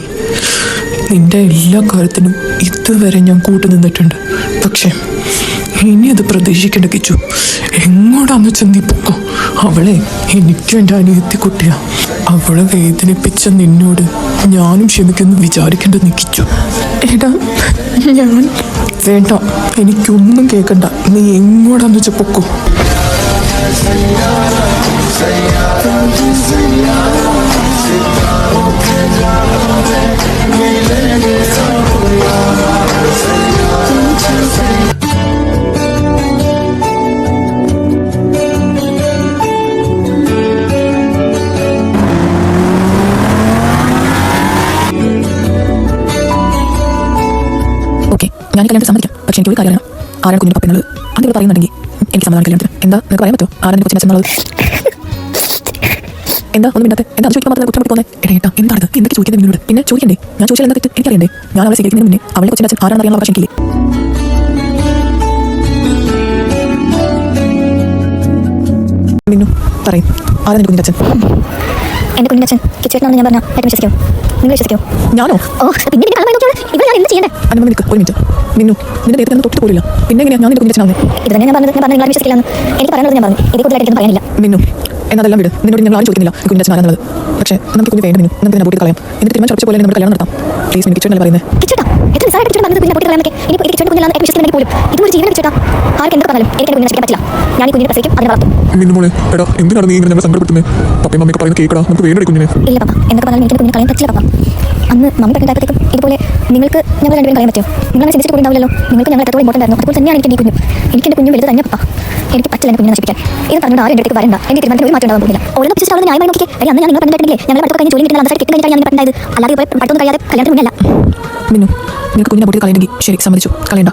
നിന്റെ എല്ലാ കാര്യത്തിനും ഇതുവരെ ഞാൻ കൂട്ടുനിന്നിട്ടുണ്ട്. പക്ഷേ ഇനി അത് പ്രതീക്ഷിക്കേണ്ട കിച്ചു. എങ്ങോട്ടാന്ന് വെച്ചാൽ നീ പൊക്കോ. അവളെ എനിക്കും എൻ്റെ അനിയത്തി കുട്ടിയാ. അവളെ വേദനിപ്പിച്ച നിന്നോട് ഞാനും ക്ഷമിക്കുന്നു വിചാരിക്കേണ്ട നീ കിച്ചു. എടാ ഞാൻ വേണ്ട, എനിക്കൊന്നും കേൾക്കണ്ട. നീ എങ്ങോട്ടാന്ന് വെച്ചാൽ പൊക്കോ. ഓക്കെ, ഞാൻ കല്യാണത്തിന് സമ്മതിക്കാം. പക്ഷെ എനിക്ക് ഒരു കാര്യം അറിയണം. ആരാണ് കുഞ്ഞിന് പപ്പനുള്ളത്? അതിൽ പറയുന്നുണ്ടെങ്കിൽ എനിക്ക് സമ്മതം കല്യാണത്തിന്. എന്താ നിനക്ക് പറയാൻ പറ്റുമോ ആരാണ് കൊച്ചിനെ അച്ഛനുള്ളത്? എന്താ ഒന്നും ഇല്ലാത്ത എന്താ ചോദിക്കാൻ മാത്രമേ കുറ്റം പോകുന്നത്? ഏട്ടാ എന്താണത്? എന്തൊക്കെ ചോദിക്കുന്നത് നിന്നോട്? പിന്നെ ചോദിക്കണ്ടേ? ഞാൻ ചോദിച്ചാൽ എന്താ തെറ്റ്? എനിക്കറിയണ്ടേ? ഞാൻ അവളെ സ്വീകരിക്കുന്നതിന് മുന്നേ അവളെ കൊച്ചിനെ അച്ഛൻ ആരാണെന്ന് അറിയാനുള്ള അവകാശം എനിക്കില്ലേ? മിന്നു പറയും, ആരാണ് എൻ്റെ കുഞ്ഞിൻ്റെ അച്ഛൻ? എൻ്റെ കുഞ്ഞിൻ്റെ അച്ഛൻ കിച്ചേട്ടനാണെന്ന് ഞാൻ പറഞ്ഞാൽ ഏട്ടൻ വിശ്വസിക്കോ? നിങ്ങൾ വിശ്വസിക്കോ? ഞാനോ? ഓ പിന്നെ ഇവിടെ ഞാൻ എന്ത് ചെയ്യണ്ടേ? അനുമതി നിൽക്ക് ഒരു മിനിറ്റ്. മിന്നു നിന്റെ ദേഹത്ത് ഞാൻ തൊട്ടിട്ട് പോലില്ല. പിന്നെ എങ്ങനെയാ ഞാൻ നിന്റെ കുഞ്ഞിൻ്റെ അച്ഛനാവുന്നത്? ഇത് തന്നെ ഞാൻ പറഞ്ഞത് നിങ്ങൾ വിശ്വസിക്കില്ലെന്ന് എനിക്ക് പറയാനുള്ളത് ഞാൻ പറഞ്ഞു. ഇതേ കൂടുതലായിട്ടൊന്നും പറയാനില്ല. മിന്നു എന്നതെല്ലാം വിട്. നിന്നോട് ഞങ്ങൾ ആരും ചോദിക്കുന്നില്ല കുഞ്ഞിൻ്റെ അച്ഛൻ ആരാന്നുള്ളത്. പക്ഷേ നമുക്ക് കുഞ്ഞ് വേണ്ട. മിന്നു നമുക്ക് ഇതിനെ ബോട്ടിൽ കളയാം. എന്നിട്ട് തീരുമാനം ഉറച്ച പോലെ നമുക്ക് കല്യാണം നടത്താം. പ്ലീസ് മിന്നു. കിച്ചേട്ടനല്ലേ പറയുന്നത്? കിച്ചേട്ടാ എത്ര നിസ്സാരമായിട്ട് കിച്ചേട്ടൻ പറഞ്ഞത് പിന്നെ ബോട്ടിൽ കളയാനൊക്കെ. ഇനി ഇത് കിച്ചേട്ടൻ കുഞ്ഞിലാന്ന് ഏട്ടൻ വിശ്വസിക്കുന്നെങ്കിൽ പോലും ഇതൊരു ജീവൻ കിച്ചേട്ടാ. ആർക്ക് എന്തൊക്കെ പറഞ്ഞാലും എനിക്ക് എൻ്റെ കുഞ്ഞിനെ നശിപ്പിക്കാൻ പറ്റില്ല. ഞാൻ ഈ കുഞ്ഞിനെ പ്രസവിക്കും, അതിനെ വളർത്തും. മിന്നു മോളെ, എടാ എന്തിനാണ് നീ ഇങ്ങനെ ഞങ്ങളെ സങ്കടപ്പെടുത്തുന്നത്? പപ്പയും മമ്മിയൊക്കെ പറയുന്നത് കേൾക്കടാ. നമുക്ക് വേണ്ട കുഞ്ഞിനെ. ഇല്ല പപ്പ, എന്തൊക്കെ പറഞ്ഞാലും എനിക്ക് കുഞ്ഞിനെ കളയാൻ പറ്റില്ല പപ്പ. അന്ന് മമ്മി പറഞ്ഞപ്പോഴത്തേക്കും ഇതുപോലെ നിങ്ങൾക്ക് ഞങ്ങൾ രണ്ടുപേരും കളയാൻ പറ്റുമോ? നിങ്ങൾ ചിന്തിച്ചിട്ട് കൂടി ഉണ്ടാവില്ലല്ലോ. നിങ്ങൾക്ക് ഞങ്ങൾ എത്രത്തോളം ഇമ്പോർട്ടൻ്റ് ആയിരുന്നു. അതുപോലെ തന്നെയാണ് എനിക്ക് ഈ കുഞ്ഞും. എനിക്ക് എൻ്റെ കുഞ്ഞും വലുത് തന്നെ പപ്പ. എനിക്ക് പറ്റില്ല എൻ്റെ കുഞ്ഞിനെ നശിപ്പിക്കാൻ. ഇത് പറഞ്ഞുകൊണ്ട് ആരും എൻ്റെ അടുത്തേക്ക് വരണ്ട. എൻ്റെ തീരുമാനത്തിൽ ഒരു മാറ്റം ഉണ്ടാവാൻ പോകുന്നില്ല. ഓരോ വിശ്വസിച്ച് അവളെ ന്യായമായി നോക്കിക്കേ. അന്ന് ഞാൻ നിങ്ങൾ പറഞ്ഞിട്ടുണ്ടെങ്കിൽ ഞങ്ങൾ പഠിത്തം കഴിഞ്ഞ് ജോലി കിട്ടുന്ന അന്തസ്സായിട്ട് കിട്ടുന്ന ഞാൻ പറഞ്ഞത്. അല്ലാതെ ഇപ്പോൾ പഠിത്തം കഴിയാതെ കല്യാണത്തിന് മുന്നല്ല. മിന്നു നിനക്ക് കുഞ്ഞിനെ ബോട്ടിൽ കളയണമെങ്കിൽ ശരി, സമ്മതിച്ചു, കളയണ്ട.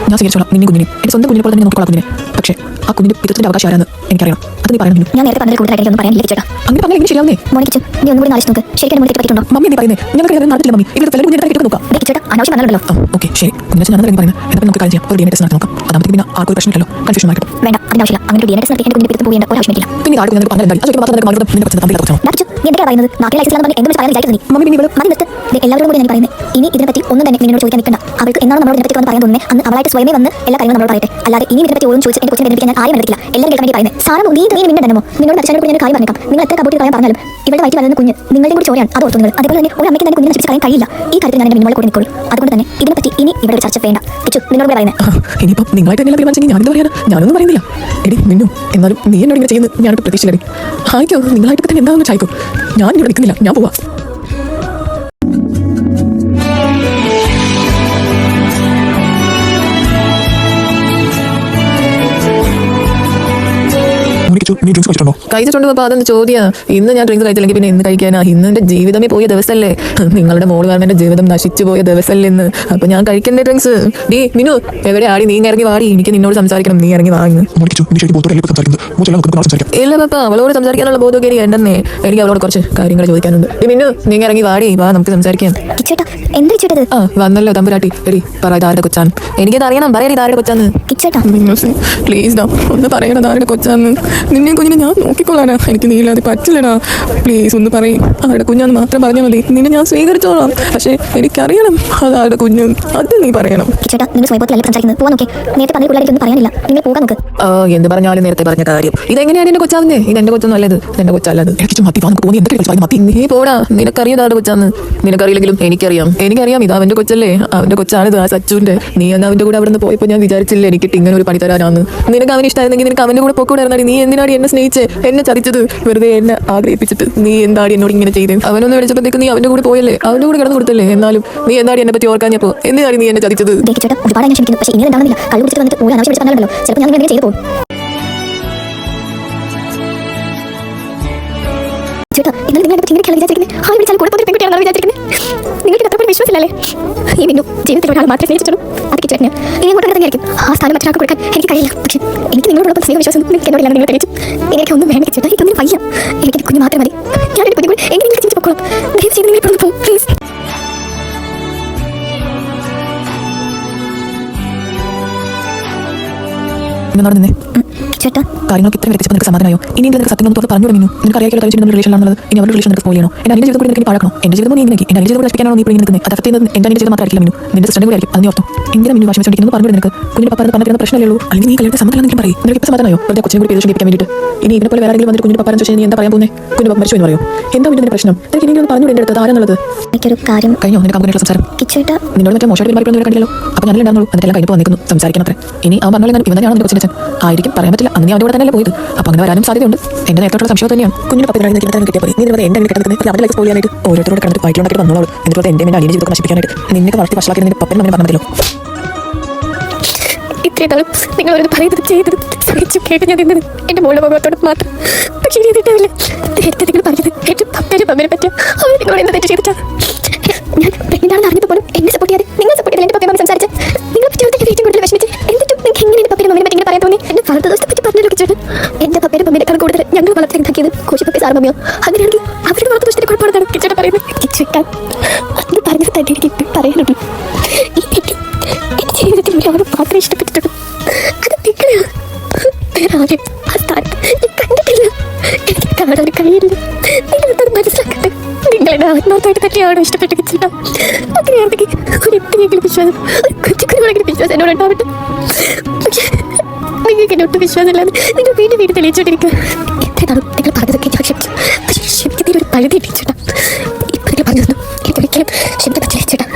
ഞാൻ സ്വീകരിച്ചോളാം നിന്നെ കുഞ്ഞിനെ. എൻ്റെ സ്വന്തം കുഞ്ഞിനെ പോലെ തന്നെ നോക്കിക്കോളാം കുഞ്ഞിനെ. പക്ഷേ ആ കുഞ്ഞിൻ്റെ പിതൃത്വത്തിൻ്റെ അവകാശം ആരാന്ന് എനിക്കറിയണം. അത് നീ പറയണം മിന്നു. ഞാൻ നേരത്തെ പറഞ്ഞതിൽ കൂടുതലായിട്ട് ഒന്നും പറയാനില്ല ചേട്ടാ. അങ്ങനെ പറഞ്ഞാൽ എങ്ങനെ ശരിയാവുന്നേ? മോനിക്കിച്ചു നീ ഒന്നും കൂടി ആലോചിച്ച് നോക്ക്. ശരിക്കും മോനിക്ക് പറ്റിയിട്ടുണ്ടോ? മമ്മി നീ പറയുന്നത് ഞങ്ങൾക്ക് കാര്യം നടത്തില്ല മമ്മി. ഇതിൽ തല കുഞ്ഞിനെ കിട്ടുക നോക്കാം. ചേട്ടാ അനാവശ്യം പറഞ്ഞല്ലോ. ഓക്കെ ശരി, കുഞ്ഞിനെ ഞാൻ പറയുന്നത്. എന്നാൽ നമുക്ക് കാര്യം ചെയ്യാം. ഒരു DNA ടെസ്റ്റ് നടത്തി നോക്കാം. അതാകുമ്പോൾ പിന്നെ ആർക്കും ഒരു പ്രശ്നമില്ലല്ലോ. കൺഫ്യൂഷൻ മാർക്കറ്റ് വേണ്ട, അതിന്റെ ആവശ്യമില്ല. അങ്ങനെ ഒരു DNA ടെസ്റ്റ് നടത്തി എൻ്റെ കുഞ്ഞിനെ പിടിച്ച് പോകേണ്ട ഒരു ആവശ്യമില്ല. പിന്നെ ആർക്കും ഞാൻ പറഞ്ഞാൽ അത് മാത്രം നിനക്ക് മാത്രം നിന്റെ പ്രശ്നം തമ്മിൽ പ്രശ്നം. നീ എന്തൊക്കെയാണ് പറയുന്നത്? നാട്ടിലെ ലൈസൻസ് പറഞ്ഞ് എന്ത് പറയാൻ വിചാരിക്കുന്നു നീ? മമ്മി പിന്നെ ഇവിടെ മതി നിർത്ത്. എല്ലാവരും കൂടി ഞാൻ പറയുന്നത് ഇനി ഇതിനെപ്പറ്റി ഒന്നും തന്നെ നിന്നോട് ചോദിക്കാൻ നിൽക്കണ്ട. അവൾക്ക് എന്നാണ് നമ്മളോട് ഇതിനെപ്പറ്റി വന്ന് പറയാൻ തോന്നുന്നത് അന്ന് അവളായിട്ട് സ്വയമേ വന്ന് എല്ലാ കാര്യങ്ങളും നമ്മളോട് പറയട്ടെ. അല്ലാതെ ഇനി ഇതിനെപ്പറ്റി ഓരോന്നും ചോദിച്ച് എൻ്റെ കൊച്ചിനെ വേദനിപ്പിക്കാൻ ഞാൻ ആരും എടുക്കില്ല. എല്ലാവരും കേൾക്കാൻ വേണ്ടി പറയുന്നത് സാറോ നീ നീ മിണ്ടോ? നിന്നോട് അച്ഛനോട് ഞാൻ കാര്യം പറഞ്ഞേക്കാം. നിങ്ങൾ എത്ര കബോട്ടിൽ കളയാൻ പറഞ്ഞാലും ഇവളുടെ വയറ്റിൽ വരുന്ന കുഞ്ഞ് നിങ്ങളുടെ കൂടി ചോരയാണ്. അത് ഓർത്തു നിങ്ങൾ. അതേപോലെ തന്നെ ഒരു അമ്മയ്ക്ക് തന്നെ കുഞ്ഞിനെ നശിപ്പിച്ച് കളയാൻ കഴിയില്ല. ഈ കാര്യത്തിൽ ഞാൻ എൻ്റെ മിനിമോളെ കൂടി നിൽക്കുള്ളൂ. അതുകൊണ്ട് തന്നെ ഇതിനെപ്പറ്റി ഇനി ഇവിടെ ചർച്ച വേണ്ട. കിച്ചു നിന്നോട് പറയുന്നത് ഇനിയിപ്പം നിങ്ങളായിട്ട് എല്ലാം തീരുമാനിച്ചെങ്കിൽ ഞാനെന്ത് പറയാനാ? ഞാനൊന്നും പറയുന്നില്ല. എടി മിന്നു, എന്നാലും നീ എന്നോട് ഇങ്ങനെ ചെയ്യുന്നത് ഞാനൊരു പ്രതീക്ഷയില്ലേ. ആയിക്കോ, നിങ്ങളായിട്ട് തന്നെ എന്താണെന്ന് ചായ്ക്കോ. ഞാൻ ഇവിടെ നിൽക്കുന്നില്ല, ഞാൻ പോവാ. നീ ഡ്രിങ്ക്സ് കഴിച്ചിട്ടുണ്ടോ? കഴിച്ചിട്ടുണ്ട് പപ്പ. അതെന്ത് ചോദ്യാ? ഇന്ന് ഞാൻ ഡ്രിങ്ക്സ് കഴിച്ചില്ലെങ്കിൽ പിന്നെ ഇന്ന് കഴിക്കാനാ? ഇന്ന് എൻ്റെ ജീവിതമേ പോയ ദിവസമല്ലേ. നിങ്ങളുടെ മോള് കാരണം എൻ്റെ ജീവിതം നശിച്ചു പോയ ദിവസമല്ലേ ഇന്ന്. അപ്പൊ ഞാൻ കഴിക്കണ്ടേ ഡ്രിങ്ക്സ്? ഡീ മിനു എവിടെ ആടി? നീ ഇറങ്ങി വാടി, എനിക്ക് നിന്നോട് സംസാരിക്കണം. നീ ഇറങ്ങി വാങ്ങി. ഇല്ല പപ്പ, അവളോട് സംസാരിക്കാനുള്ള ബോധമൊക്കെ എനിക്ക് ഉണ്ടെന്നേ. എനിക്ക് അവളോട് കുറച്ച് കാര്യങ്ങൾ ചോദിക്കാനുണ്ട്. ഡി മിനു നീ ഇറങ്ങി വാടി, വാ നമുക്ക് സംസാരിക്കാം. കിച്ചേട്ടാ എന്താ ചേട്ടത്? ആ വന്നല്ലോ തമ്പുരാട്ടി. എടി പറ, ഇതാരുടെ കൊച്ചാണ്? എനിക്കത് അറിയണം. പറയടി ഇതാരുടെ കൊച്ചാന്ന്. കിച്ചേട്ടാ പ്ലീസ് ഡാ, ഒന്ന് പറയണം ഇതാരുടെ കൊച്ചാന്ന്. നിന്നെ കുഞ്ഞിനെ ഞാൻ നോക്കിക്കോളാനാ. എനിക്ക് നീ ഇല്ലാതെ പറ്റില്ലടാ. പ്ലീസ് ഒന്ന് പറയും. ആരുടെ കുഞ്ഞാന്ന് മാത്രം പറഞ്ഞാൽ മതി. നിന്നെ ഞാൻ സ്വീകരിച്ചോളാം. പക്ഷേ എനിക്കറിയണം അതാരുടെ കുഞ്ഞ്. അത് നീ പറയണം. കിച്ചേട്ടാ നിങ്ങൾ സ്വയംഭൂത്തിലല്ല സംസാരിക്കുന്നത്. പോകാൻ നോക്കി. നേരത്തെ പറഞ്ഞ പിള്ളേരൊന്നും പറയാനില്ല. നിങ്ങൾ പോകാൻ നോക്ക്. എന്ത് പറഞ്ഞാലും നേരത്തെ പറഞ്ഞ കാര്യം ഇതെങ്ങനെയാണ് എന്റെ കൊച്ചാവുന്നേ? ഇത് എന്റെ കൊച്ചൊന്നും അല്ലത്. എന്റെ കൊച്ചല്ലത്. എനിക്ക് മതി തോന്നി എന്തൊക്കെ മതി. നീ പോടാ. നിനക്കറിയാം ഇതാരുടെ കൊച്ചാന്ന്. നിനക്കറിയില്ലെങ്കിലും എനിക്കറിയാം. ഇത് അവന്റെ കൊച്ചല്ലേ. അവന്റെ കൊച്ചാണിത്, ആ സച്ചുവിന്റെ. നീ എന്നാ അവന്റെ കൂടെ അവിടെ നിന്ന് പോയപ്പോൾ ഞാൻ വിചാരിച്ചില്ല എനിക്കിട്ട് ഇങ്ങനെ ഒരു പണി തരാനാന്ന്. നിനക്ക് അവന് ഇഷ്ടമായിരുന്നെങ്കിൽ നിനക്ക് അവന്റെ കൂടെ പൊക്കൂടായിരുന്നാടി. നീ എന്തിനാടി എന്നെ സ്നേഹിച്ച് എന്നെ ചതിച്ചത്? വെറുതെ എന്നെ ആഗ്രഹിപ്പിച്ചിട്ട് നീ എന്താടി എന്നോട് ഇങ്ങനെ ചെയ്തേ? അവനൊന്ന് വിളിച്ചപ്പോഴത്തേക്ക് നീ അവന്റെ കൂടെ പോയല്ലേ, അവന്റെ കൂടെ കിടന്നു കൊടുത്തല്ലേ. എന്നാലും നീ എന്താടി എന്നെ പറ്റി ഓർക്കാഞ്ഞപ്പോ എന്തിനാടി നീ എന്നെ ചതിച്ചത്? ഒരുപാട് ഞാൻ ക്ഷമിക്കുന്നു. പക്ഷേ ഇങ്ങനെ ഉണ്ടാവുന്നില്ല. കള്ളു പിടിച്ചിട്ട് വന്നിട്ട് ഒരു അനാവശ്യം വിളിച്ച് പറഞ്ഞല്ലോ. ചിലപ്പോൾ ഞാൻ എന്തെങ്കിലും ചെയ്തു പോകും. ചേട്ടാ ഇന്നലെ നിങ്ങളെ പറ്റി ഇങ്ങനെ വിചാരിച്ചിരിക്കുന്നത്. ആയി വിളിച്ചാൽ കൂടെ പോയിട്ട് പെൺകുട്ടിയാണെന്ന് വിചാരിച്ചിരിക്കുന്നത്. നിങ്ങൾക്ക് അത്ര വിശ്വാസമില്ലല്ലേ? ഈ മിന്നു ജീവിതത്തിൽ ഒരാൾ മാത്രമേ സ്നേഹിച്ചിട്ടുള്ളൂ. അത് കിച്ചേട്ടന് ഇനി അങ്ങോട്ട് തന്നെയായിരിക്കും. ആ സ്ഥാനം മറ്റൊരാൾക്ക് കൊടുക്കാൻ എനിക്ക് കഴിയില്ല. പക്ഷേ എനിക്ക് നിങ്ങളോടൊപ്പം സ്നേഹ വിശ്വാസം എനിക്ക് എന്നോടില്ല. നിങ്ങൾ തെളിയിച്ചു. എനിക്ക് ഒന്നും വേണ്ട ചേട്ടാ. എനിക്കൊന്നും വയ്യ. എനിക്ക് കുഞ്ഞ് മാത്രം മതി. ഞാനൊരു കുഞ്ഞു കൂടി എങ്ങനെ ചിന്തിച്ച് പൊക്കോളാം. ദയവ് ചെയ്ത് നിങ്ങൾ ഇപ്പോൾ പോകും പ്ലീസ്. നിന്നെ കിച്ചേട്ടാ കാര്യങ്ങളൊക്കെ ഇത്രയും വ്യത്യസ്തം നിനക്ക് സമാധാനമായോ? ഇനി നിനക്ക് സത്യം ഒന്ന് പറഞ്ഞു തുടങ്ങി. നിനക്ക് അറിയാൻ കാര്യം നമ്മുടെ റിലേഷനിലാണുള്ളത്. ഇനി അവരുടെ റിലേഷൻ നിനക്ക് സ്പോയിൽ ചെയ്യണോ? എന്റെ അനിയന്റെ ജീവിതം കൂടി നിനക്ക് പാഴാക്കണോ? എന്റെ ജീവിതം നീ ഇങ്ങനെ എന്റെ അനിയന്റെ ജീവിതം നശിപ്പിക്കാനാണോ നീ ഇപ്പോൾ നിൽക്കുന്നത്? അത് അഫക്ട് ചെയ്യുന്നത് എന്റെ അനിയന്റെ ജീവിതം മാത്രമായിരിക്കില്ല മിനു, നിന്റെ സിസ്റ്ററിന്റെ കൂടെ ആയിരിക്കും. അതിനെ ഓർത്തോ. എന്തിനാ മിനു വാശി വെച്ചോണ്ടിരിക്കുന്നത് പറഞ്ഞു നിനക്ക്? കുഞ്ഞിന്റെ പപ്പ പറഞ്ഞിരുന്ന പ്രശ്നമല്ലേ ഉള്ളൂ. അല്ലെങ്കിൽ നീ കല്യാണത്തെ സമ്മതമാണെന്ന് പറയും. നിനക്ക് ഇപ്പോൾ സമാധാനമായോ? വെറുതെ കൊച്ചിനെ കൂടി പേര് പഠിക്കാൻ വേണ്ടിയിട്ട് ഇനി ഇതിനെ പോലെ വേറെ ആരെങ്കിലും വന്നിട്ട് കുഞ്ഞിന്റെ പപ്പ ചോദിച്ചാൽ നീ എന്താ പറയാൻ പോകുന്നത്? കുഞ്ഞിന്റെ പപ്പ മരിച്ചു എന്ന് പറയോ? എന്താ ഇതിന്റെ പ്രശ്നം? നിനക്ക് ഇനി പറഞ്ഞു എന്റെ അടുത്ത് ആരാന്നുള്ളത് എനിക്കൊരു കാര്യം കഴിഞ്ഞോ? നിനക്ക് അങ്ങനെ സംസാരം കിച്ചേട്ടാ നിന്നോട് മറ്റേ മോശമായിട്ട് പെരുമാറിയൊന്നും കണ്ടില്ലല്ലോ. അപ്പോൾ ഞാനല്ലേ ഉണ്ടാകുള്ളൂ. എന്നിട്ട് എല്ലാം കഴിഞ്ഞപ്പോൾ വന്നിരിക്കുന്നു സംസാരിക്കണം അത്രേ. ഇനി ആ പറഞ്ഞാൽ ഇവൻ തന്നെയാണ് നിന്റെ കൊച്ചിൻ്റെ അച്ഛൻ ആയിരിക്കും, പറയാൻ പറ്റില്ല. അന്ന് നീ അവൻ്റെ കൂടെ തന്നെയല്ലേ പോയത്. അപ്പോൾ അങ്ങനെ വരാനും സാധ്യതയുണ്ട്. എന്റെ നേരത്തോടുള്ള സംശയം തന്നെയാണ്. കുഞ്ഞിന്റെ പപ്പ കിട്ടിയാൽ പോയി നീ എന്റെ അനിയനെ കിടക്കുന്നത് അവരുടെ ലൈഫ് പോയാനായിട്ട് ഓരോരുത്തരോട് കിടന്നിട്ട് ഫൈറ്റിലുണ്ടാക്കി വന്നോളൂ. എന്നിട്ട് എന്റെ അനിയനെ ജീവിതം നശിപ്പിക്കാനായിട്ട് നിന്നെ വളർത്തി വഷളാക്കി നിന്റെ പപ്പൻ അങ്ങനെ പറഞ്ഞല്ലോ. ഇത്രയും നാളും നിങ്ങൾ അവരത് പറയുന്നത് ചെയ്തത് സഹിച്ചു കേട്ട് ഞാൻ നിന്നത് എൻ്റെ മോളുടെ മുഖത്തോട് മാത്രം. പക്ഷേ ഇനി ചെയ്തിട്ടില്ല. നേരത്തെ നിങ്ങൾ പറഞ്ഞത് എൻ്റെ പപ്പേനെ പമ്മനെ പറ്റുക അവർ നിങ്ങളോട് എന്താ തെറ്റ് ചെയ്തിട്ടാ? ഞാൻ പ്രഗ്നൻ്റാണെന്ന് അറിഞ്ഞപ്പോൾ പോലും എന്നെ സപ്പോർട്ട് ചെയ്യാതെ നിങ്ങൾ സപ്പോർട്ട് ചെയ്ത് എൻ്റെ പപ്പയെ സംസാരിച്ച് നിങ്ങൾ പറ്റിയോടത്തേക്ക് ഏറ്റവും കൂടുതൽ വിഷമിച്ച് എന്നിട്ടും നിങ്ങൾക്ക് എങ്ങനെ എൻ്റെ പപ്പേനെ മമ്മനെ പറ്റി ഇങ്ങനെ പറയാൻ തോന്നി? എന്നെ വളർത്ത ദിവസത്തെ പറ്റി പറഞ്ഞല്ലോ കിച്ചേട്ടൻ. എൻ്റെ പപ്പേനെ മമ്മേനേക്കാൾ കൂടുതൽ ഞങ്ങൾ വളർത്തിണ്ടാക്കിയത് കോശി പപ്പി സാറ് മമ്മിയോ? അങ്ങനെയാണെങ്കിൽ അവരുടെ വളർത്ത ദിവസത്തിന് കുഴപ്പമാണെന്നാണ് കിച്ചേട്ടൻ പറയുന്നത്. കിച്ചേട്ടൻ അന്ന് പറഞ്ഞത് തന്നെ എനിക്ക് ഇപ്പം പറയാനുള്ളൂ. എന്റെ ജീവിതത്തിൽ ഒരാൾ മാത്രമേ ഇഷ്ടപ്പെട്ടിട്ടുള്ളൂ. അത് നിങ്ങളെയാണ്. വേറെ ആരും ആ സ്ഥാനത്ത് ഞാൻ കണ്ടിട്ടില്ല. എനിക്ക് കാണാൻ കഴിയില്ല. നിങ്ങളത് മനസ്സിലാക്കട്ടെ. നിങ്ങളെന്നെ ആത്മാർത്ഥമായിട്ട് തന്നെയാണോ ഇഷ്ടപ്പെട്ട് കിച്ചിട്ടാ? അങ്ങനെയാണെങ്കിൽ ഒരു എന്തെങ്കിലും വിശ്വാസം, ഒരു കൊച്ചുകുരുവാണെങ്കിലും വിശ്വാസം എന്നോട് ഉണ്ടാവട്ടെ. പക്ഷേ നിങ്ങൾക്ക് എന്നോട്ട് വിശ്വാസമില്ലാതെ നിങ്ങൾ വീണ്ടും വീണ്ടും തെളിയിച്ചോണ്ടിരിക്കുക. എത്രയാണ് നിങ്ങൾ പറഞ്ഞതൊക്കെ ഞാൻ ക്ഷമിച്ചു. പക്ഷേ ക്ഷമിക്കുന്നതിൽ ഒരു പഴുതി ഇടിച്ചേട്ടാ. ഇപ്പം നിങ്ങൾ പറഞ്ഞതൊന്നും എനിക്ക് ഒരിക്കലും ക്ഷമിക്കാൻ പറ്റില്ല ചേട്ടാ.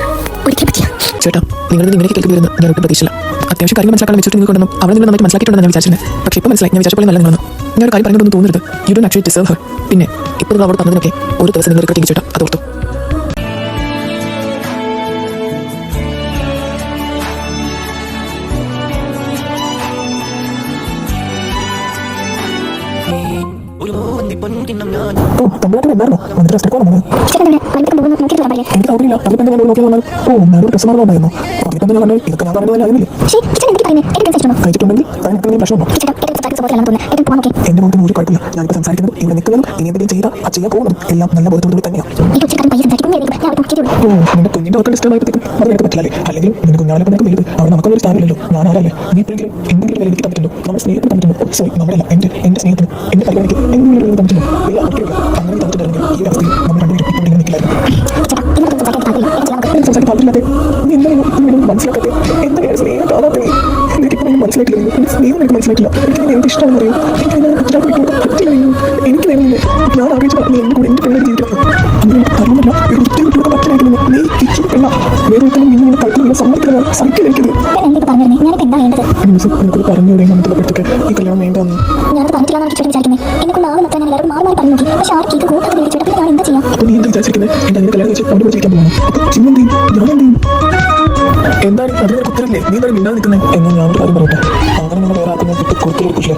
ഒരിക്കലും പറ്റില്ല ചേട്ടാ. നിങ്ങളുടെ ഇങ്ങനെ കേൾക്കേണ്ടി വരുന്ന ഞാൻ ഒട്ടും പ്രതീക്ഷിച്ചില്ല. അത്യാവശ്യം കാര്യങ്ങൾ മനസ്സിലാക്കാൻ വെച്ചിട്ട് നിങ്ങൾക്കൊന്നും അവളെ നിങ്ങൾ നന്നായിട്ട് മനസ്സിലാക്കിയിട്ടുണ്ടെന്ന് ഞാൻ വിചാരിച്ചിരുന്നത്. പക്ഷേ ഇപ്പോൾ മനസ്സിലായി. ഞാൻ വിചാരിച്ചപ്പോൾ നല്ല നിങ്ങളൊന്നും ഞാൻ ഒരു കാര്യം പറഞ്ഞതൊന്നും തോന്നരുത്. You don't actually deserve Har. പിന്നെ ഇപ്പോൾ നിങ്ങൾ അവളോട് പറഞ്ഞതിനൊക്കെ ഒരു ദിവസം നിങ്ങൾ റിഗ്രറ്റ് ചേട്ടാ. അതോർത്തു. ഓ തമ്മിലായിട്ട് ഉണ്ടായിരുന്നോ? വന്നിട്ട് റെസ്റ്റ് എടുക്കാൻ വന്നത് എനിക്ക് സൗകര്യമില്ല. അതിപ്പോൾ ഞാൻ നോക്കി വന്നാൽ ഓ ഞാനൊരു ഡ്രസ്സ് മാറുക ഉണ്ടായിരുന്നു. അതിപ്പോൾ ഞാൻ കണ്ടത് ഇതൊക്കെ ഞാൻ പറഞ്ഞത് ആയിരുന്നില്ലേ? കഴിച്ചിട്ടുണ്ടെങ്കിൽ അതിനൊക്കെ പ്രശ്നമുണ്ടോ? എന്റെ മുഖത്ത് ഒരു കുഴപ്പമില്ല. ഞാനിപ്പോൾ സംസാരിക്കുന്നത് ഇവിടെ നിൽക്കുന്നതും ഇനി എന്തെങ്കിലും ചെയ്താൽ അത് ചെയ്യാൻ പോകുന്നതും എല്ലാം നല്ല ബോധത്തോടുകൂടി തന്നെയാണ്. ഓ നിന്റെ കുഞ്ഞിന്റെ ഒക്കെ ഡിസ്റ്റർബ് ആയപ്പോഴത്തേക്കും അത് നിനക്ക് പറ്റില്ലേ? അല്ലെങ്കിൽ നിന്റെ കുഞ്ഞാലൊക്കെ നിനക്ക് വലുത് അവിടെ നമുക്കൊരു സ്ഥാനമില്ലല്ലോ. ഞാൻ ആരല്ലേ? നീ എപ്പോഴെങ്കിലും എന്തെങ്കിലും വിലയിരുത്തി തന്നിട്ടുണ്ടോ? നമ്മുടെ സ്നേഹത്തിന് തന്നിട്ടുണ്ടോ? സോറി നമ്മളല്ല എന്റെ സ്നേഹത്തിന് എന്റെ പരിപാടിക്ക് എന്തെങ്കിലും വില തന്നിട്ടുണ്ടോ? ഇല്ല ഒരിക്കലും അങ്ങനെ തന്നിട്ടുണ്ടെങ്കിൽ ഈ അവസ്ഥയിൽ നമ്മൾ രണ്ടുപേരും ഇപ്പോൾ ഇങ്ങനെ നിൽക്കില്ലായിരുന്നു. സംസാരിക്കാൻ പാടില്ലാതെ നീ എന്തായാലും മനസ്സിലാക്കട്ടെ. എന്താണ് സ്നേഹം കാണാത്തത്? എനിക്കിപ്പോൾ മനസ്സിലാക്കില്ല. സ്നേഹം എനിക്ക് മനസ്സിലാക്കില്ല. എനിക്ക് എന്ത് ഇഷ്ടമാണെന്ന് അറിയാം. എനിക്ക് വേണമെന്ന് ഞാൻ ആഗ്രഹിച്ചു പറഞ്ഞു എന്റെ കൂടെ എന്റെ പെണ്ണെ ജീവിക്കണം. അങ്ങനെ അറിയുന്നില്ല ഒരു ഒറ്റ കുട്ടിയുടെ മറ്റനായിരുന്നു നീ കിച്ചു പെണ്ണ വേറെ ഒരിക്കലും ഇങ്ങനെ കളിക്കുന്ന സമ്മതിക്കുന്ന സഹിക്കില്ല എനിക്കത്. എനിക്കത് പറഞ്ഞൂടെ മനസ്സിലപ്പെടുത്തൊക്കെ ഈ കല്യാണം വേണ്ടെന്ന് അപ്പോൾ നീ എന്താ വിചാരിച്ചിരിക്കുന്നത്? എന്റെ അങ്ങനെ കല്യാണം വെച്ച് അവിടെ പോയിരിക്കാൻ പോകണം. അപ്പോൾ ചിന്നെന്ത് ഞാൻ എന്ത് ചെയ്യും? എന്താണ് അതിനെ കുത്തരല്ലേ? നീ എന്താണ് മിണ്ടാതെ നിൽക്കുന്നത്? എന്നാൽ ഞാൻ ഒരു കാര്യം പറയട്ടെ. അങ്ങനെ നിങ്ങൾ വേറെ ആക്കുന്ന കിട്ടി കൊടുക്കില്ലേ?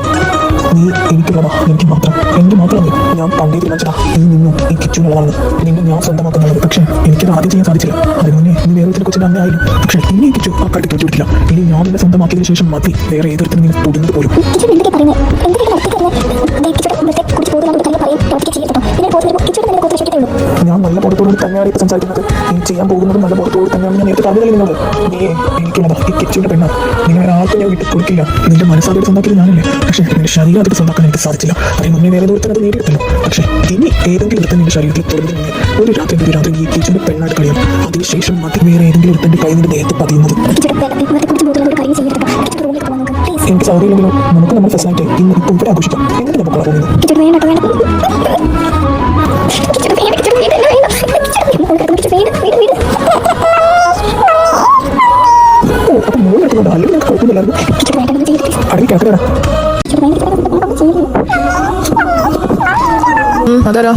നീ എനിക്കുള്ളതാ, എനിക്ക് മാത്രം എന്റെ മാത്രമാണ്. ഞാൻ പണ്ടേ തീരുമാനിച്ചതാ നീ നിന്നും ഈ കിച്ചുള്ളതാണ് നിന്നെ ഞാൻ സ്വന്തമാക്കുന്നത്. പക്ഷേ എനിക്കത് ആദ്യം ചെയ്യാൻ സാധിച്ചില്ല. അതിനെ നീ വേറെ ഒരുത്തിനെ കുറിച്ച് അങ്ങനെ ആയിരുന്നു. പക്ഷേ ഇനി കിച്ചു ആ കാട്ടി തോറ്റു വിട്ടില്ല. ഇനി ഞാൻ നിന്നെ സ്വന്തമാക്കിയതിനു ശേഷം മതി വേറെ ഏതൊരുത്തിനും നീ തൊടുന്നത് പോലും. ഞാൻ നല്ല ബോധത്തോടുകൂടി തന്നെയാണ് ഇപ്പോൾ സംസാരിക്കുന്നത്. നീ ചെയ്യാൻ പോകുന്നത് നല്ല ബോധത്തോട് തന്നെയാണ്. ഞാൻ നേരത്തെ പറഞ്ഞില്ല നിന്നോട് നീ എനിക്കുള്ളതാ ഈ കിച്ചുവിന്റെ പെണ്ണ. നിങ്ങൾ ആർക്കും ഞാൻ വിട്ടു കൊടുക്കില്ല. നിന്റെ മനസ്സാകെ സ്വന്തമാക്കിയത് ഞാനല്ലേ. പക്ഷേ നിന്റെ ശരീരം അതൊക്കെ സ്വന്തമാക്കാൻ എനിക്ക് സാധിച്ചില്ല. അതിന് മുന്നേ വേറെ ദൂരത്തിന് അത് നേടിയെടുത്തല്ലോ. പക്ഷേ ഇനി ഏതെങ്കിലും ഒരുത്തൻ നിന്റെ ശരീരത്തിൽ തുടരുന്ന ഒരു രാത്രി ഈ കിച്ചുവിന്റെ പെണ്ണായിട്ട് കഴിയാം. അതിനുശേഷം മതി വേറെ ഏതെങ്കിലും ഒരുത്തന്റെ കൈ നിന്റെ ദേഹത്ത് പതിയുന്നത്. എനിക്ക് സൗകര്യമില്ലെങ്കിലോ നമുക്ക് നമ്മൾ ഫെസ്റ്റായിട്ട് ഇന്ന് ഇപ്പോൾ ഇവിടെ ആഘോഷിക്കാം. എന്നിട്ട് നമുക്ക് പോകുന്നത് അപ്പൊ മൂന്ന് എടുക്കുന്നുണ്ട്. അല്ലെങ്കിൽ നമുക്ക് കുഴപ്പമില്ലായിരുന്നു. അടുത്ത് കിടക്കണ അതാരാ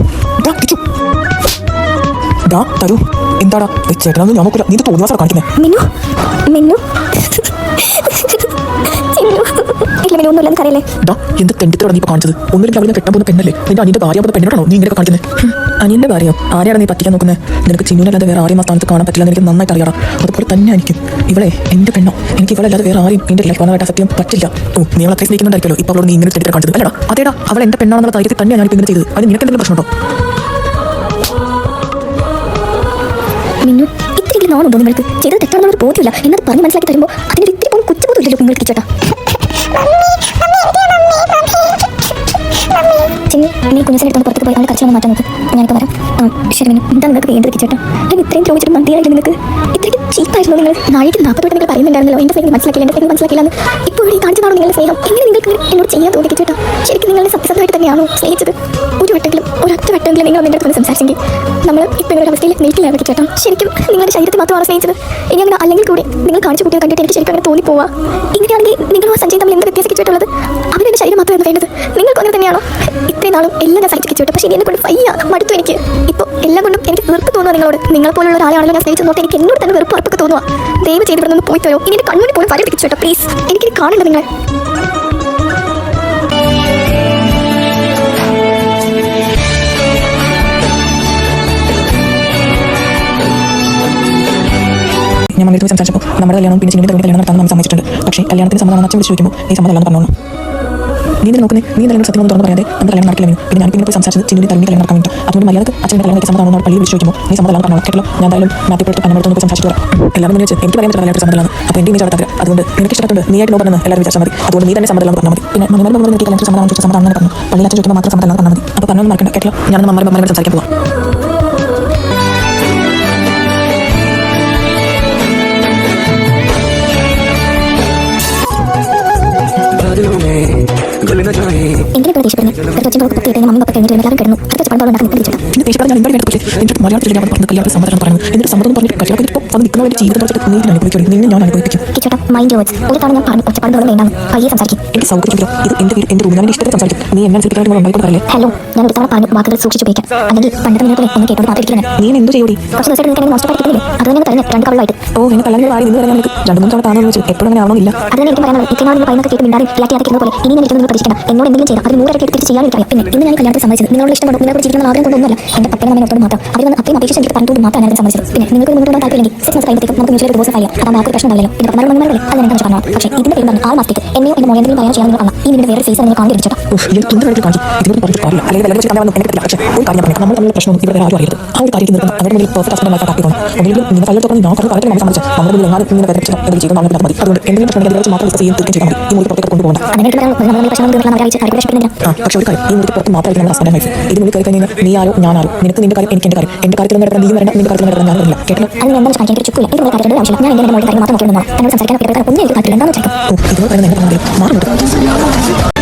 തരൂ എന്താടാ ചേട്ടനൊന്നും ഞാൻ നോക്കില്ല. നീ തോന്നിയ സാർ കാണിക്കുന്നേ. എന്ത് തെണ്ടിത്തോടെ നീ കാണിച്ചത്? ഒന്നിലും അവിടെ കെട്ടാൻ പോകുന്ന പെണ്ണല്ലേ? നിന്റെ അനിയന്റെ ഭാര്യ പോകുന്ന പെണ്ണാണോ നീ ഇങ്ങനെ കാണിക്കുന്നത്? അനിയന്റെ ഭാര്യ ആരെയാണ് നീ പറ്റിക്കാൻ നോക്കുന്നത്? നിനക്ക് ചിന്നുനല്ലാതെ വേറെ ആരെയും ആ സ്ഥാനത്ത് കാണാൻ പറ്റില്ല. എനിക്ക് നന്നായിട്ട് അറിയാം. അതുപോലെ തന്നെ ആയിരിക്കും ഇവളെ എന്റെ പെണ്ണോ. എനിക്ക് ഇവളല്ലാതെ വേറെ ആരെയും എന്റെ ലൈഫ് വന്നതായിട്ട് സത്യം പറ്റില്ല. ഓ നീ അവളെ അത്രയും സ്നേഹിക്കുന്നുണ്ടായിരിക്കല്ലോ. ഇപ്പോൾ അവളോട് നീ ഇങ്ങനെ തെറ്റിദ്ധ കാണിച്ചത് അല്ലടാ. അതേടാ അവൾ എന്റെ പെണ്ണാണെന്നുള്ള ധൈര്യത്തിൽ തന്നെയാണ് ഞാനിപ്പോൾ ഇങ്ങനെ ചെയ്തത്. അത് നിനക്ക് എന്തെങ്കിലും പ്രശ്നമുണ്ടോ? ഇത്തിരി നാളുണ്ടോ നിങ്ങൾക്ക്? ചെയ്തത് തെറ്റാണെന്നൊരു ബോധ്യമില്ല എന്നത് പറഞ്ഞ് മനസ്സിലാക്കി തരുമ്പോൾ അതിന് ഇത്തിരി പോലും കൊച്ചുബോധമില്ലല്ലോ നിങ്ങൾക്ക് ചേട്ടാ. നീ കുഞ്ഞിനെ എടുത്തോണ്ട് പുറത്തേക്ക് പോയി അവളെ കച്ചവടം മാറ്റാൻ നോക്ക്. ഞാനിപ്പോൾ വരാം. ശരി മിനു, എന്താ നിങ്ങൾക്ക് വേണ്ടത് ചേട്ടാ? ഞാൻ ഇത്രയും ദ്രോഹിച്ചിട്ട് മതിയായില്ല നിങ്ങൾക്ക്. ഇത്രയ്ക്ക് ചീപ്പായിരുന്നു നിങ്ങൾ. 40 നിങ്ങൾ പറയുന്നുണ്ടായിരുന്നല്ലോ എൻ്റെ സ്നേഹം മനസ്സിലാക്കില്ല, എൻ്റെ സ്നേഹം മനസ്സിലാക്കില്ല. ഇപ്പോൾ ഇവിടെ കാണിച്ചതാണോ നിങ്ങളുടെ സ്നേഹം? എങ്ങനെ നിങ്ങൾക്ക് എന്നോട് ചെയ്യാൻ തോന്നിക്ക് ചേട്ടാ? ശരിക്കും നിങ്ങളുടെ സത്യസന്ധമായിട്ട് തന്നെയാണോ സ്നേഹിച്ചത്? ഒരൊറ്റ വട്ടമെങ്കിലും നിങ്ങൾ എൻ്റെ അടുത്ത് സംസാരിച്ചെങ്കിൽ നമ്മൾ ഇപ്പോൾ ഇവരുടെ അവസ്ഥയിൽ നീട്ടില്ലായിരുന്നു ചേട്ടാ. ശരിക്കും നിങ്ങളുടെ ശരീരത്തിൽ മാത്രമാണ് സ്നേഹിച്ചത്. ഇനി അങ്ങനെ അല്ലെങ്കിൽ കൂടി നിങ്ങൾ കാണിച്ച കുട്ടിയെ കണ്ടിട്ട് എനിക്ക് ശരിക്കും അങ്ങനെ തോന്നിപ്പോവാ. ഇങ്ങനെയാണെങ്കിൽ നിങ്ങളും ആ സഞ്ജയ് തമ്മിൽ എന്ത് വ്യത്യാസിച്ചിട്ടുള്ളത്? അവരുടെ ശരീരം മാത്രമായിരുന്നു വേണ്ടത്. നിങ്ങൾക്ക് അങ്ങനെ തന്നെയാണോ? ഇത്രയും നാളും എല്ലാം ഞാൻ സഹിച്ചു ചേട്ടാ. പക്ഷേ എന്നെ കൊണ്ട് വയ്യ, മടുത്തു എനിക്ക്. ഇപ്പോൾ എല്ലാം കൊണ്ടും എനിക്ക് വെറുപ്പ് തോന്നുക നിങ്ങളോട്. നിങ്ങളെപ്പോലുള്ള ഒരാളാണല്ലോ ഞാൻ സ്നേഹിച്ചു നോക്കി എനിക്ക് എന്നോട് തന്നെ വെറുപ്പ് ഉറപ്പൊക്കെ തോന്നുക. ദയവ് ചെയ്ത് ഇവിടെ നിന്ന് പോയി തരോ. ഇനി എൻ്റെ കണ്ണൂരി പോലും വരപ്പിച്ചു ചേട്ടാ പ്ലീസ്. എനിക്കിനി കാണണ്ട നിങ്ങളെ. ഞാൻ മമ്മിയുടെ സംസാരിച്ചപ്പോൾ നമ്മുടെ കല്യാണം പിന്നെ ചിന്നിയുടെ കല്യാണം നടത്താൻ നമ്മൾ സമ്മതിച്ചിട്ടുണ്ട്. പക്ഷേ കല്യാണത്തിന് സമ്മതം അച്ഛൻ വിളിച്ച് ചോദിക്കുമ്പോൾ നീ സമ്മതമല്ലാന്ന് പറഞ്ഞോളൂ. നീ എന്തിനാ നോക്കുന്നേ? നീ എന്തെങ്കിലും സത്യം തുറന്ന് പറയാതെ നമ്മുടെ കല്യാണം നടക്കില്ല. പിന്നെ ഞാൻ പിന്നെ പോയി സംസാരിച്ചത് ചിന്നിയുടെ തലി കല്യാണം നടക്കാൻ വേണ്ടി. അതുകൊണ്ട് മര്യാദക്ക് അച്ഛൻ്റെ കല്യാണത്തിൽ സമ്മതമാണെന്ന് പള്ളിയിൽ വിളിച്ച് ചോദിക്കുമ്പോൾ നീ സമ്മതമല്ലാന്ന് പറഞ്ഞോളൂ. കേട്ടോ? ഞാൻ എന്തായാലും മാറ്റിപ്പോയിട്ട് പന്നമടുത്ത് പോയി സംസാരിച്ചിട്ട് വരാം. എല്ലാവരും വെച്ച് എനിക്ക് പറയാൻ പറ്റുന്ന സമ്മതമാണ്. അപ്പോൾ എൻ്റെ ഇമേജ് അവിടെ അതുകൊണ്ട് നിനക്ക് ഇഷ്ടപ്പെട്ടുണ്ട് നീ ആയിട്ട് നോക്കുന്നത് എല്ലാവരും വിചാരിച്ചാൽ മതി. അതുകൊണ്ട് നീ തന്നെ സമ്മതം പറഞ്ഞാൽ മതി. പിന്നെ മമ്മിമാർ എനിക്ക് കല്യാണത്തിൽ സമ്മതം ചോദിച്ച സമ്മതം അങ്ങനെ പറഞ്ഞു. പള്ളിയിൽ അച്ഛൻ ചോദിക്കുമ്പോൾ മാത്രം സമ്മതം പറഞ്ഞാൽ മതി. അപ്പോൾ പറഞ്ഞൊന്നും മറക്കണ്ട. കേട്ടോ? ഞാൻ മമ്മമാരോട് സംസാരിക്കാൻ പോവാം. എന്തിനാണ് ദേഷ്യപ്പെടുന്നത്? കൊച്ചിൻ പുറത്ത് കുത്തിയിട്ട് മമ്മി പപ്പ കഴിഞ്ഞിട്ട് എല്ലാവരും കിടന്നു. അടുത്ത പണ്ട് ഉണ്ടാക്കി പിടിച്ചിട്ട് ദേഷ്യപ്പെടാൻ ഞാൻ ഇവിടെ പക്ഷേ എന്നിട്ട് മലയാളത്തിൽ ഞാൻ പറഞ്ഞ കല്യാണത്തിൽ സമ്മതം പറഞ്ഞു. എന്നിട്ട് സമ്മതം പറഞ്ഞിട്ട് കല്യാണത്തിൽ ഇപ്പോൾ വന്ന് നിൽക്കുന്ന ഒരു ജീവിതം വെച്ചിട്ട് നീ അനുഭവിക്കും. നിന്നെ ഞാൻ അനുഭവിപ്പിക്കും. കിച്ചോട്ടാ മൈൻഡ് വേർഡ്സ്. ഒരു തവണ ഞാൻ പറഞ്ഞു ഒച്ചപ്പാട് വേണ്ടാണ്. പയ്യെ സംസാരിക്കും. എനിക്ക് സൗകര്യം ഇത് എൻ്റെ വീട് എൻ്റെ റൂം ഞാൻ ഇഷ്ടത്തിൽ സംസാരിക്കും. നീ എന്നെ അനുസരിക്കാൻ ഉണ്ടായിക്കൊണ്ട് പറയല്ലേ? ഹലോ, ഞാൻ ഒരു തവണ പറഞ്ഞു വാക്കുകൾ സൂക്ഷിച്ചുപയോഗിക്കാം. അല്ലെങ്കിൽ പണ്ടത്തെ നിന്നെ ഒന്ന് കേട്ടോട് മാറ്റിരിക്കുന്നത്. നീ എന്ത് ചെയ്യൂടി? കുറച്ച് ദിവസമായിട്ട് നിങ്ങൾക്ക് മോശം പഠിക്കുന്നില്ലേ? അത് തന്നെ പറഞ്ഞു 2 കവളായിട്ട്. ഓ എന്നെ കല്യാണം ആയി നിന്ന് പറയാൻ നിനക്ക് 2-3 തവണ താന്നു വെച്ചു എപ്പോഴും അങ്ങനെ ആവണമെന്നില്ല. അത് തന്നെ എനിക്ക് പറയാനുള്ളത്. ഇത്രയും നിങ്ങൾ പറയുന്നത് കേട്ട് മിണ്ടാതെ ഇല്ലാത്തിയാക്കുന്ന പോലെ ഇനി എനിക്ക് നിങ്ങൾ പ്രതീക്ഷിക്കണം. എന്നോട് എന്തെങ്കിലും ചെയ്താൽ അത് 100 ഇരട്ടി തിരിച്ച് ചെയ്യാൻ എനിക്കറിയാം. പിന്നെ ഇന്ന് ഞാൻ കല്യാണത്തിൽ സമ്മതിച്ചത് നിങ്ങളോട് ഇഷ്ടം കൊണ്ട് നിങ്ങളോട് ജീവിക്കുന്ന ആഗ്രഹം കൊണ്ടൊന്നുമല്ല. എൻ്റെ പപ്പയുടെ നമ്മോട് മാത്രം അവർ വന്ന് അത്രയും അപേക്ഷിച്ച് എനിക്ക് പറഞ്ഞുകൊണ്ട് മാത്രമാണ് ഞാൻ സമ്മതിച്ചത്. പിന്നെ നിങ്ങൾക്ക് മുന്നോട്ട് താല്പര്യമെങ്കിൽ 6 months കഴിയുമ്പോഴത്തേക്കും നമുക്ക് മ്യൂച്വൽ ഡിവോഴ്സ് ഫയൽ ചെയ്യാം. അതാണ് ആ പ്രശ്നം ഉണ്ടാവില്ല. പിന്നെ 14 മണിവരെ അത് ഞാൻ പറഞ്ഞു. പക്ഷേ ഇതിന്റെ പേര് പറഞ്ഞ് 6 മാസത്തേക്ക് എന്നെയോ എൻ്റെ മോനെ എന്തെങ്കിലും പറയാൻ ചെയ്യാൻ നിങ്ങൾ ഈ നിങ്ങളുടെ വേറെ ഫേസ് നിങ്ങൾ കാണിച്ചു ചേട്ടാ. എന്ത് കാണിച്ചു ഇതിനോട് പറഞ്ഞിട്ട് പാടില്ല. അല്ലെങ്കിൽ എല്ലാവരും കാണാൻ എനിക്ക് പറ്റില്ല. പക്ഷേ ഒരു കാര്യം പറഞ്ഞു നമ്മൾ തമ്മിലുള്ള പ്രശ്നം ഇവിടെ ആരും അറിയരുത്. ആ ഒരു കാര്യത്തിൽ അവരുടെ മുന്നിൽ പെർഫെക്റ്റ് ഹസ്ബൻഡ് ആയിട്ട് ആക്കിക്കണം. ഒന്നെങ്കിലും നിങ്ങൾ കല്യാണം തുറന്ന് ഞാൻ കുറച്ച് നമ്മൾ സമ്മതിച്ചു നമ്മുടെ മുന്നിൽ എങ്ങാനും ഇങ്ങനെ വരച്ചിട്ട് എന്ത് ചെയ്ത് നമ്മൾ മതി. അതുകൊണ്ട് എന്തെങ്കിലും പ്രശ്നം ഉണ്ടെങ്കിൽ മാത്രം ഡിസ്കസ് ചെയ്യാൻ തീർച്ചയായും ചെയ്താൽ മതി. ഈ മുറി പുറത്തേക്ക് കൊണ്ടുപോകണം. അങ്ങനെ നമ്മൾ പ്രശ്നം തീർക്കാൻ അറിയിച്ച് കാര്യം പ്രശ്നമില്ല. പക്ഷേ ഒരു കാര്യം ഈ മുറി പുറത്ത് മാത്രമായിട്ട് നമ്മുടെ ഹസ്ബൻഡ് വൈഫ് ഇതിനുള്ളിൽ കയറി കഴിഞ്ഞാൽ നീ ആരോ ഞാനാരോ നിനക്ക് നിന്റെ കാര്യം എനിക്ക് എൻ്റെ കാര്യം എൻ്റെ കാര്യത്തിൽ നടക്കാൻ നീ വരണ്ട നിന്റെ കാര്യത്തിൽ നടക്കാൻ ഞാൻ വരില്ല. കേട്ടോ? അത് ഞാൻ എന്താ കാണിക്കാൻ ചുക്കില്ല. ഇതിനുള്ള കാര്യങ്ങളുടെ ആവശ്യമില്ല. ഞാൻ എൻ്റെ മോളുടെ കാര്യം മാത്രം നോക്കിയിരുന്നതാണ്. എന്നോട് സംസാരിക്കാൻ പറ്റില്ല. ഒന്നും എനിക്ക് താല്പര്യം എന്താണെന്ന് വെച്ചാൽ ഇതിനോട് പറയുന്നത് എന്നെ പറഞ്ഞാൽ മാറുന്നുണ്ട്.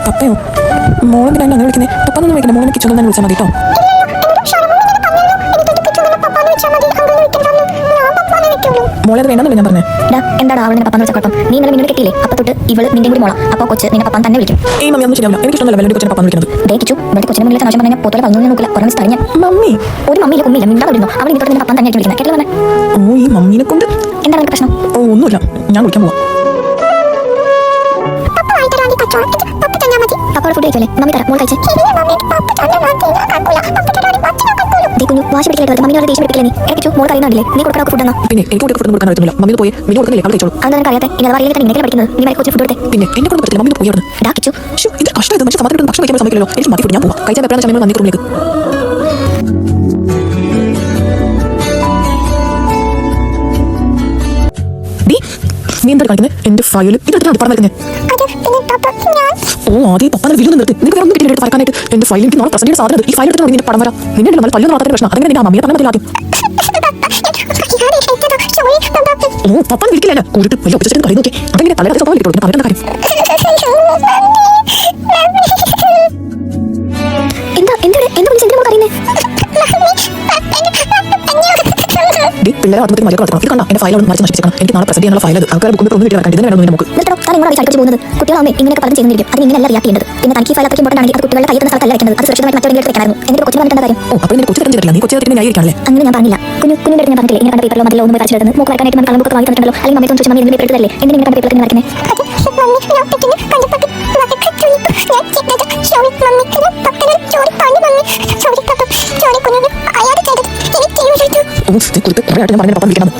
പപ്പയോ മോളെന്തിനാണ് അങ്ങനെ വിളിക്കുന്നത്? പപ്പാന്നൊന്നും വിളിക്കുന്നത്. മോളിനെ കിച്ചണിൽ തന്നെ വിളിച്ചാൽ മതി കേട്ടോ. മോളെ അത് വേണമെന്നല്ലേ ഞാൻ പറഞ്ഞത്? എന്താണ് അവൾ നിന്നെ പപ്പാന്ന് വെച്ച കുഴപ്പം? നീ ഇന്നലെ നിന്നോട് കെട്ടിയില്ലേ? അപ്പോൾ തൊട്ട് ഇവള് നിന്റെ കൂടി മോളാ. അപ്പോൾ കൊച്ച് നിന്നെ പപ്പാൻ തന്നെ വിളിക്കും. ഈ മമ്മി ഒന്നും ശരിയാവില്ല. എനിക്ക് ഇഷ്ടമല്ല വെള്ളി കൊച്ചിനെ പപ്പാന്ന് വിളിക്കുന്നത്. ദേ കിച്ചു, ഇവിടെ കൊച്ചിനെ മുന്നിൽ സന്തോഷം പറഞ്ഞാൽ പോത്തോടെ പറഞ്ഞു നോക്കില്ല. കുറേ സ്ഥലം ഞാൻ മമ്മി ഒരു മമ്മിയിലെ കുമ്മില്ല മിണ്ടാ വിടുന്നു. അവൾ ഇങ്ങോട്ട് നിന്നെ പപ്പാൻ തന്നെ വിളിക്കുന്നത്. കേട്ടോ പറഞ്ഞേ? ഓ ഈ മമ്മീനെ കൊണ്ട് എന്താണ് നിന്റെ പ്രശ്നം? ഓ ഒന്നുമില്ല. ഞാൻ വിളിക്കാൻ പോവാം. പപ്പാട് ഫുഡ് കഴിച്ചല്ലേ? മമ്മി തരാം. മോൾ കഴിച്ചേ. കുഞ്ഞു വാശി പിടിക്കരുത്. മമ്മിനോട് ദേഷ്യം പിടിക്കില്ല. നീ കിച്ചു മോൾ കറിയുന്നില്ലേ? നീ കൊടുക്കാൻ ഫുഡ് എന്നാ? പിന്നെ എനിക്ക് കൊടുക്കാൻ ഫുഡ് കൊടുക്കാൻ അറിയത്തില്ല. മമ്മി പോയി മിനി കൊടുക്കുന്നില്ലേ? അവൾ കഴിച്ചോളൂ. അത് നിനക്ക് അറിയാതെ ഇങ്ങനെ അറിയില്ല. തന്നെ ഇങ്ങനെ പഠിക്കുന്നത്. നീ കൊച്ചു ഫുഡ് കൊടുത്തേ. പിന്നെ എന്നെ കൊണ്ട് പറ്റില്ല. മമ്മി പോയി അവിടെ കിച്ചു ഇത് കഷ്ടമായത് മനുഷ്യ സമാധാനം ഭക്ഷണം കഴിക്കാൻ സമ്മതിക്കില്ലല്ലോ. എനിക്ക് മതി ഫുഡ് ഞാൻ പോവാം. കഴിച്ചാൽ എപ്പോഴാണ് ചമ്മ നന്ദി റൂമിലേക്ക്. നീ എന്താ കാണിക്കുന്നത്? എന്റെ ഫയൽ ഇതെടുത്താണ് പറഞ്ഞു വരുന്നത്. ഓ ആദ്യം പപ്പാനെ വീട്ടിൽ നിർത്തി നിനക്ക് വേറെ ഒന്നും കിട്ടില്ല എടുത്ത് പറക്കാനായിട്ട്. എന്റെ ഫയൽ എനിക്ക് നാളെ പ്രസന്റ് സാധനം ഈ ഫയൽ എടുത്ത് നിന്റെ പടം വരാം. നിന്നെ നല്ല പല്ലൊന്നും മാത്രമേ പ്രശ്നം. അങ്ങനെ നിന്റെ മമ്മിയെ പറഞ്ഞാൽ ആദ്യം ഓ പപ്പാനെ വിളിക്കില്ല. കൂടിട്ട് വലിയ ഒപ്പിച്ചിട്ട് കറി നോക്കി അതെങ്ങനെ തലയുടെ സ്വഭാവം കിട്ടുള്ളൂ. പറഞ്ഞ കാര്യം എന്താ എന്താ എന്താ വിളിച്ച് എന്തിനാ പറയുന്നത്? പിള്ളേരെ ആത്മഹത്യ മതി വളർത്തണം. ഇത് കണ്ട എന്റെ ഫയൽ മറിച്ച് നശിപ്പിച്ചേക്കണം. എനിക്ക് നാളെ പ്രസന്റ് ചെയ്യാനുള്ള ഫയൽ ആൾക്കാർ ബുക്ക് ഒന്നും കിട്ടി ഇതിനെ വേണം നമുക്ക് നിർത്തണം. താൻ എങ്ങനെ ചടിച്ചു പോകുന്നത്? കുട്ടികളാവുമ്പോൾ ഇങ്ങനെയൊക്കെ പറഞ്ഞു ചെയ്യുന്നിരിക്കും. അത് ഇങ്ങനെയല്ല റിയാക്ട് ചെയ്യേണ്ടത്. പിന്നെ തനിക്ക് ഫയൽ അത്രയ്ക്ക് ഇമ്പോർട്ടൻ്റ് ആണെങ്കിൽ അത് കുട്ടികളുടെ കയ്യിൽ സ്ഥലത്തല്ല വെക്കുന്നത്. അത് സുരക്ഷിതമായിട്ട് മറ്റൊരു വെക്കാനായിരുന്നു. എന്നിട്ട് കൊച്ചിന് പറഞ്ഞിട്ട് കാര്യം. ഓ അപ്പോൾ നിന്റെ കൊച്ചു തരം ചെയ്തിട്ടില്ല. നീ കൊച്ചു തരത്തിന് ന്യായീകരിക്കാനല്ലേ? അങ്ങനെ ഞാൻ പറഞ്ഞില്ല. കുഞ്ഞിന്റെ അടുത്ത് ഞാൻ പറഞ്ഞില്ലേ? ഇങ്ങനെ കണ്ട പേപ്പറിലോ മതിലോ ഒന്നും വരച്ചിരുന്നത് മൂക്ക് വരക്കാനായിട്ട് നമ്മൾ കലമ്പൊക്കെ വാങ്ങി തന്നിട്ടുണ്ടല്ലോ. അല്ലെങ്കിൽ മമ്മി ചോദിച്ചാൽ മമ്മി ഇതിന്റെ പേപ്പർ എടുത്തല്ലേ? എന്തിനാ ഇങ്ങനെ കണ്ട പേപ്പറിൽ വരയ്ക്കുന്നത്?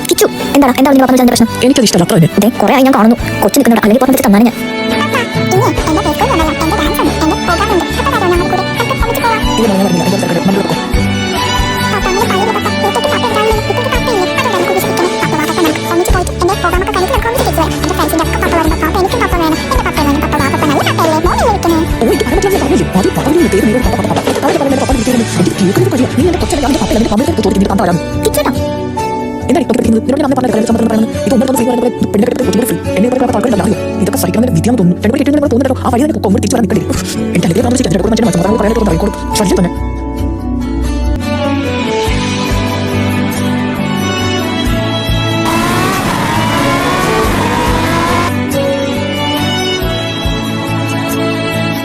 കിച്ചു എന്താണ് എന്താ നിന്റെ പപ്പ പ്രശ്നം? എനിക്കത് ഇഷ്ടമല്ല. അത്ര തന്നെ കുറെ ആയി ഞാൻ കാണുന്നു. കൊച്ചു നിൽക്കുന്നുണ്ട്. അല്ലെങ്കിൽ പുറത്ത് തന്നാണ് ഞാൻ താരാണ് കിച്ചണോ? എന്താണ് ഇപ്പൊ കിട്ടുന്നത്? നിന്നോട് ഞാൻ അന്ന് പറഞ്ഞ കാര്യം പറയുന്നത് ഇത് ഒന്നും ഫ്രീ ഇതൊക്കെ സഹിക്കണം വിദ്യാന്ന് തോന്നുന്നു. രണ്ടുപേരും കിട്ടുന്ന തോന്നുന്നുണ്ടോ? ആ വഴി തന്നെ കൊമ്പ് തിരിച്ചു വരാൻ നിൽക്കണ്ടേ? എന്റെ അല്ലെങ്കിൽ ശല്യം തന്നെ